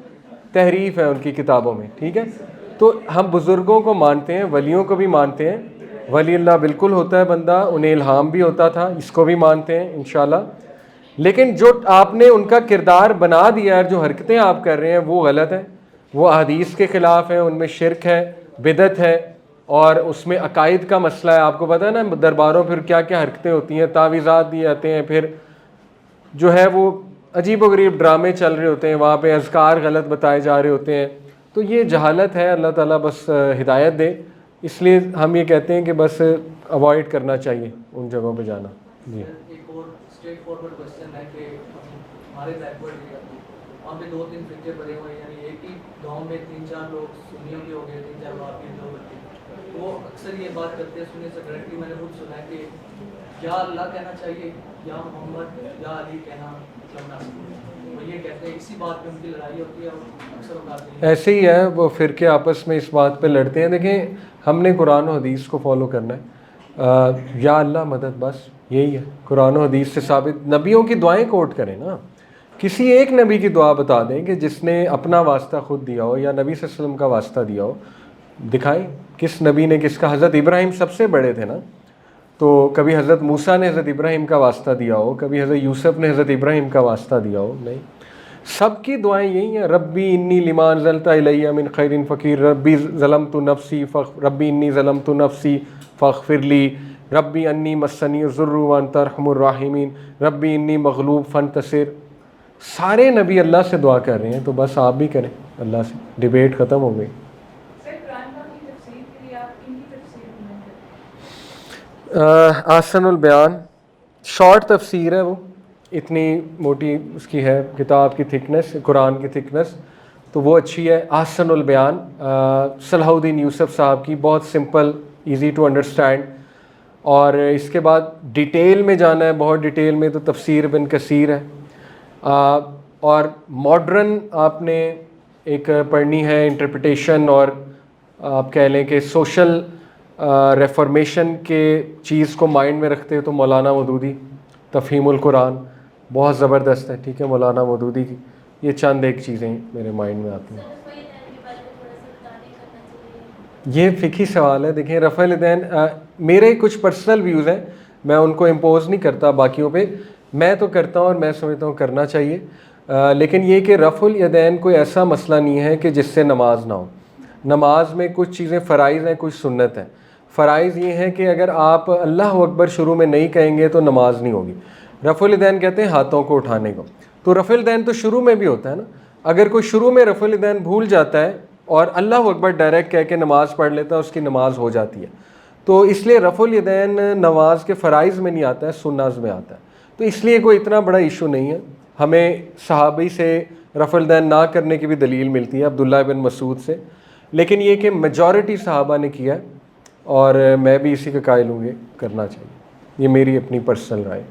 تحریف ہے ان کی کتابوں میں, ٹھیک ہے. تو ہم بزرگوں کو مانتے ہیں, ولیوں کو بھی مانتے ہیں, ولی اللہ بالکل ہوتا ہے بندہ, انہیں الہام بھی ہوتا تھا, اس کو بھی مانتے ہیں انشاءاللہ. لیکن جو آپ نے ان کا کردار بنا دیا ہے, جو حرکتیں آپ کر رہے ہیں وہ غلط ہیں, وہ احادیث کے خلاف ہیں, ان میں شرک ہے, بدعت ہے, اور اس میں عقائد کا مسئلہ ہے. آپ کو پتہ ہے نا درباروں پھر کیا کیا حرکتیں ہوتی ہیں, تعویذات دیے جاتے ہیں, پھر جو ہے وہ عجیب و غریب ڈرامے چل رہے ہوتے ہیں, وہاں پہ اذکار غلط بتائے جا رہے ہوتے ہیں. تو یہ جہالت ہے, اللہ تعالیٰ بس ہدایت دے. اس لیے ہم یہ کہتے ہیں کہ بس اوائڈ کرنا چاہیے ان جگہوں پہ جانا. جی ایک اور اسٹریٹ فارورڈ کوشچن ہے کہ ہمارے بیکورڈ ایریا وہاں پہ 2-3 فرقے بنے ہوئے ہیں, یعنی ایک ہی گاؤں میں 3-4 لوگ سنیوں کے ہو گئے, 3-4 وہابی لوگ ہوتے ہیں. وہ اکثر یہ بات کرتے ہیں, سننے سے ڈائریکٹلی میں نے خود سنا ہے کہ یا اللہ کہنا چاہیے یا محمد یا علی کہنا مناسب. وہ یہ کہتے ہیں, اسی بات پہ ان کی لڑائی ہوتی ہے اور اکثر اوقات ایسے ہی ہے, وہ فرقے آپس میں اس بات پہ لڑتے ہیں. دیکھیں ہم نے قرآن و حدیث کو فالو کرنا ہے, یا اللہ مدد, بس یہی ہے. قرآن و حدیث سے ثابت, نبیوں کی دعائیں کوٹ کریں نا, کسی ایک نبی کی دعا بتا دیں کہ جس نے اپنا واسطہ خود دیا ہو یا نبی صلی اللہ علیہ وسلم کا واسطہ دیا ہو, دکھائیں کس نبی نے کس کا. حضرت ابراہیم سب سے بڑے تھے نا, تو کبھی حضرت موسیٰ نے حضرت ابراہیم کا واسطہ دیا ہو, کبھی حضرت یوسف نے حضرت ابراہیم کا واسطہ دیا ہو, نہیں. سب کی دعائیں یہی ہیں, ربی انی لما انزلت الی من خیر فقیر, ربی ظلمت نفسی ربی انی ظلمت نفسی فاغفر لی, ربی انی مسنی الضر وانت ارحم الراحمین, ربی انی مغلوب فانتصر. سارے نبی اللہ سے دعا کر رہے ہیں, تو بس آپ بھی کریں اللہ سے. ڈیبیٹ ختم ہو گئی. آسن البیان شارٹ تفسیر ہے, وہ اتنی موٹی اس کی ہے کتاب کی تھکنس, قرآن کی تھکنس, تو وہ اچھی ہے. آسن البیان صلاح الدین یوسف صاحب کی, بہت سمپل, ایزی ٹو انڈرسٹینڈ. اور اس کے بعد ڈیٹیل میں جانا ہے, بہت ڈیٹیل میں, تو تفسیر ابن کثیر ہے. اور ماڈرن آپ نے ایک پڑھنی ہے انٹرپریٹیشن, اور آپ کہہ لیں کہ سوشل ریفارمیشن کے چیز کو مائنڈ میں رکھتے تو مولانا مودودی تفہیم القرآن بہت زبردست ہے, ٹھیک ہے. مولانا مودودی کی یہ چند ایک چیزیں میرے مائنڈ میں آتی ہیں. یہ فقہی سوال ہے. دیکھیں رفع الیدین میرے کچھ پرسنل ویوز ہیں, میں ان کو امپوز نہیں کرتا باقیوں پہ, میں تو کرتا ہوں اور میں سمجھتا ہوں کرنا چاہیے. لیکن یہ کہ رفع الیدین کوئی ایسا مسئلہ نہیں ہے کہ جس سے نماز نہ ہو. نماز میں کچھ چیزیں فرائض ہیں, کچھ سنت ہیں. فرائض یہ ہیں کہ اگر آپ اللہ اکبر شروع میں نہیں کہیں گے تو نماز نہیں ہوگی. رفع الیدین کہتے ہیں ہاتھوں کو اٹھانے کو, تو رفع الیدین تو شروع میں بھی ہوتا ہے نا. اگر کوئی شروع میں رفع الیدین بھول جاتا ہے اور اللہ اکبر ڈائریکٹ کہہ کے نماز پڑھ لیتا ہے, اس کی نماز ہو جاتی ہے. تو اس لیے رفع الیدین نماز کے فرائض میں نہیں آتا ہے, سنت میں آتا ہے. تو اس لیے کوئی اتنا بڑا ایشو نہیں ہے. ہمیں صحابی سے رفع الدین نہ کرنے کی بھی دلیل ملتی ہے عبداللہ بن مسعود سے, لیکن یہ کہ میجورٹی صحابہ نے کیا اور میں بھی اسی کا قائل ہوں گے کرنا چاہیے. یہ میری اپنی پرسنل رائے.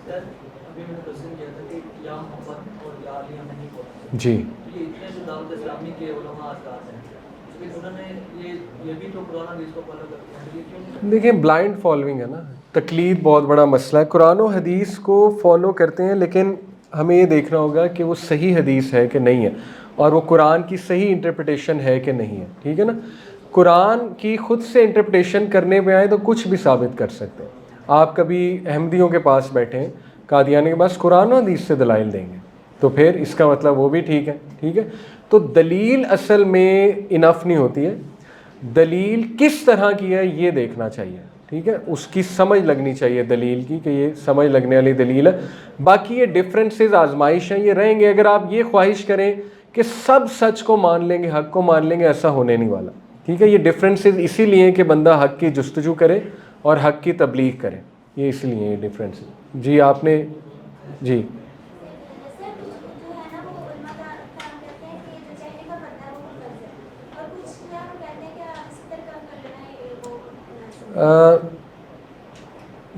سر ابھی میں نے کوشچن کیا تھا کہ یا محمد اور یا علی ہم نہیں پڑھتے, جی یہ اتنے جو دعوت اسلامی کے علماء حضرات ہیں لیکن انہوں نے یہ بھی تو قرآن حدیث کو فالو کرتے ہیں, یہ کیوں؟ دیکھیں بلائنڈ فالوئنگ ہے نا, تقلید بہت بڑا مسئلہ ہے. قرآن و حدیث کو فالو کرتے ہیں لیکن ہمیں یہ دیکھنا ہوگا کہ وہ صحیح حدیث ہے کہ نہیں ہے, اور وہ قرآن کی صحیح انٹرپریٹیشن ہے کہ نہیں ہے. ٹھیک ہے نا, قرآن کی خود سے انٹرپریٹیشن کرنے پہ آئے تو کچھ بھی ثابت کر سکتے ہیں. آپ کبھی احمدیوں کے پاس بیٹھیں, قادیانی کے پاس, قرآن و حدیث سے دلائل دیں گے, تو پھر اس کا مطلب وہ بھی ٹھیک ہے. ٹھیک ہے, تو دلیل اصل میں انف نہیں ہوتی ہے, دلیل کس طرح کی ہے یہ دیکھنا چاہیے. ٹھیک ہے, اس کی سمجھ لگنی چاہیے دلیل کی کہ یہ سمجھ لگنے والی دلیل ہے. باقی یہ ڈفرینسز آزمائش ہیں, یہ رہیں گے. اگر آپ یہ خواہش کریں کہ سب سچ کو مان لیں گے, حق کو مان لیں گے, ایسا ہونے نہیں والا. ٹھیک ہے, یہ ڈفرینسز اسی لیے کہ بندہ حق کی جستجو کرے اور حق کی تبلیغ کرے, یہ اس لیے یہ ڈفرینس. جی آپ نے, جی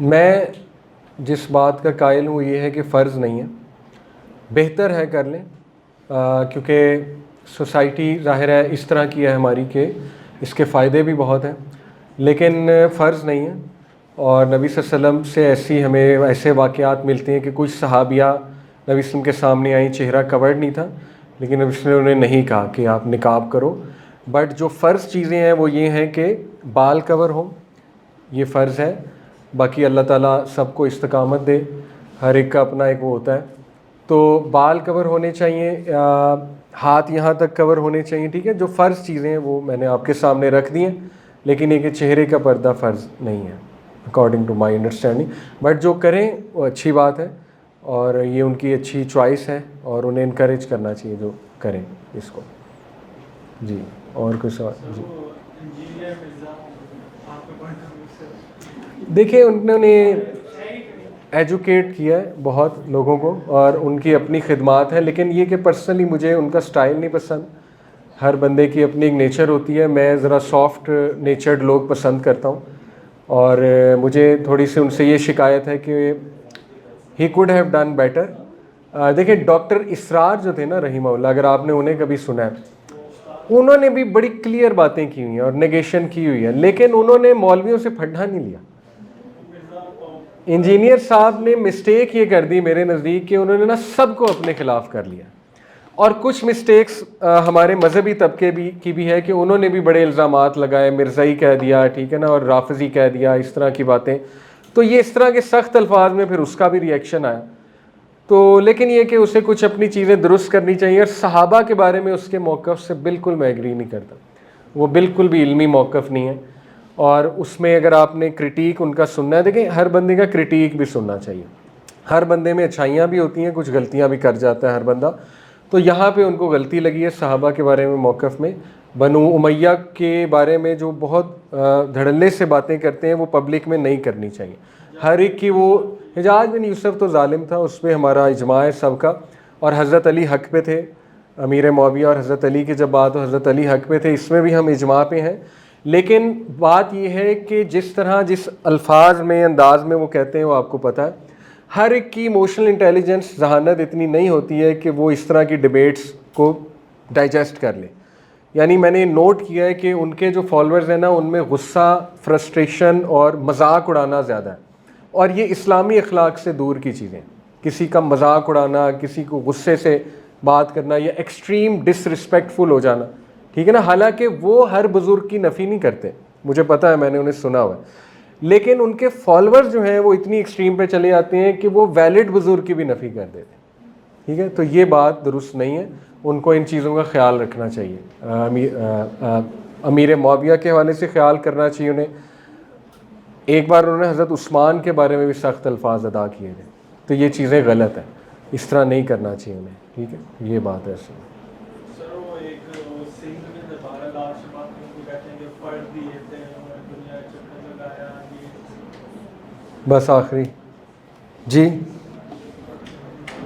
میں جس بات کا قائل ہوں یہ ہے کہ فرض نہیں ہے, بہتر ہے کر لیں, کیونکہ سوسائٹی ظاہر ہے اس طرح کی ہے ہماری کہ اس کے فائدے بھی بہت ہیں, لیکن فرض نہیں ہے. اور نبی صلی اللہ علیہ وسلم سے ہمیں ایسے واقعات ملتے ہیں کہ کچھ صحابیہ نبی صلی اللہ علیہ وسلم کے سامنے آئیں, چہرہ کورڈ نہیں تھا, لیکن نبی صلی اللہ علیہ وسلم نے نہیں کہا کہ آپ نقاب کرو. بٹ جو فرض چیزیں ہیں وہ یہ ہیں کہ بال کور ہوں, یہ فرض ہے. باقی اللہ تعالیٰ سب کو استقامت دے, ہر ایک کا اپنا ایک وہ ہوتا ہے. تو بال کور ہونے چاہیے, ہاتھ یہاں تک کور ہونے چاہیے. ٹھیک ہے, جو فرض چیزیں ہیں وہ میں نے آپ کے سامنے رکھ دی ہیں, لیکن یہ کہ چہرے کا پردہ فرض نہیں ہے according to my understanding. But جو کریں وہ اچھی بات ہے, اور یہ ان کی اچھی چوائس ہے, اور انہیں انکریج کرنا چاہیے جو کریں اس کو. جی اور کوئی سوال؟ جی دیکھیں انہوں نے ایجوکیٹ کیا ہے بہت لوگوں کو, اور ان کی اپنی خدمات ہیں, لیکن یہ کہ پرسنلی مجھے ان کا سٹائل نہیں پسند. ہر بندے کی اپنی ایک نیچر ہوتی ہے, میں ذرا سافٹ نیچرڈ لوگ پسند کرتا ہوں, اور مجھے تھوڑی سی ان سے یہ شکایت ہے کہ he could have done better. دیکھیں ڈاکٹر اسرار جو تھے نا رحمہ اللہ, اگر آپ نے انہیں کبھی سنا ہے, انہوں نے بھی بڑی کلیئر باتیں کی ہوئی ہیں اور نیگیشن کی ہوئی ہے, لیکن انہوں نے مولویوں سے پھڈا نہیں لیا. انجینئر صاحب نے مسٹیک یہ کر دی میرے نزدیک کہ انہوں نے نا سب کو اپنے خلاف کر لیا, اور کچھ مسٹیکس ہمارے مذہبی طبقے کی بھی ہے کہ انہوں نے بھی بڑے الزامات لگائے, مرزائی کہہ دیا, ٹھیک ہے نا, اور رافضی کہہ دیا, اس طرح کی باتیں. تو یہ اس طرح کے سخت الفاظ میں پھر اس کا بھی ریئیکشن آیا. تو لیکن یہ کہ اسے کچھ اپنی چیزیں درست کرنی چاہیے. اور صحابہ کے بارے میں اس کے موقف سے بالکل میں ایگری نہیں کرتا, وہ بالکل بھی علمی موقف نہیں ہے. اور اس میں اگر آپ نے کرٹیک ان کا سننا ہے, دیکھیں ہر بندے کا کرٹیک بھی سننا چاہیے. ہر بندے میں اچھائیاں بھی ہوتی ہیں, کچھ غلطیاں بھی کر جاتا ہے ہر بندہ. تو یہاں پہ ان کو غلطی لگی ہے صحابہ کے بارے میں موقف میں. بنو امیہ کے بارے میں جو بہت دھڑلے سے باتیں کرتے ہیں وہ پبلک میں نہیں کرنی چاہیے. ہر ایک کی, وہ حجاج بن یوسف تو ظالم تھا, اس پہ ہمارا اجماع ہے سب کا, اور حضرت علی حق پہ تھے. امیر معاویہ اور حضرت علی کی جب بات ہو, حضرت علی حق پہ تھے, اس میں بھی ہم اجماع پہ ہیں. لیکن بات یہ ہے کہ جس طرح جس الفاظ میں, انداز میں وہ کہتے ہیں وہ آپ کو پتہ ہے. ہر ایک کی ایموشنل انٹیلیجنس, ذہانت اتنی نہیں ہوتی ہے کہ وہ اس طرح کی ڈیبیٹس کو ڈائجسٹ کر لے. یعنی میں نے نوٹ کیا ہے کہ ان کے جو فالوورز ہیں نا, ان میں غصہ, فرسٹریشن اور مذاق اڑانا زیادہ ہے, اور یہ اسلامی اخلاق سے دور کی چیزیں. کسی کا مذاق اڑانا, کسی کو غصے سے بات کرنا, یا ایکسٹریم ڈس رسپیکٹفل ہو جانا, ٹھیک ہے نا. حالانکہ وہ ہر بزرگ کی نفی نہیں کرتے, مجھے پتہ ہے, میں نے انہیں سنا ہوا ہے, لیکن ان کے فالوورز جو ہیں وہ اتنی ایکسٹریم پہ چلے جاتے ہیں کہ وہ ویلڈ بزرگ کی بھی نفی کر دیتے ہیں. ٹھیک ہے, تو یہ بات درست نہیں ہے, ان کو ان چیزوں کا خیال رکھنا چاہیے. امیر معاویہ کے حوالے سے خیال کرنا چاہیے انہیں. ایک بار انہوں نے حضرت عثمان کے بارے میں بھی سخت الفاظ ادا کیے تھے, تو یہ چیزیں غلط ہیں, اس طرح نہیں کرنا چاہیے انہیں. ٹھیک ہے, یہ بات ہے. سر وہ ایک سنگھ کے دربار لال شباب کو کہتے ہیں کہ فرد دیے تھے اور دنیا چکر لگایا. بس آخری جی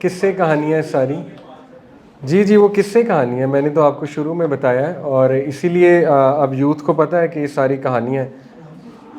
قصے کہانیاں ساری. جی جی وہ قصے کہانی ہے، میں نے تو آپ کو شروع میں بتایا ہے، اور اسی لیے اب یوتھ کو پتہ ہے کہ یہ ساری کہانیاں ہیں،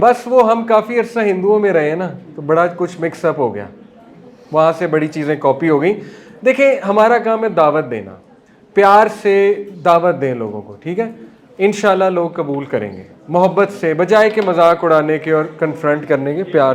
بس وہ ہم کافی عرصہ ہندوؤں میں رہے نا، تو بڑا کچھ مکس اپ ہو گیا، وہاں سے بڑی چیزیں کاپی ہو گئیں. دیکھیں ہمارا کام ہے دعوت دینا، پیار سے دعوت دیں لوگوں کو، ٹھیک ہے، انشاءاللہ لوگ قبول کریں گے، محبت سے، بجائے کہ مذاق اڑانے کے اور کنفرنٹ کرنے کے، پیار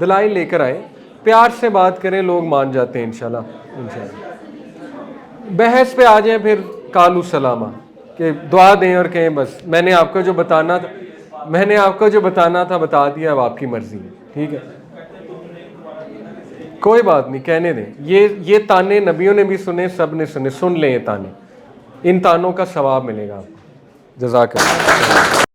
دلائل لے کر آئے، پیار سے بات کریں، لوگ مان جاتے ہیں انشاءاللہ. بحث پہ آ جائیں پھر کالو سلامہ کہ دعا دیں اور کہیں بس میں نے آپ کو جو بتانا تھا، میں نے آپ کو جو بتانا تھا بتا دیا، اب آپ کی مرضی ہے، ٹھیک ہے، کوئی بات نہیں، کہنے دیں. یہ تانے نبیوں نے بھی سنے، سب نے سنے، سن لیں یہ تانے، ان تانوں کا ثواب ملے گا آپ کو. جزاک اللہ.